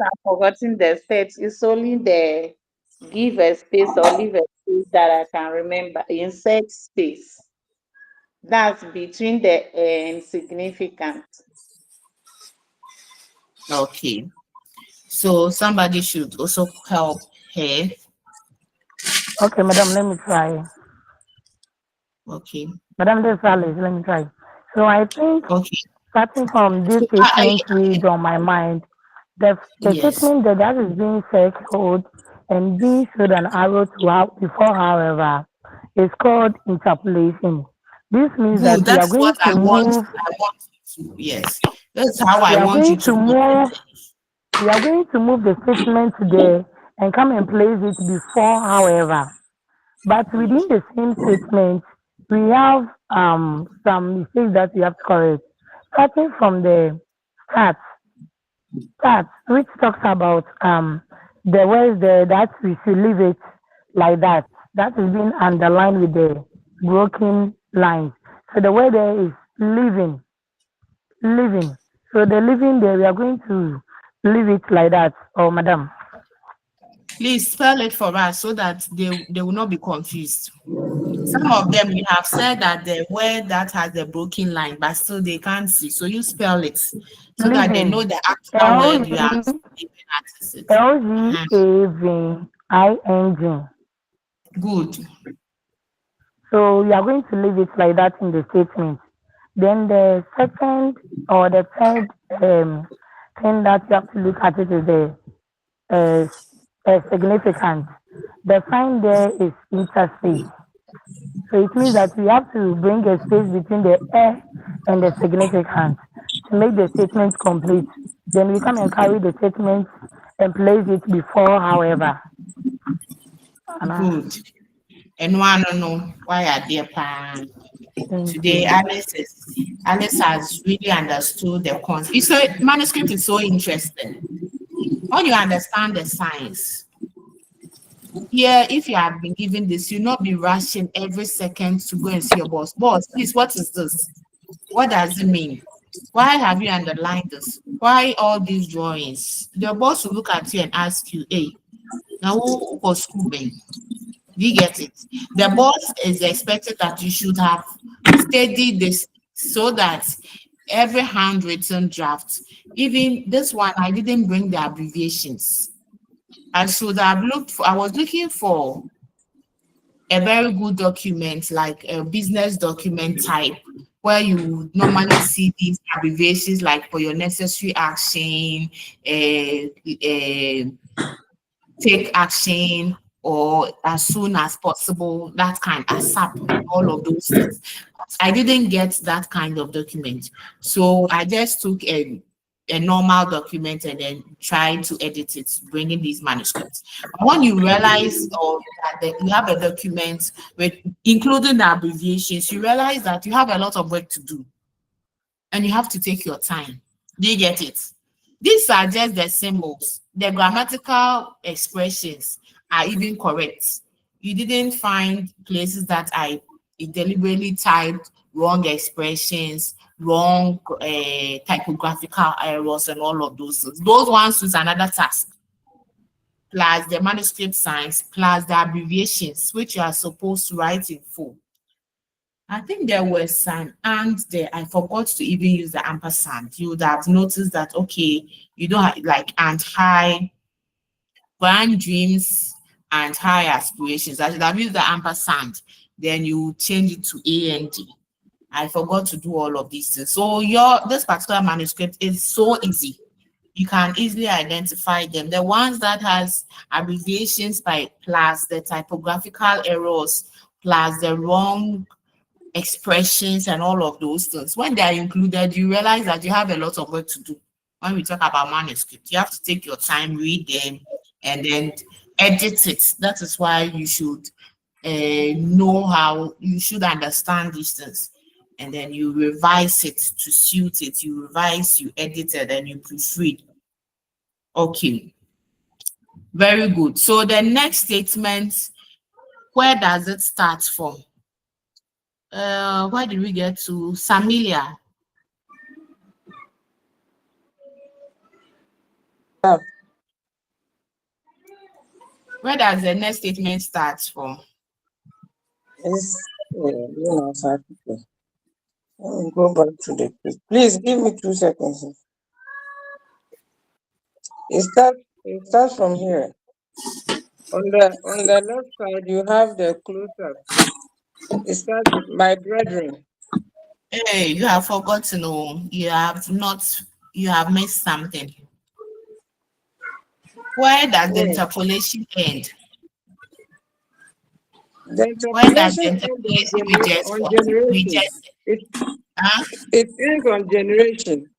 I've forgotten the steps. It's only the give a space or leave a space that I can remember. Insert space. That's between the significant. Okay. So somebody should also help her. Okay, madam, let me try. Okay. Madam, this is Alice. Let me try. So I think Okay. starting from this So statement read on my mind, the yes. statement that is being circled and being showed an arrow to out before, however, is called interpolation. This means that Good. we are That's what going to I want. move. I want you to. Yes. That's how We I are want you going to to put move. it. We are going to move the statement there and come and place it before, however. But within the same statement, we have some mistakes that we have to correct. Starting from the start, which talks about the words there that we should leave it like that. That is being underlined with the broken lines. So the word there is living, living. So the living there, we are going to leave it like that. Oh, madam. Please spell it for us so that they will not be confused. Some of them we have said that the word that has the broken line, but still they can't see. So you spell it so that they know Living. the actual word you are aiming at. It. Living. Good. So you are going to leave it like that in the statement. Then the second or the third thing that you have to look at it is the significant. The sign there is interspace. So it means that we have to bring a space between the and the significant to make the statement complete. Then we come and carry the statement and place it before, however. Good. And one no why are there pan? Thank Today you. Alice has really understood the concept. So manuscript is so interesting. When you understand the science, yeah, if you have been given this, you'll not be rushing every second to go and see your boss. Boss, please, what is this? What does it mean? Why have you underlined this? Why all these drawings? The boss will look at you and ask you, hey, now who was school, man? Do you get it? The boss is expected that you should have studied this so that every handwritten draft. Even this one, I didn't bring the abbreviations. I should have I was looking for a very good document, like a business document type, where you normally see these abbreviations, like for your necessary action, take action, or as soon as possible, that kind, ASAP, all of those things. I didn't get that kind of document. So I just took a normal document and then tried to edit it, bringing these manuscripts. And when you realize that you have a document with including the abbreviations, you realize that you have a lot of work to do and you have to take your time. Do you get it? These are just the symbols. The grammatical expressions are even correct. You didn't find places that I deliberately typed wrong expressions, wrong typographical errors, and all of those things. Those ones is another task. Plus the manuscript signs, plus the abbreviations, which you are supposed to write in full. I think there was some and there. I forgot to even use the ampersand. You would have noticed that, okay, you don't have like and high, grand dreams and high aspirations. I should have used the ampersand. Then you change it to AND. I forgot to do all of these things. So this particular manuscript is so easy. You can easily identify them. The ones that has abbreviations by plus the typographical errors, plus the wrong expressions and all of those things. When they are included, you realize that you have a lot of work to do. When we talk about manuscript, you have to take your time, read them, and then edit it. That is why you should know how you should understand these things. And then you revise it to suit it. You revise, you edit it, and you proofread. Okay. Very good. So the next statement, where does it start from? Where did we get to? Samilia. Where does the next statement start from? It's, exactly. Let me go back to the page. Please give me 2 seconds. It starts from here. On the left side, you have the closer. It starts with my brethren. Hey, you have forgotten. Oh, you have missed something. Where does the interpolation end? The Where does the interpolation interpolation on generation. It ends on generation.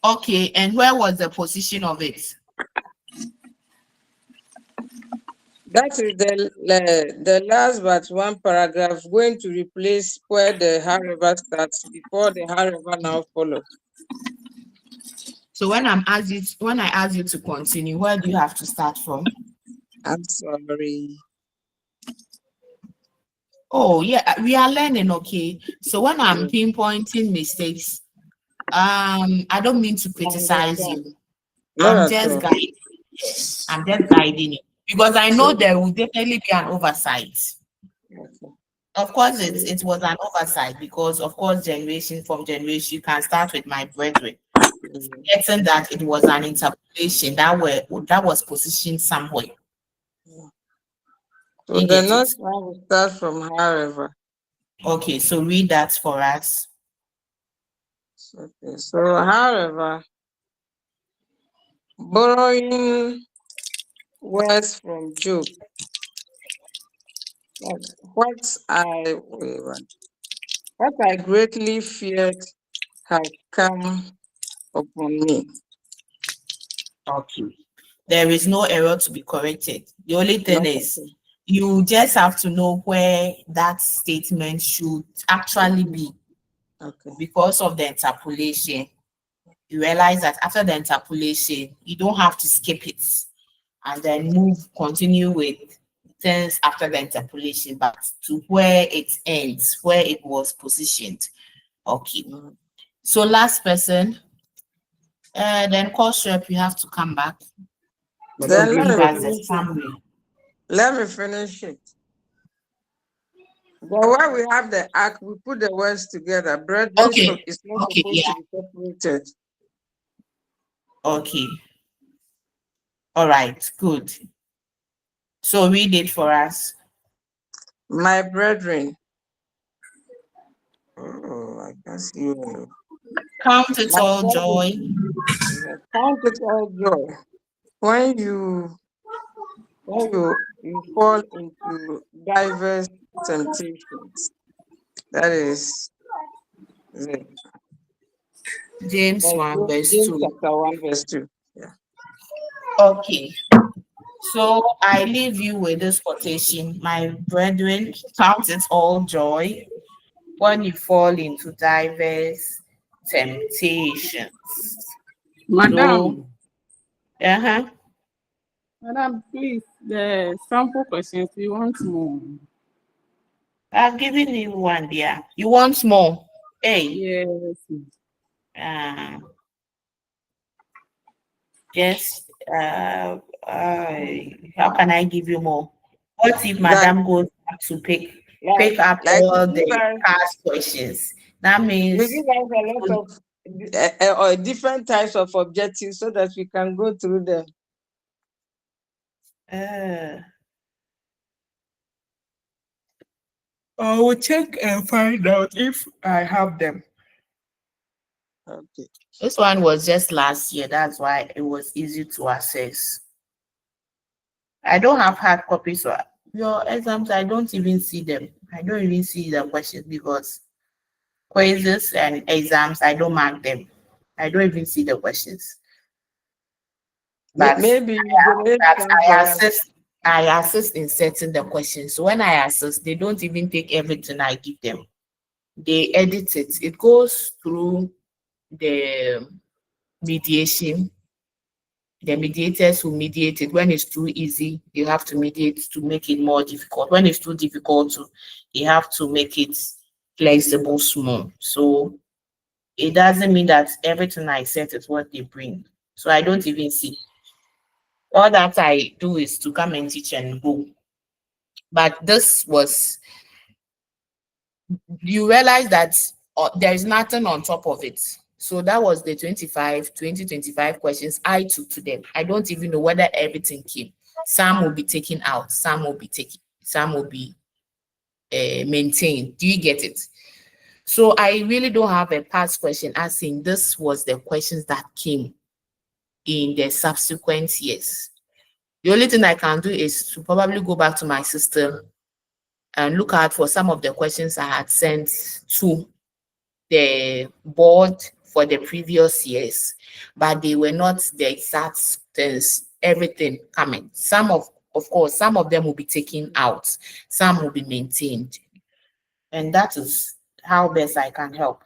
Okay, and where was the position of it? That is the last but one paragraph going to replace where the however starts before the however now follows. So when I ask you to continue, where do you have to start from? I'm sorry. Oh yeah, we are learning, okay. So when I'm pinpointing mistakes, I don't mean to criticize you. I'm just guiding you because I know there will definitely be an oversight. Of course, it was an oversight because, of course, generation from generation, you can start with my brethren. Forgetting that it was an interpolation that was positioned somewhere. So the next one will start from however. Okay, so read that for us. Okay, so however, borrowing words from Job. What I greatly feared has come upon me. Okay. There is no error to be corrected. The only thing is you just have to know where that statement should actually be. Okay. Because of the interpolation, you realize that after the interpolation, you don't have to skip it and then continue with things after the interpolation, but to where it ends, where it was positioned. Okay. So last person, then course rep, you have to come back. Then Bring us a summary. let me finish it. But when we have the act, we put the words together. Brethren Okay. is not Okay. supposed Yeah. to be separated. Okay. All right. Good. So read it for us. My brethren. Oh, I can see you. Count it My all brethren, joy. count it all joy when you fall into diverse temptations. That is the James 1 verse James 2. chapter 1, verse 2. Yeah. Okay. So I leave you with this quotation. My brethren, count it all joy when you fall into diverse temptations. Madam, Uh-huh. Madam, please, the sample questions, we want more. I've given you one there. You want more? Hey. Yes. Uh, yes. How can I give you more? What if That Madam goes back to like pick up like all the past questions? That you means give us a lot of different types of objectives so that we can go through them. I will check and find out if I have them. Okay. This one was just last year. That's why it was easy to access. I don't have hard copies. So your exams, I don't even see them. I don't even see the questions because quizzes and exams, I don't mark them. I don't even see the questions. But Maybe you generate that some for us. I assist in setting the questions. So when I assist, they don't even take everything I give them. They edit it. It goes through the mediation. The mediators who mediate it. When it's too easy, you have to mediate to make it more difficult. When it's too difficult, you have to make it flexible, small. So it doesn't mean that everything I set is what they bring. So I don't even see. All that I do is to come and teach and go. But this was, you realize that there is nothing on top of it. So that was the 2025 questions I took to them. I don't even know whether everything came. Some will be taken out, some will be taken, some will be maintained. Do you get it? So I really don't have a past question asking this was the questions that came in the subsequent years. The only thing I can do is to probably go back to my system and look out for some of the questions I had sent to the board for the previous years, but they were not the exact things, everything coming. Some of course, some of them will be taken out, some will be maintained. And that is how best I can help.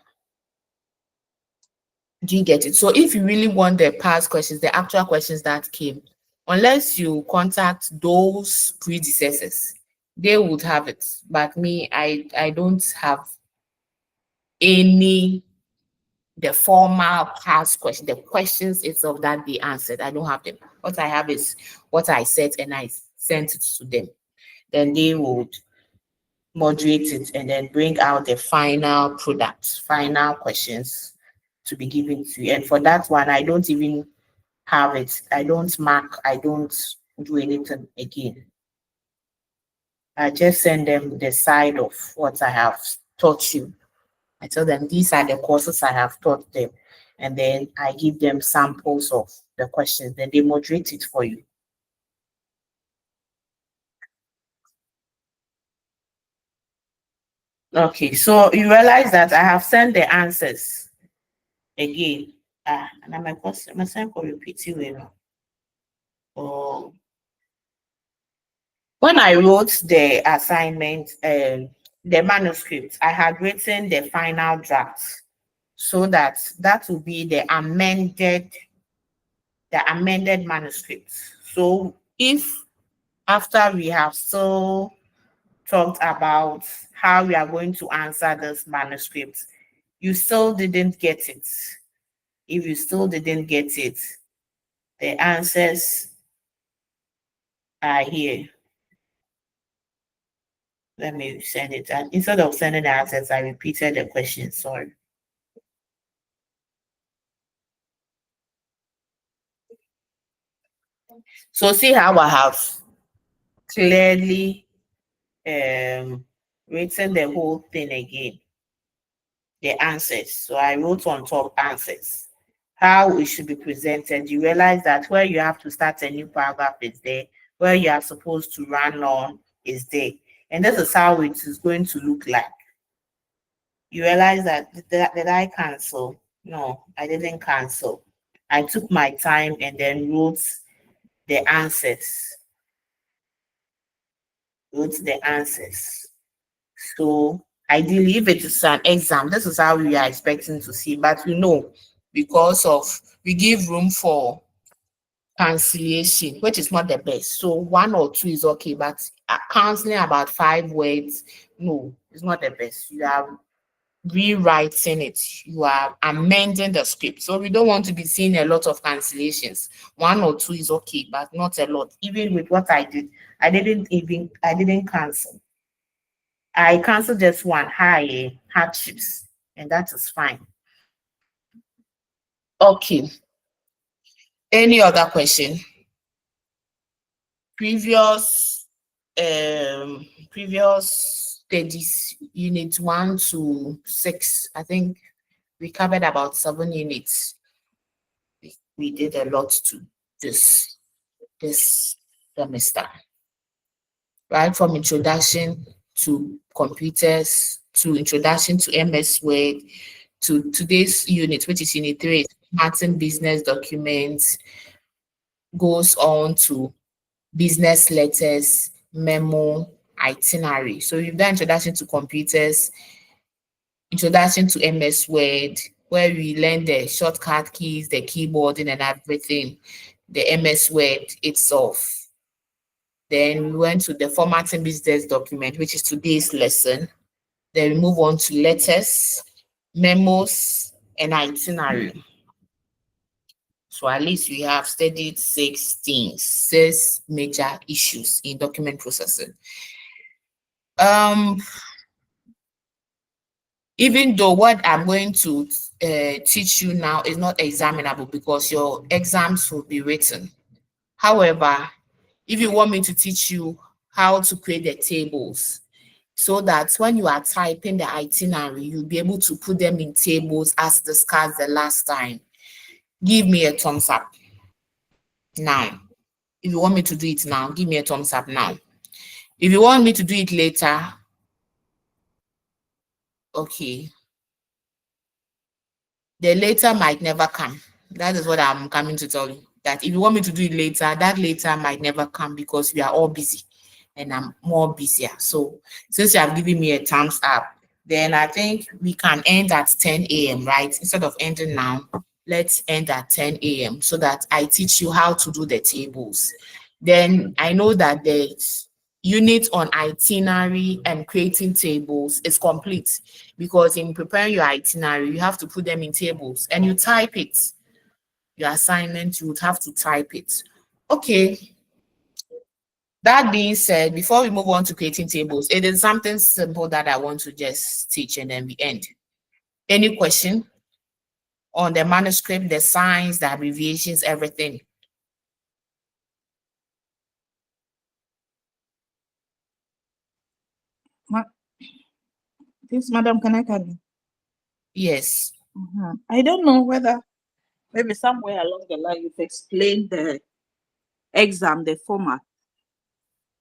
Do you get it? So if you really want the past questions, the actual questions that came, unless you contact those predecessors, they would have it. But me, I don't have any the formal past question, the questions itself that they answered. I don't have them. What I have is what I said and I sent it to them. Then they would moderate it and then bring out the final product, final questions to be given to you. And for that one, I don't even have it. I don't mark, I don't do anything again. I just send them the side of what I have taught you. I tell them these are the courses I have taught them. And then I give them samples of the questions. Then they moderate it for you. Okay, so you realize that I have sent the answers again. And I'm a question, I'm saying for repeating it. Oh, when I wrote the assignment, the manuscript, I had written the final draft so that that will be the amended manuscript. So if after we have still talked about how we are going to answer this manuscript, you still didn't get it. If you still didn't get it, the answers are here. Let me send it. And instead of sending the answers, I repeated the question. Sorry. So see how I have clearly written the whole thing again. The answers. So I wrote on top answers. How it should be presented. You realize that where you have to start a new paragraph is there. Where you are supposed to run on is there. And this is how it is going to look like. You realize that did I cancel? No, I didn't cancel. I took my time and then wrote the answers. Wrote the answers. So ideally, if it is an exam, this is how we are expecting to see. But we know because of we give room for cancellation, which is not the best. So 1 or 2 is okay, but canceling about 5 words, no, it's not the best. You are rewriting it, you are amending the script. So we don't want to be seeing a lot of cancellations. 1 or 2 is okay, but not a lot. Even with what I did, I didn't cancel. I canceled just one hardships, and that is fine. Okay. Any other question? Previous studies, unit 1 to 6. I think we covered about 7 units. We did a lot to this semester. Right from introduction to computers, to introduction to MS Word, to today's unit, which is unit 3, formatting business documents, goes on to business letters, memo, itinerary. So you've done introduction to computers, introduction to MS Word, where we learn the shortcut keys, the keyboarding and everything, the MS Word itself. Then we went to the formatting business document, which is today's lesson. Then we move on to letters, memos, and itinerary. So at least we have studied 6 things, 6 major issues in document processing. Even though what I'm going to teach you now is not examinable because your exams will be written. However, if you want me to teach you how to create the tables so that when you are typing the itinerary, you'll be able to put them in tables as discussed the last time, give me a thumbs up now. If you want me to do it now, give me a thumbs up now. If you want me to do it later, okay. The later might never come. That is what I'm coming to tell you. That if you want me to do it later, that later might never come because we are all busy and I'm more busier. So since you have given me a thumbs up, then I think we can end at 10 a.m., right? Instead of ending now, let's end at 10 a.m. so that I teach you how to do the tables. Then I know that the unit on itinerary and creating tables is complete because in preparing your itinerary, you have to put them in tables and you type it. Your assignment, you would have to type it. Okay. That being said, before we move on to creating tables, it is something simple that I want to just teach and then we end. Any question on the manuscript, the signs, the abbreviations, everything? Please, madam, can I come in? Yes. I don't know whether maybe somewhere along the line you've explained the exam, the format.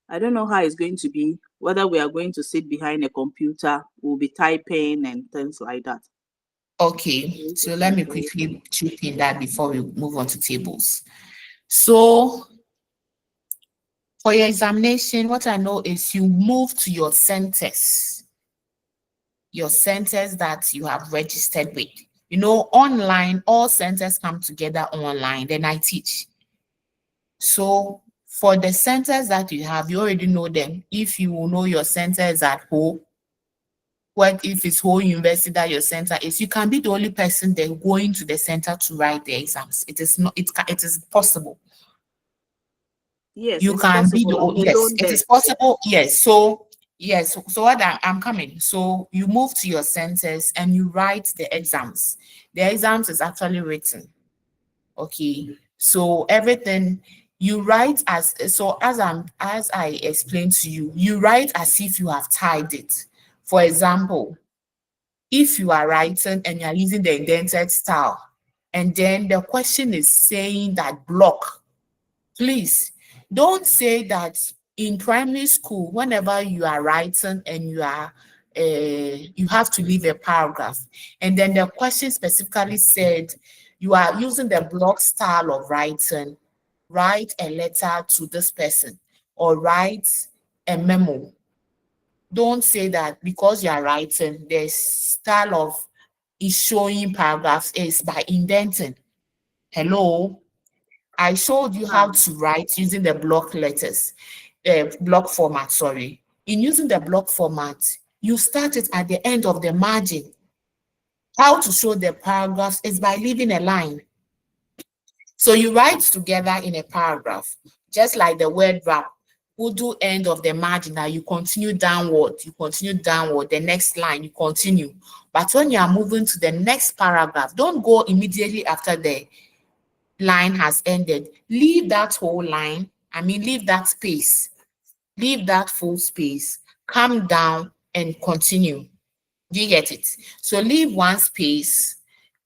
I don't know how it's going to be, whether we are going to sit behind a computer, we'll be typing and things like that. Okay, so let me quickly chip in that before we move on to tables. So for your examination, what I know is you move to your centers that you have registered with. You know, online, all centers come together online, then I teach. So for the centers that you have, you already know them. If you will know your center is at home, what if it's whole university that your center is, you can be the only person there going to the center to write the exams. It is not, it is possible. Yes, You it's can be possible. the I'm yes, alone it there. is possible. Yes. So Yes, so what I'm coming. So you move to your centers and you write the exams. The exams is actually written. Okay. So everything you write as I explained to you, you write as if you have typed it. For example, if you are writing and you are using the indented style, and then the question is saying that block, please don't say that in primary school, whenever you are writing and you have to leave a paragraph, and then the question specifically said you are using the block style of writing, write a letter to this person or write a memo. Don't say that because you are writing, the style of is showing paragraphs is by indenting. Hello, I showed you how to write using the block letters, block format, sorry. In using the block format, you start it at the end of the margin. How to show the paragraphs is by leaving a line. So you write together in a paragraph, just like the word wrap. We'll do end of the margin. Now you continue downward, the next line, you continue. But when you are moving to the next paragraph, don't go immediately after the line has ended. Leave that whole line, leave that space, leave that full space, come down and continue. Do you get it? So leave one space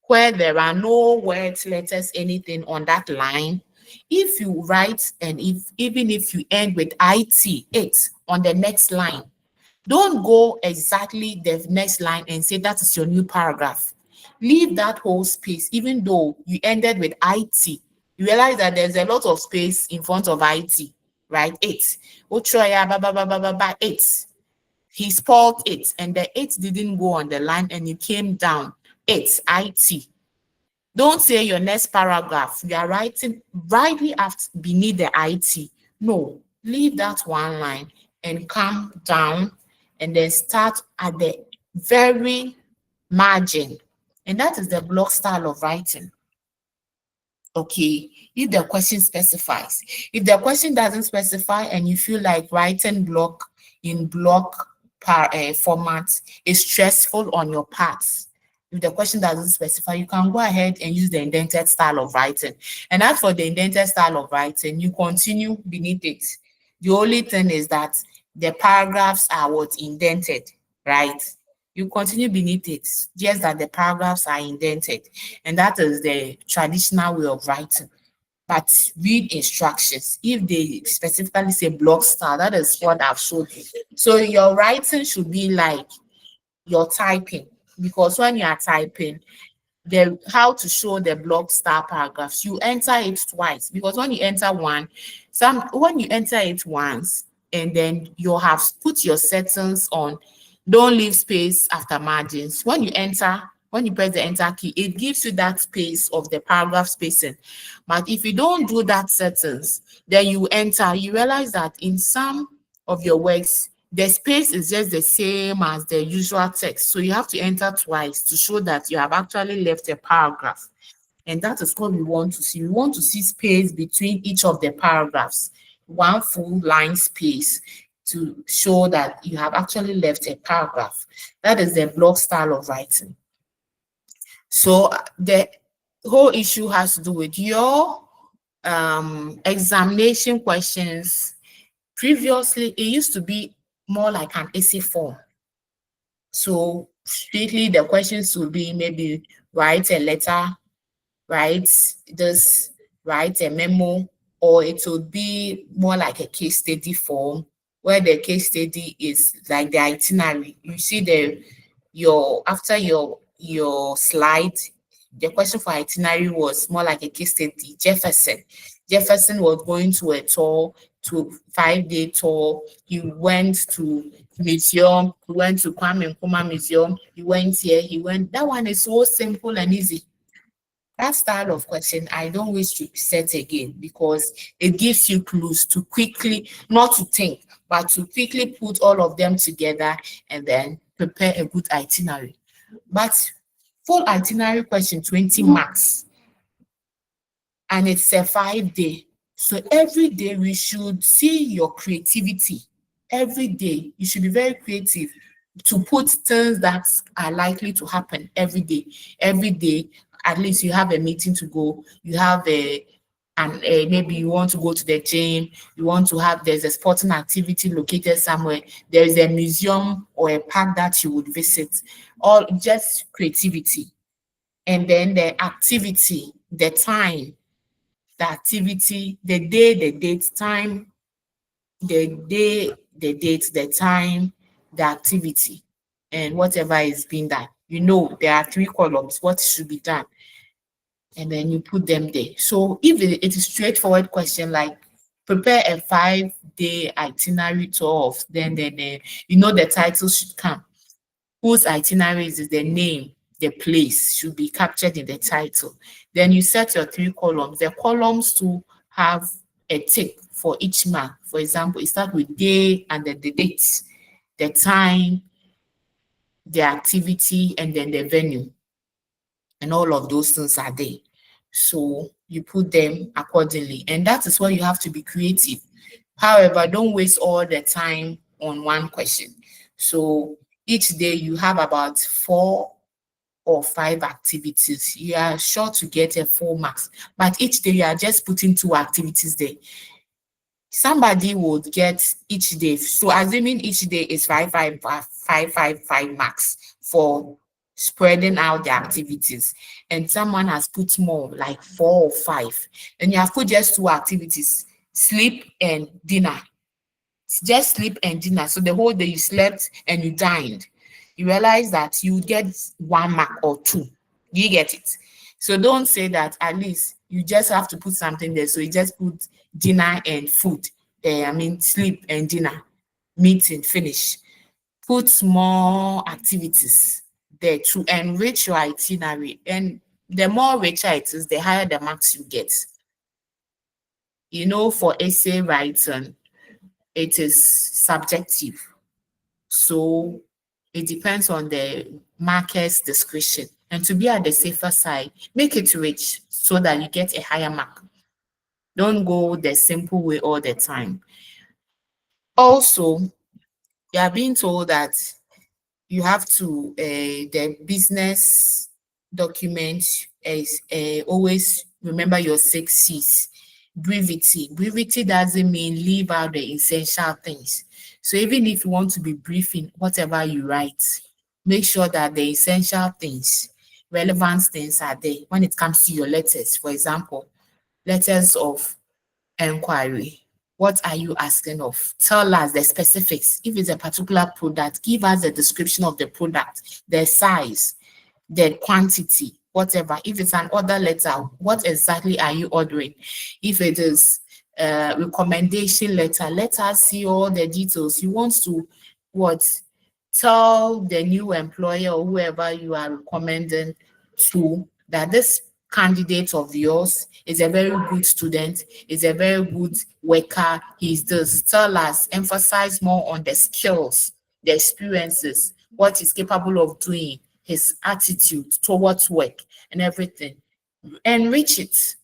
where there are no words, letters, anything on that line. If you write and even if you end with it on the next line, don't go exactly the next line and say that is your new paragraph. Leave that whole space, even though you ended with it. You realize that there's a lot of space in front of it, right? It. Utroya, ba, ba, ba, ba, ba, ba, it. He spelled it, and the it didn't go on the line and it came down. It. Don't say your next paragraph. You are writing rightly after beneath the it. No, leave that one line and come down and then start at the very margin. And that is the block style of writing. Okay, if the question specifies. If the question doesn't specify and you feel like writing block in block format is stressful on your part, if the question doesn't specify, you can go ahead and use the indented style of writing. And as for the indented style of writing, you continue beneath it. The only thing is that the paragraphs are what indented, right? You continue beneath it, just that the paragraphs are indented. And that is the traditional way of writing. But read instructions. If they specifically say block style, that is what I've showed you. So your writing should be like your typing, because when you are typing, how to show the block style paragraphs, you enter it twice, because when you enter when you enter it once and then you have put your settings on, don't leave space after margins. When you press the enter key, it gives you that space of the paragraph spacing. But if you don't do that settings, then you realize that in some of your works, the space is just the same as the usual text. So you have to enter twice to show that you have actually left a paragraph. And that is what we want to see. We want to see space between each of the paragraphs, one full line space to show that you have actually left a paragraph. That is the block style of writing. So the whole issue has to do with your examination questions. Previously, it used to be more like an essay form. So strictly the questions would be maybe write a letter, write a memo, or it would be more like a case study form, where the case study is like the itinerary. You see after your slide, the question for itinerary was more like a case study. Jefferson was going to a tour, to 5-day tour. He went to museum, he went to Kwame Nkrumah Museum, he went here, that one is so simple and easy. That style of question, I don't wish to set again, because it gives you clues to quickly, not to think, but to quickly put all of them together and then prepare a good itinerary. But full itinerary question, 20 marks, and it's a 5-day. So every day we should see your creativity. every day. You should be very creative to put things that are likely to happen every day. Every day, at least you have a meeting to go, you have maybe you want to go to the gym, you want to have, there's a sporting activity located somewhere, there is a museum or a park that you would visit, all just creativity. And then the activity, the time, the activity, the day, the date, time, the day, the date, the time, the activity, and whatever is being done. You know, there are 3 columns, what should be done, and then you put them there. So if it is straightforward question like prepare a 5-day itinerary tour of, then you know the title should come. Whose itinerary is the name, the place should be captured in the title. Then you set your 3 columns. The columns to have a tick for each mark. For example, it starts with day and then the date, the time, the activity, and then the venue. And all of those things are there. So you put them accordingly. And that is where you have to be creative. However, don't waste all the time on one question. So each day you have about 4 or 5 activities. You are sure to get a 4 marks, but each day you are just putting 2 activities there. Somebody would get each day. So assuming each day is 5 marks for spreading out the activities, and someone has put more, like 4 or 5, and you have put just 2 activities, sleep and dinner. Just sleep and dinner. So the whole day you slept and you dined. You realize that you get 1 mark or 2. Do you get it? So don't say that at least you just have to put something there. So you just put dinner and food. Sleep and dinner, meeting, finish. Put more activities there to enrich your itinerary. And the more richer it is, the higher the marks you get. You know, for essay writing, it is subjective. So it depends on the marker's discretion. And to be at the safer side, make it rich so that you get a higher mark. Don't go the simple way all the time. Also, you are being told that you have to, the business document is always remember your 6 C's. Brevity. Brevity doesn't mean leave out the essential things. So even if you want to be brief in whatever you write, make sure that the essential things, relevant things are there when it comes to your letters. For example, letters of inquiry. What are you asking of? Tell us the specifics. If it's a particular product, give us the description of the product, the size, the quantity, whatever. If it's an order letter, what exactly are you ordering? If it is a recommendation letter, let us see all the details. You want to tell the new employer or whoever you are recommending to that this candidate of yours is a very good student, is a very good worker, he's this. Tell us, emphasize more on the skills, the experiences, what he's capable of doing, his attitude towards work and everything. Enrich it.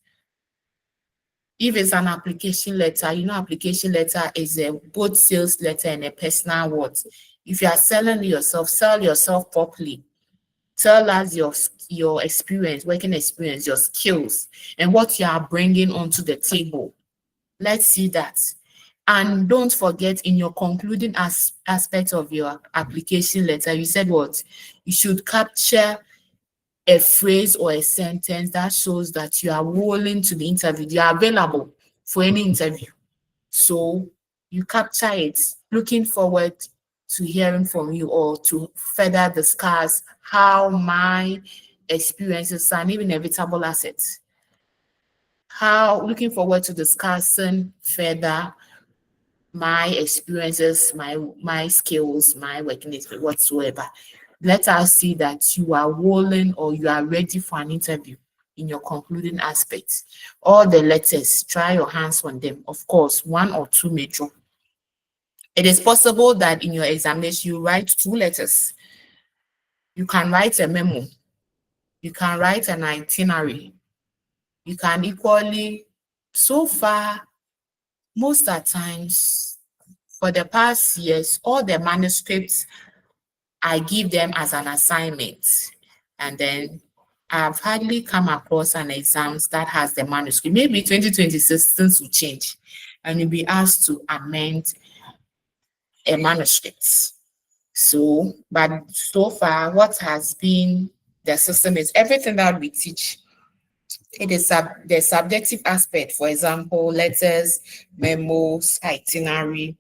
If it's an application letter, you know application letter is a both sales letter and a personal word. If you are selling yourself, sell yourself properly. Tell us your experience, working experience, your skills, and what you are bringing onto the table. Let's see that. And don't forget, in your concluding aspect of your application letter, you said what? You should capture a phrase or a sentence that shows that you are willing to the interview, you are available for any interview. So you capture it, looking forward to hearing from you or to further discuss how my experiences are even inevitable assets. Looking forward to discussing further my experiences, my skills, my working experience, whatsoever. Let us see that you are willing or you are ready for an interview in your concluding aspects. All the letters, try your hands on them. Of course, 1 or 2 may drop. It is possible that in your examination you write 2 letters. You can write a memo. You can write an itinerary. You can equally, so far, most of the times, for the past years, all the manuscripts, I give them as an assignment. And then I've hardly come across an exams that has the manuscript. Maybe 2026 things will change and you'll be asked to amend a manuscript. So, but so far, what has been the system is everything that we teach. It is the subjective aspect, for example, letters, memos, itinerary.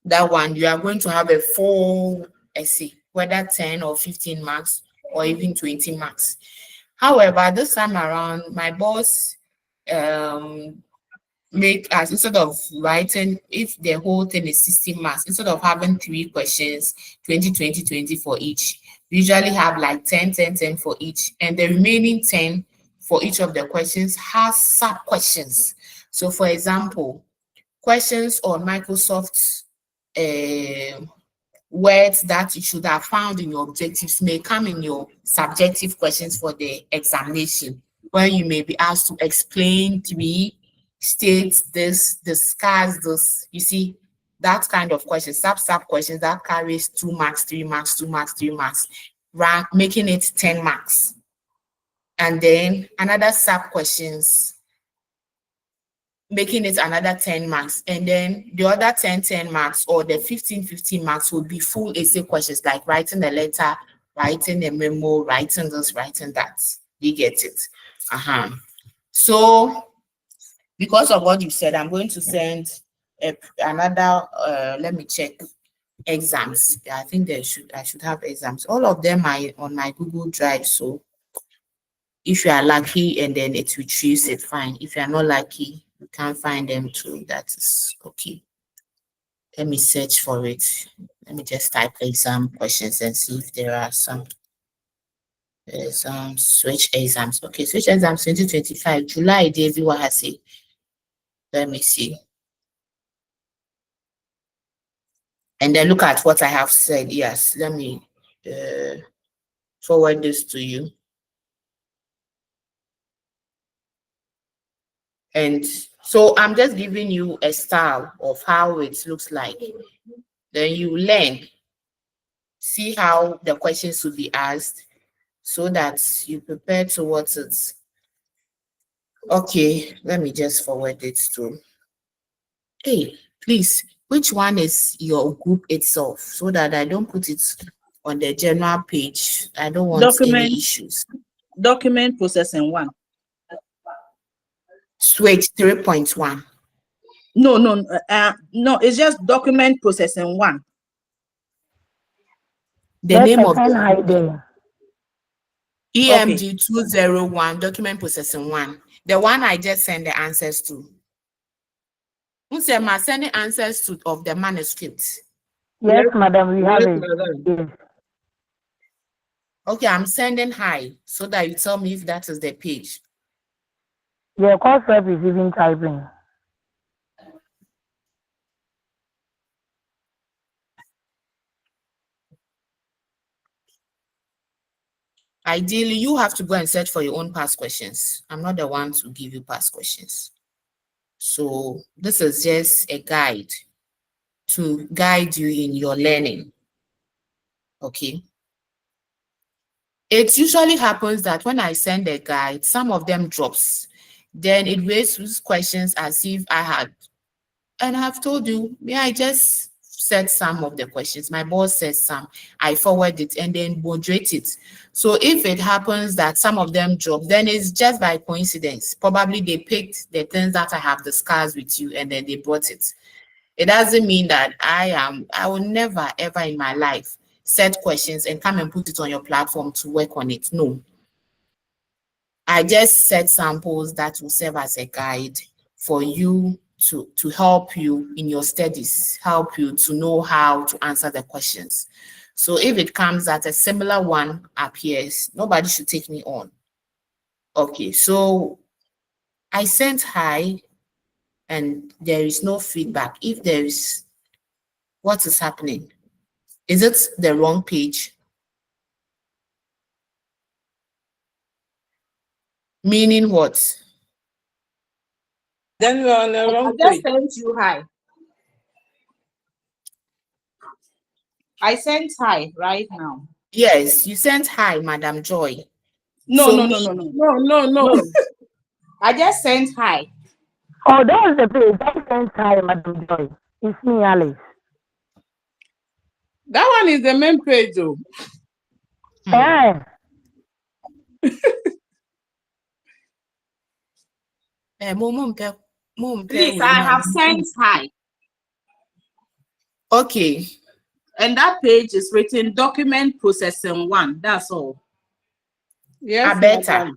That one, you are going to have a full essay, whether 10 or 15 marks or even 20 marks. However, this time around, my boss make us, instead of writing, if the whole thing is 60 marks, instead of having 3 questions, 20, 20, 20 for each, we usually have like 10, 10, 10 for each. And the remaining 10 for each of the questions has sub questions. So for example, questions on Microsoft words that you should have found in your objectives may come in your subjective questions for the examination, where you may be asked to explain 3, state this, discuss this. You see, that kind of question, sub questions that carries 2 marks, 3 marks, 2 marks, 3 marks, rank, making it 10 marks. And then another sub questions, making it another 10 marks. And then the other 10 marks, or the 15 marks will be full essay questions, like writing a letter, writing a memo, writing this, writing that. You get it? So because of what you said, I'm going to send another, let me check, exams. I think I should have exams. All of them are on my Google Drive. So if you are lucky and then it retrieves it, fine. If you are not lucky, you can't find them too. That is okay. Let me search for it. Let me just type exam questions and see if there are some. Switch exams. Okay, switch exams 2025, July, David Wahasi. Let me see. And then look at what I have said. Yes, let me forward this to you. And so I'm just giving you a style of how it looks like. Then you learn, see how the questions will be asked so that you prepare towards it. Okay, let me just forward it to. Hey, please, which one is your group itself so that I don't put it on the general page? I don't want any issues. Document processing 1. Switch 3.1. No, it's just document processing 1. The There's name a of pen high there. EMG201, document processing 1. The one I just sent the answers to. Am I sending answers to of the manuscript? Yes, madam, we have Yes, it. madam. Yes. Okay, I'm sending hi so that you tell me if that is the page. Your course rep is even typing. Ideally, you have to go and search for your own past questions. I'm not the one to give you past questions. So this is just a guide to guide you in your learning. Okay. It usually happens that when I send a guide, some of them drops. Then it raises questions as if I had, and I've told you, yeah, I just said some of the questions. My boss says some, I forward it and then moderate it. So if it happens that some of them drop, then it's just by coincidence. Probably they picked the things that I have discussed with you and then they brought it. It doesn't mean that I will never ever in my life set questions and come and put it on your platform to work on it. No. I just set samples that will serve as a guide for you to help you in your studies, help you to know how to answer the questions. So if it comes that a similar one appears, nobody should take me on. Okay, so I sent hi and there is no feedback. If there is, what is happening? Is it the wrong page? Meaning what? Then we're on the I wrong just page. sent you hi. I sent hi right now. Yes, you sent hi, Madam Joy. No, So no, me- no, no, no, no, no, no. I just sent hi. Oh, that's the page. I sent hi, Madam Joy. It's me, Alice. That one is the main page, though. Eh, Please, I have sent hi. Okay. And that page is written document processing 1. That's all. Yes, Better. madam.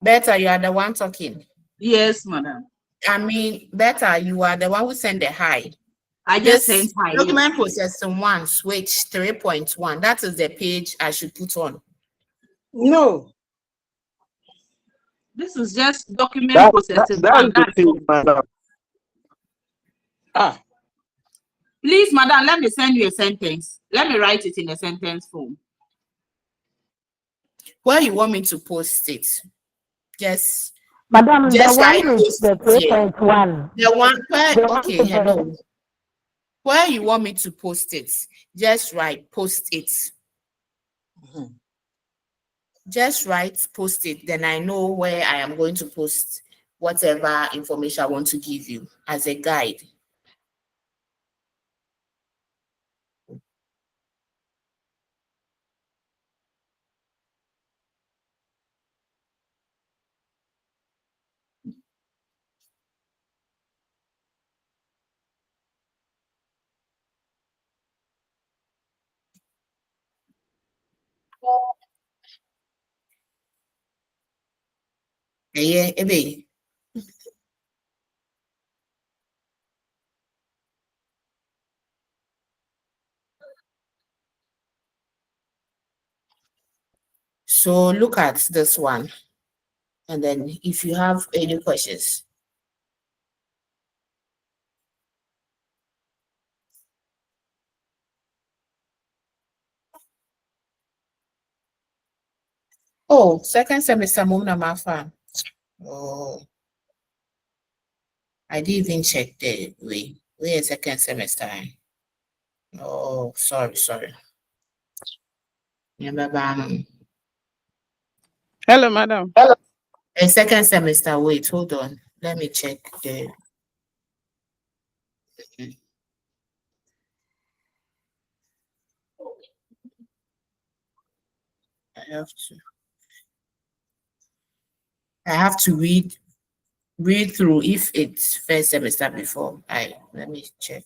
Better, you are the one talking. Yes, madam. I mean, Better, you are the one who sent the hi. I just sent hi. Document processing 1, switch 3.1. That is the page I should put on. No. This is just document processing 1. That's all. Madam. Ah. Please, madam, let me send you a sentence. Let me write it in a sentence form. Where you want me to post it? Just Madam, the Just one write with post the it here. 3.1. The one where, The one okay, with the- hello. Where you want me to post it? Just write post it. Just write post it. Then I know where I am going to post whatever information I want to give you as a guide. Yeah, ebe. So look at this one. And then if you have any questions. Oh, second semester Mumna Mafa. Oh, I didn't even check the way. Where is second semester? Oh, sorry. Hello, madam. A second semester. Wait, hold on. Let me check the. I have to read through if it's first semester before let me check.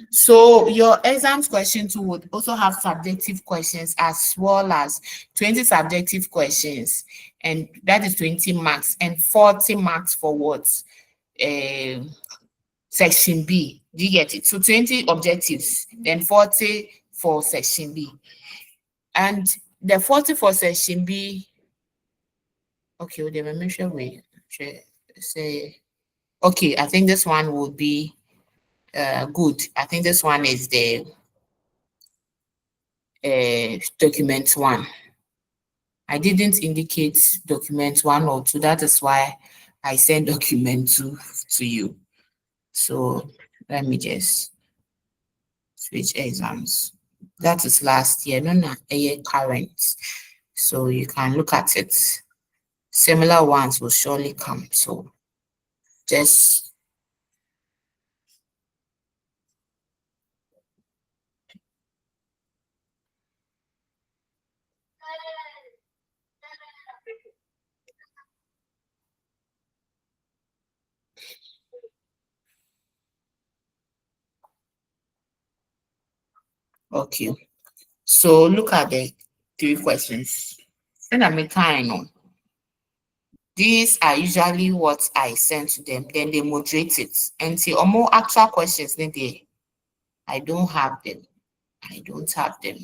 So your exams questions would also have subjective questions as well as 20 subjective questions, and that is 20 marks and 40 marks for what? Section B. Do you get it? So 20 objectives, then 40 for section B. And the 40 for section B, okay, well, the mention way. Say, okay, I think this one would be good. I think this one is the document 1. I didn't indicate document 1 or 2. That is why I sent document 2 to you. So let me just switch exams. That is last year, no, current. So you can look at it. Similar ones will surely come. So just okay. So look at the 3 questions. And I'm kind of These are usually what I send to them. Then they moderate it. And see, or more actual questions, then I don't have them. I don't have them.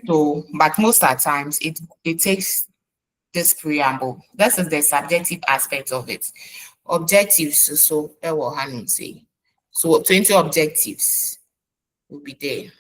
So, but most of the times it takes this preamble. This is the subjective aspect of it. Objectives, so Hanum say. So 20 objectives will be there.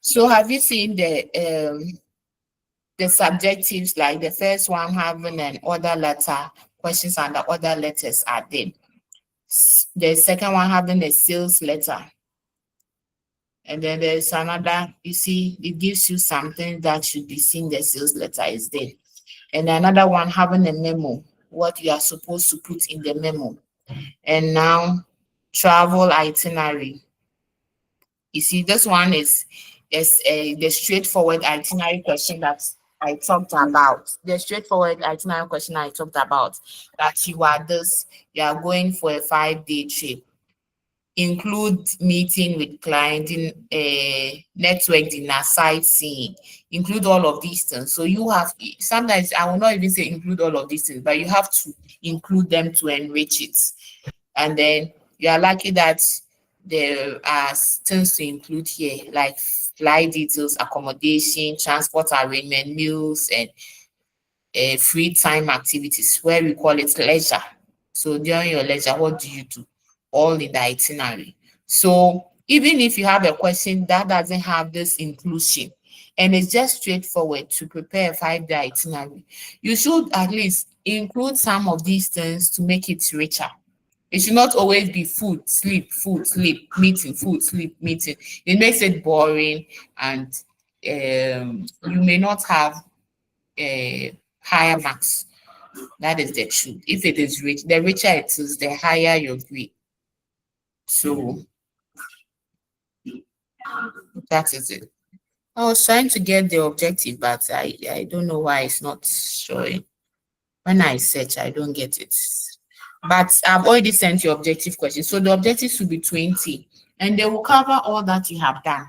So have you seen the subjectives, like the first one having an order letter, questions and the order letters are there. The second one having a sales letter. And then there's another, you see, it gives you something that should be seen, the sales letter is there. And another one having a memo, what you are supposed to put in the memo. And now travel itinerary. You see, this one is the straightforward itinerary question that I talked about. The straightforward itinerary question I talked about, that you are going for a 5-day trip. Include meeting with client, in network dinner, sightseeing, include all of these things. So you have, sometimes I will not even say include all of these things, but you have to include them to enrich it. And then you are lucky that there are things to include here, like flight details, accommodation, transport arrangement, meals, and free time activities, where we call it leisure. So during your leisure, what do you do? All in the itinerary. So even if you have a question that doesn't have this inclusion, and it's just straightforward to prepare a 5-day itinerary, you should at least include some of these things to make it richer. It should not always be food, sleep, meeting, food, sleep, meeting. It makes it boring, and you may not have higher marks. That is the truth. If it is rich, the richer it is, the higher your grade. So that is it. I was trying to get the objective, but I don't know why it's not showing. When I search, I don't get it. But I've already sent you objective questions. So the objectives will be 20, and they will cover all that you have done.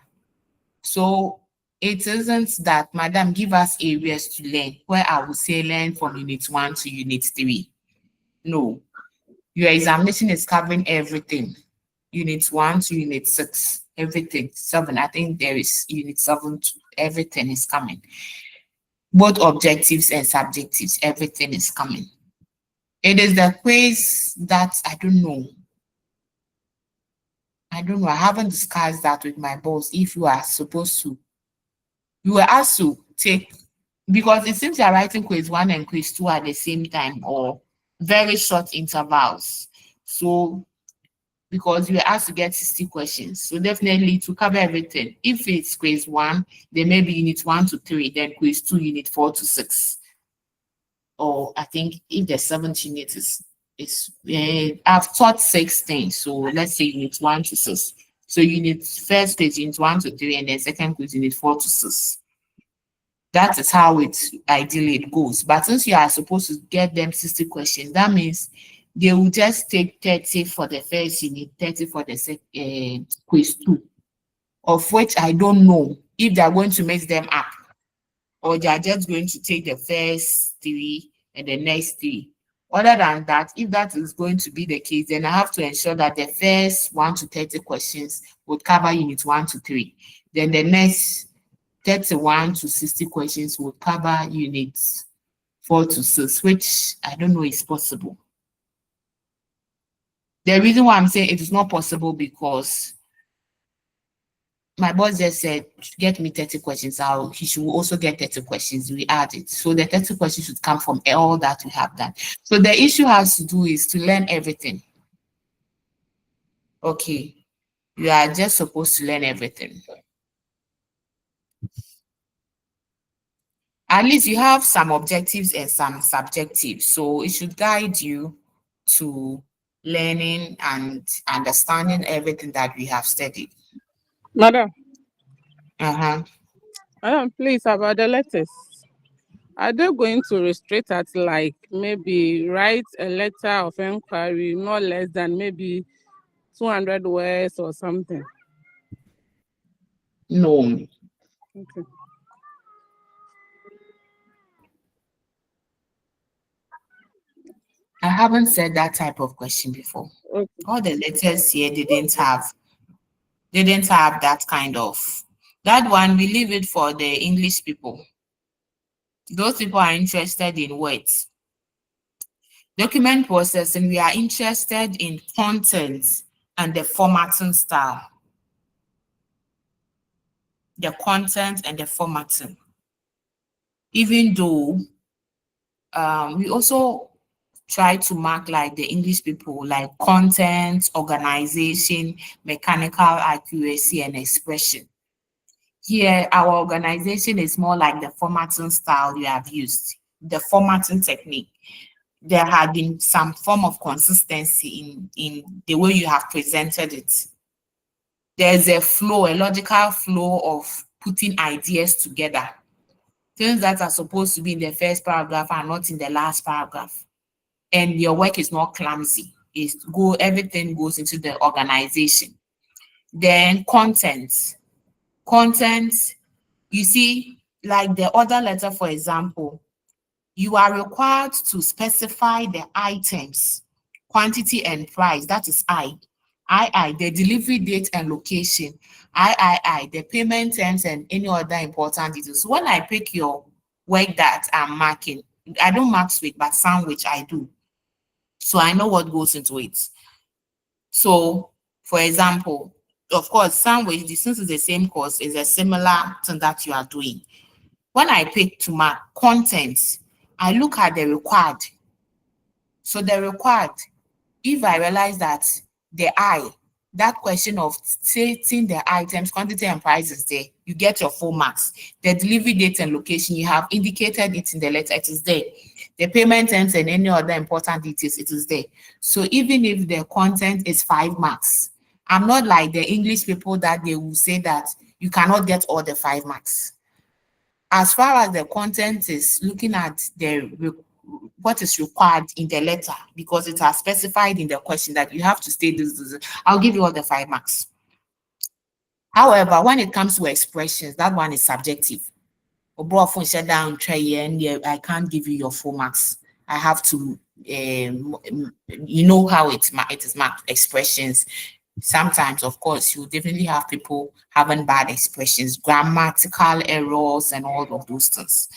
So it isn't that, Madam, give us areas to learn, where I will say learn from unit 1 to unit 3. No, your examination is covering everything. Unit 1 to unit 6, everything. 7, I think there is unit 7 to everything is coming. Both objectives and subjectives, everything is coming. It is the quiz that I don't know. I haven't discussed that with my boss. If you are supposed to, you were asked to take, because it seems you're writing quiz 1 and quiz 2 at the same time, or very short intervals. So because you were asked to get 60 questions. So definitely to cover everything. If it's quiz 1, then maybe unit 1 to 3, then quiz 2, unit 4 to 6. Or I think if the 7th unit I've taught 6 things. So let's say unit 1 to 6. So unit first quiz unit 1 to 3, and then second quiz unit 4 to 6. That is how it ideally it goes. But since you are supposed to get them 60 questions, that means they will just take 30 for the first unit, 30 for the quiz 2, of which I don't know if they are going to mix them up or they are just going to take the first 3 and the next 3. Other than that, if that is going to be the case, then I have to ensure that the first 1 to 30 questions would cover unit 1 to 3. Then the next 31 to 60 questions would cover units 4 to 6, which I don't know is possible. The reason why I'm saying it is not possible because my boss just said, get me 30 questions. He should also get 30 questions. We add it. So the 30 questions should come from all that we have done. So the issue has to do is to learn everything. Okay. You are just supposed to learn everything. At least you have some objectives and some subjectives. So it should guide you to learning and understanding everything that we have studied. Madam, Uh-huh. madam, please, about the letters. Are they going to restrict at like maybe write a letter of inquiry no less than maybe 200 words or something? No. Okay. I haven't said that type of question before. Okay. All the letters here didn't have that kind of. That one, we leave it for the English people. Those people are interested in words. Document processing, we are interested in content and the formatting style. The content and the formatting. Even though we also try to mark like the English people, like content, organization, mechanical accuracy, and expression. Here, our organization is more like the formatting style you have used, the formatting technique. There had been some form of consistency in the way you have presented it. There's a flow, a logical flow of putting ideas together. Things that are supposed to be in the first paragraph are not in the last paragraph. And your work is not clumsy. Everything goes into the organization. Then content. Content, you see, like the other letter, for example, you are required to specify the items, quantity and price, that is I, the delivery date and location, I, the payment terms and any other important details. So when I pick your work that I'm marking, I don't mark sweet, but sandwich I do. So I know what goes into it. So, for example, of course, sandwich, since it's the same course, is a similar thing that you are doing. When I pick to mark content, I look at the required. So the required, if I realize that that question of stating the items, quantity and price is there, you get your full marks. The delivery date and location, you have indicated it in the letter, it is there. The payment terms and any other important details, it is there. So even if the content is 5 marks, I'm not like the English people that they will say that you cannot get all the 5 marks. As far as the content is looking at what is required in the letter, because it has specified in the question that you have to state this, I'll give you all the 5 marks. However, when it comes to expressions, that one is subjective. I can't give you your full marks. I have to, you know how it is marked, expressions. Sometimes, of course, you definitely have people having bad expressions, grammatical errors, and all of those things.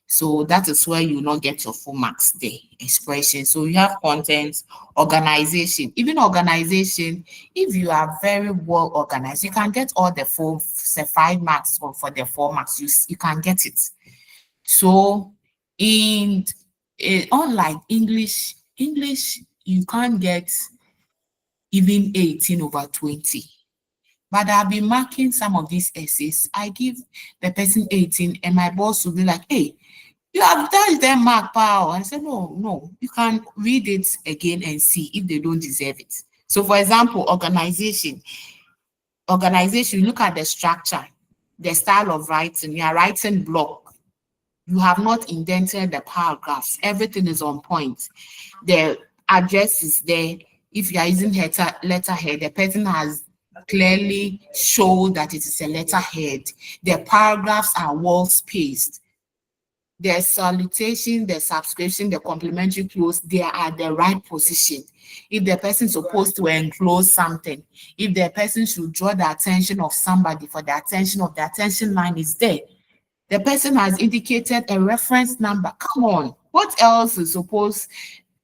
So that is where you not get your full marks there, expression. So you have content, organization. Even organization, if you are very well organized, you can get all the full, say 5 marks or for the 4 marks, you can get it. So unlike English, you can't get even 18/20. But I've been marking some of these essays. I give the person 18 and my boss will be like, hey, you have touched them mark power. And I said, no, you can read it again and see if they don't deserve it. So for example, organization, look at the structure, the style of writing. You are writing block. You have not indented the paragraphs. Everything is on point. The address is there. If you are using letterhead, the person has clearly showed that it is a letterhead. The paragraphs are well spaced. The salutation, the subscription, the complimentary clause, they are at the right position. If the person is supposed to enclose something, if the person should draw the attention of somebody for the attention line is there. The person has indicated a reference number. Come on, what else is supposed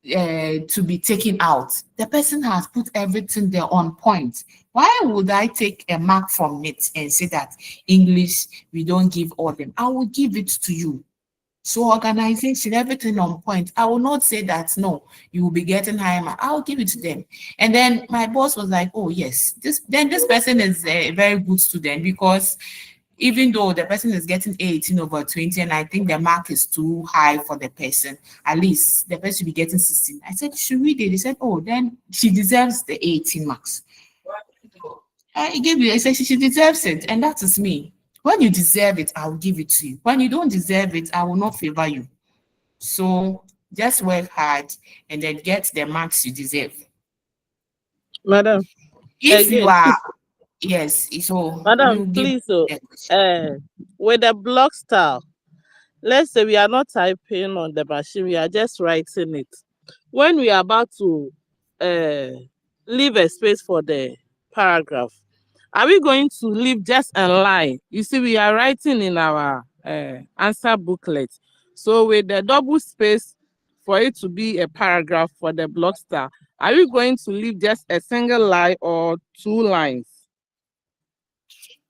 to be taken out? The person has put everything there on point. Why would I take a mark from it and say that English, we don't give all them? I will give it to you. So organization, everything on point. I will not say that, no, you will be getting higher mark. I'll give it to them. And then my boss was like, oh yes, this person is a very good student, because even though the person is getting 18/20, and I think the mark is too high for the person, at least the person should be getting 16. I said, she read it. They said, oh, then she deserves the 18 marks. I gave you, I said, she deserves it. And that is me. When you deserve it, I will give it to you. When you don't deserve it, I will not favor you. So just work hard and then get the marks you deserve. Madam, If you again, are, yes, so you madam, give please, so the question. with the block style, let's say we are not typing on the machine, we are just writing it. When we are about to leave a space for the paragraph, are we going to leave just a line? You see, we are writing in our answer booklet. So with the double space for it to be a paragraph for the block style, are we going to leave just a single line or 2 lines?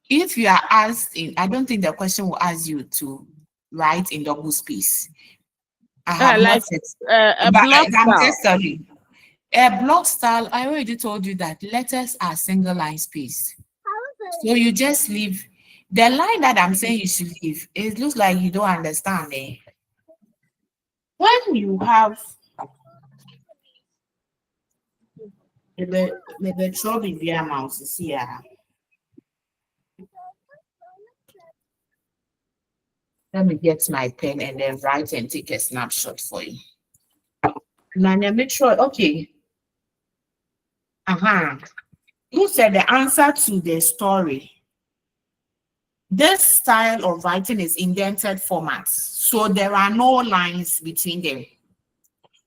If you are asked, I don't think the question will ask you to write in double space. I have like not said, a but block I'm style. just sorry. A block style, I already told you that letters are single line space. So you just leave the line that I'm saying you should leave. It looks like you don't understand. When you have the trouble via mouse here. Let me get my pen and then write and take a snapshot for you. Now, make sure, okay. You said the answer to the story. This style of writing is indented formats, so there are no lines between them.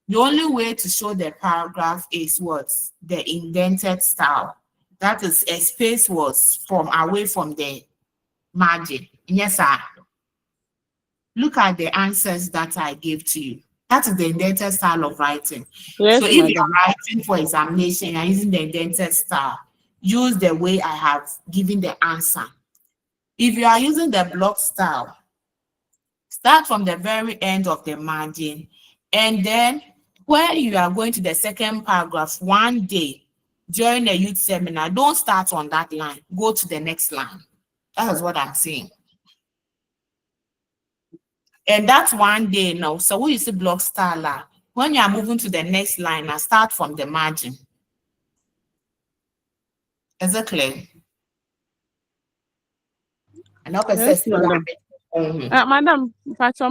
The only way to show the paragraph is what? The indented style. That is, a space was from away from the margin. Yes, sir. Look at the answers that I gave to you. That is the indented style of writing. Yes, so if madam. you're writing for examination, you're using the indented style, use the way I have given the answer. If you are using the block style, start from the very end of the margin, and then when you are going to the second paragraph one day during the youth seminar, don't start on that line. Go to the next line. That is what I'm saying. And that's one day now. So when you see block style, when you are moving to the next line, I start from the margin. Is it clear? Yes, madam. Madam, but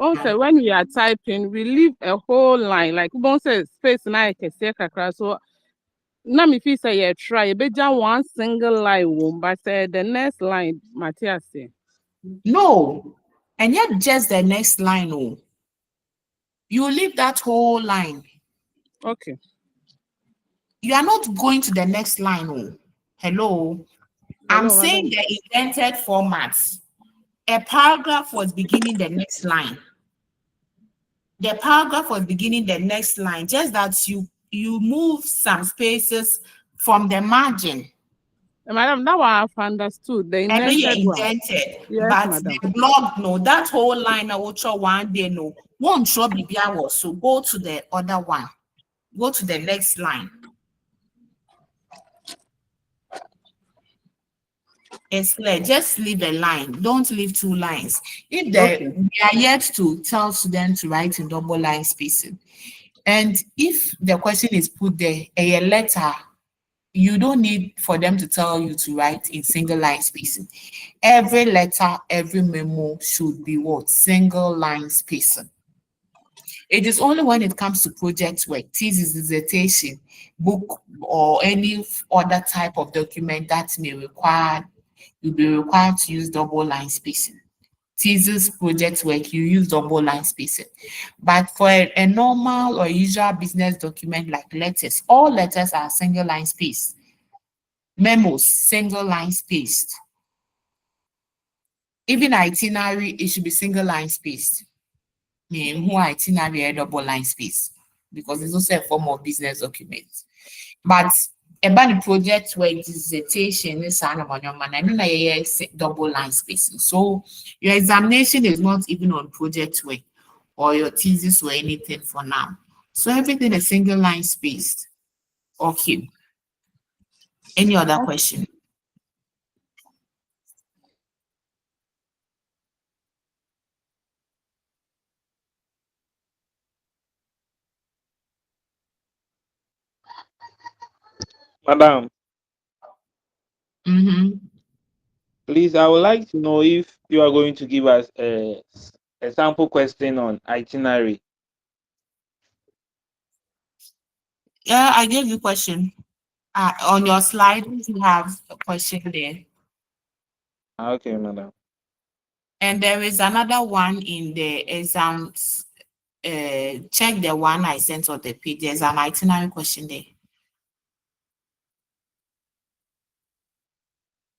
also when we are typing, we leave a whole line. Like one says space na kakra. So now if you say you try, you better one single line, but the next line, Matthias. No, and yet just the next line. Oh, you leave that whole line. Okay. You are not going to the next line. Oh, hello. I'm saying the indented formats. A paragraph was beginning the next line. The paragraph was beginning the next line, just that you move some spaces from the margin. Madam, that one I've understood. The I know you're indented, yes, but madam. The blog, no, that whole line I will show one day, no. One show be so go to the other one. Go to the next line. It's clear. Just leave a line. Don't leave 2 lines. If we are yet to tell students to write in double line spacing, and if the question is put there, a letter, you don't need for them to tell you to write in single line spacing. Every letter, every memo should be what? Single line spacing. It is only when it comes to project work, thesis, dissertation, book, or any other type of document that may require, you'll be required to use double line spacing. Thesis, project work, you use double line spacing. But for a normal or usual business document like letters, all letters are single line spaced. Memos, single line spaced. Even itinerary, it should be single line spaced. Who itinerary a double line space because it's also a form of business document. But about the project where dissertation is double line spacing. So your examination is not even on project work or your thesis or anything for now. So everything is single line spaced. Okay. Any other question? Madam, Mm-hmm. please, I would like to know if you are going to give us a sample question on itinerary. Yeah, I gave you question. On your slide, you have a question there. Okay, madam. And there is another one in the exams. Check the one I sent on the page. There's an itinerary question there.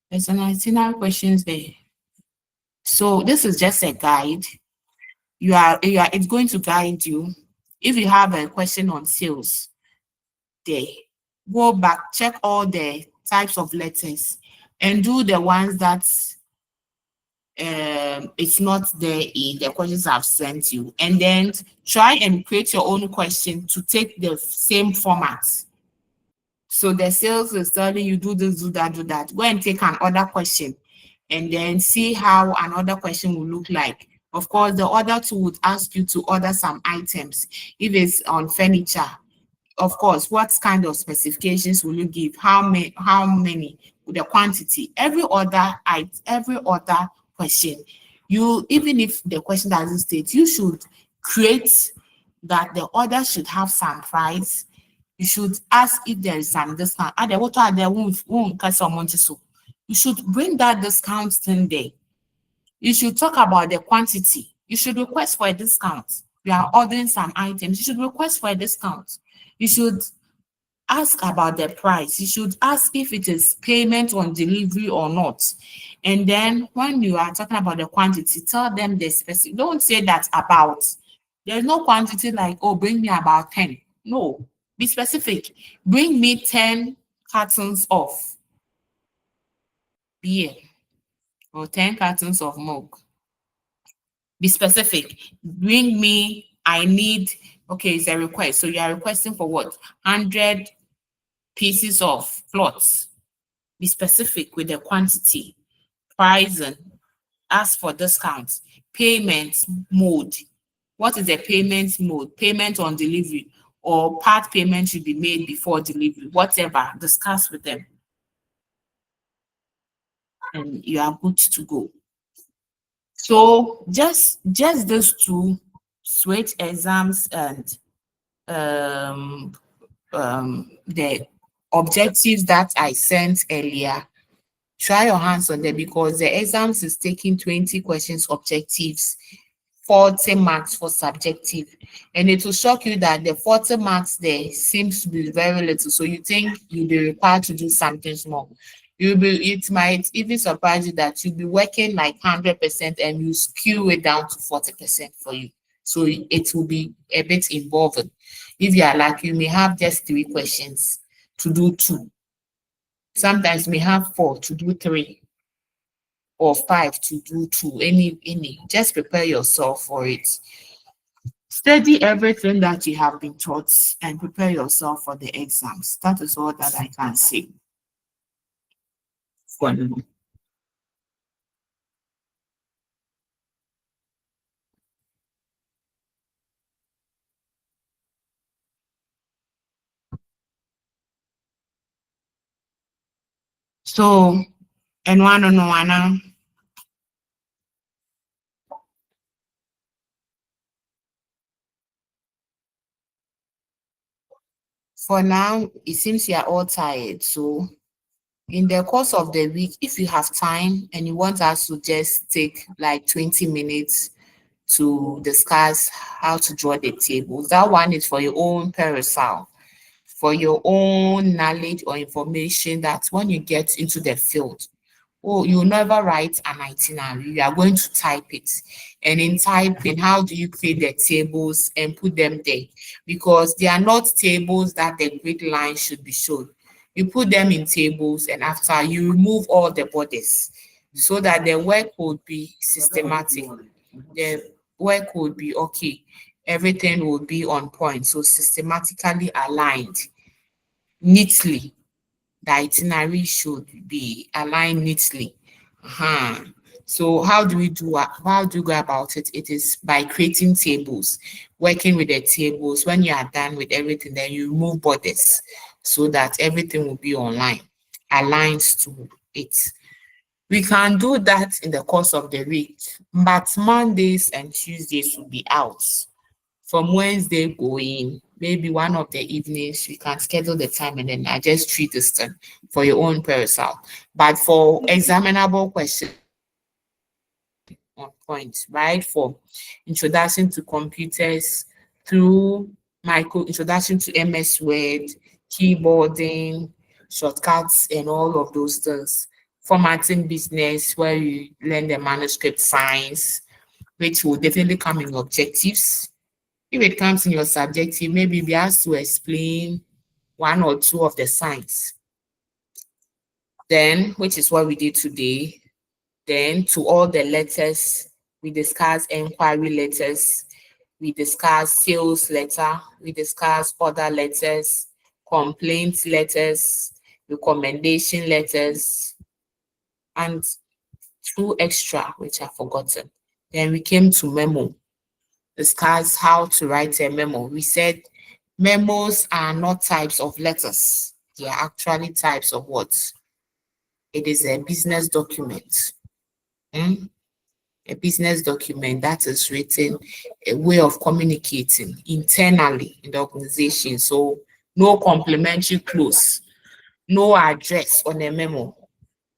There's an itinerary questions there. So this is just a guide. It's going to guide you. If you have a question on sales, there, go back, check all the types of letters, and do the ones that it's not there in the questions I've sent you, and then try and create your own question to take the same format. So the sales is telling you do this, do that, do that. Go and take another question and then see how another question will look like. Of course, the other two would ask you to order some items. If it's on furniture, of course, what kind of specifications will you give? How many? The quantity. Every other question, you even if the question doesn't state, you should create that the order should have some price. You should ask if there is some discount. What are there won't someone so you should bring that discount thing there. You should talk about the quantity. You should request for a discount. You are ordering some items. You should request for a discount. You should ask about the price. You should ask if it is payment on delivery or not. And then when you are talking about the quantity, tell them the specific. Don't say that about. There's no quantity like, oh, bring me about 10. No, be specific. Bring me 10 cartons of beer or 10 cartons of milk. Be specific. Bring me, I need, okay, it's a request. So you are requesting for what? 100 pieces of cloths. Be specific with the quantity, pricing, ask for discounts, payment mode. What is the payment mode? Payment on delivery or part payment should be made before delivery, whatever, discuss with them. And you are good to go. So just those two switch exams and the objectives that I sent earlier, try your hands on them because the exams is taking 20 questions objectives, 40 marks for subjective. And it will shock you that the 40 marks there seems to be very little. So you think you'll be required to do something small. It might even surprise you that you'll be working like 100% and you skew it down to 40% for you. So it will be a bit involving. If you are like, you may have just 3 questions to do 2. Sometimes we have 4 to do 3 or 5 to do 2. Any. Just prepare yourself for it. Study everything that you have been taught and prepare yourself for the exams. That is all that I can say for now. So, and one on one. For now, it seems you are all tired. So, in the course of the week, if you have time and you want us to just take like 20 minutes to discuss how to draw the tables, that one is for your own perusal, for your own knowledge or information that when you get into the field, oh, you never write an itinerary. You are going to type it. And in typing, how do you create the tables and put them there? Because they are not tables that the grid line should be shown. You put them in tables, and after you remove all the borders so that the work would be systematic. The work would be okay. Everything will be on point. So systematically aligned neatly. The itinerary should be aligned neatly. So how do we do how do you go about it? It is by creating tables, working with the tables. When you are done with everything, then you remove borders so that everything will be online, aligned to it. We can do that in the course of the week, but Mondays and Tuesdays will be out. From Wednesday going, maybe one of the evenings, we can schedule the time and then I just treat this thing for your own perusal. But for examinable questions on point, right? For introduction to computers through micro introduction to MS Word, keyboarding, shortcuts, and all of those things. Formatting business, where you learn the manuscript science, which will definitely come in objectives. If it comes in your subjective, maybe be asked to explain one or two of the signs. Then, which is what we did today. Then to all the letters, we discuss inquiry letters, we discuss sales letter, we discuss other letters, complaint letters, recommendation letters, and two extra, which I've forgotten. Then we came to memo, discuss how to write a memo. We said memos are not types of letters. They are actually types of what? It is a business document. A business document that is written, a way of communicating internally in the organization. So no complimentary clause, no address on a memo.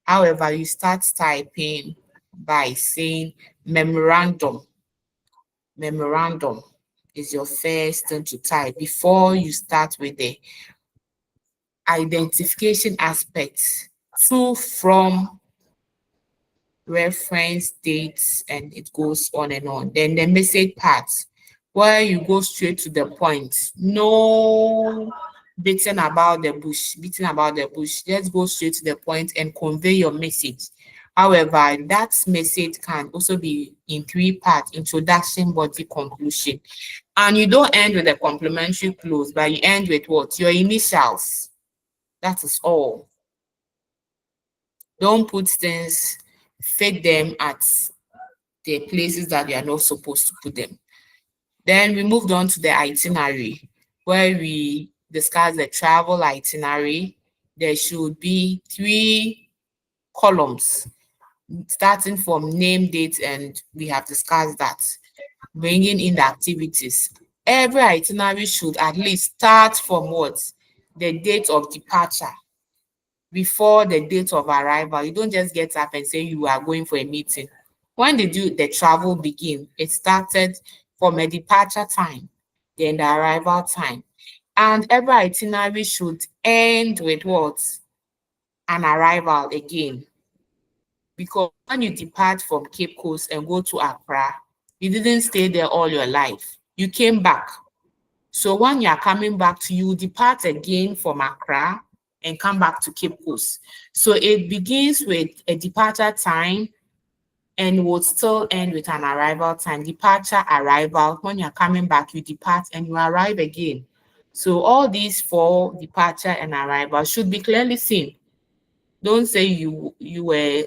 However, you start typing by saying memorandum. Memorandum is your first thing to type before you start with the identification aspects to, from, reference, dates, and it goes on and on. Then the message part, where you go straight to the point. No beating about the bush. Let's go straight to the point and convey your message. However, that message can also be in three parts: introduction, body, conclusion. And you don't end with a complimentary clause, but you end with what? Your initials. That is all. Don't put things, fit them at the places that you are not supposed to put them. Then we moved on to the itinerary, where we discussed the travel itinerary. There should be 3 columns, starting from name, date, and we have discussed that. Bringing in the activities. Every itinerary should at least start from what? The date of departure before the date of arrival. You don't just get up and say you are going for a meeting. When did the travel begin? It started from a departure time, then the arrival time. And every itinerary should end with what? An arrival again. Because when you depart from Cape Coast and go to Accra, you didn't stay there all your life. You came back. So when you are coming back you depart again from Accra and come back to Cape Coast. So it begins with a departure time and will still end with an arrival time. Departure, arrival. When you're coming back, you depart and you arrive again. So all these 4, departure and arrival, should be clearly seen. Don't say you were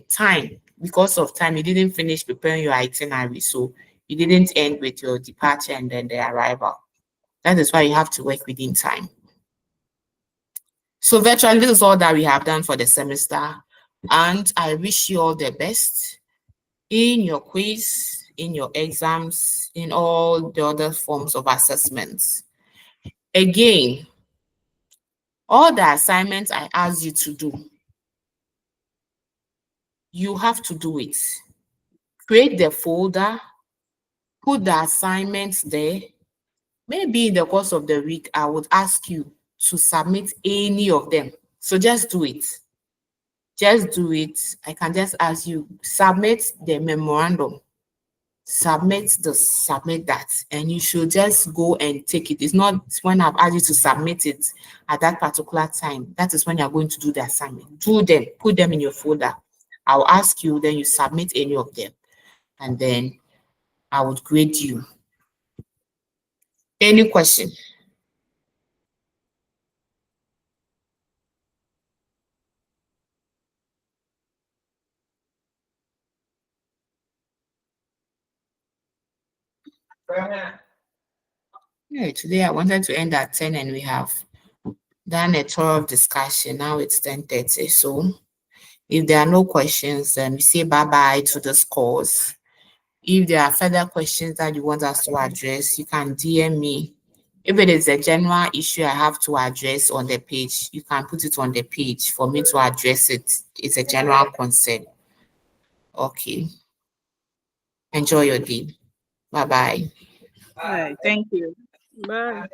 time, because of time you didn't finish preparing your itinerary, so you didn't end with your departure and then the arrival. That is why you have to work within time. So virtually, this is all that we have done for the semester. And I wish you all the best in your quiz, in your exams, in all the other forms of assessments. Again, all the assignments I asked you to do, you have to do it. Create the folder, put the assignments there. Maybe in the course of the week, I would ask you to submit any of them. So just do it. Just do it. I can just ask you, submit the memorandum, submit this, submit that, and you should just go and take it. It's not when I've asked you to submit it at that particular time. That is when you're going to do the assignment. Do them, put them in your folder. I'll ask you, then you submit any of them, and then I would grade you. Any question? Yeah, today I wanted to end at 10 and we have done a thorough discussion. Now it's 10:30. So if there are no questions, then we say bye-bye to this course. If there are further questions that you want us to address, you can DM me. If it is a general issue I have to address on the page, you can put it on the page for me to address it. It's a general concern. Okay. Enjoy your day. Bye-bye. All right, thank you. Bye.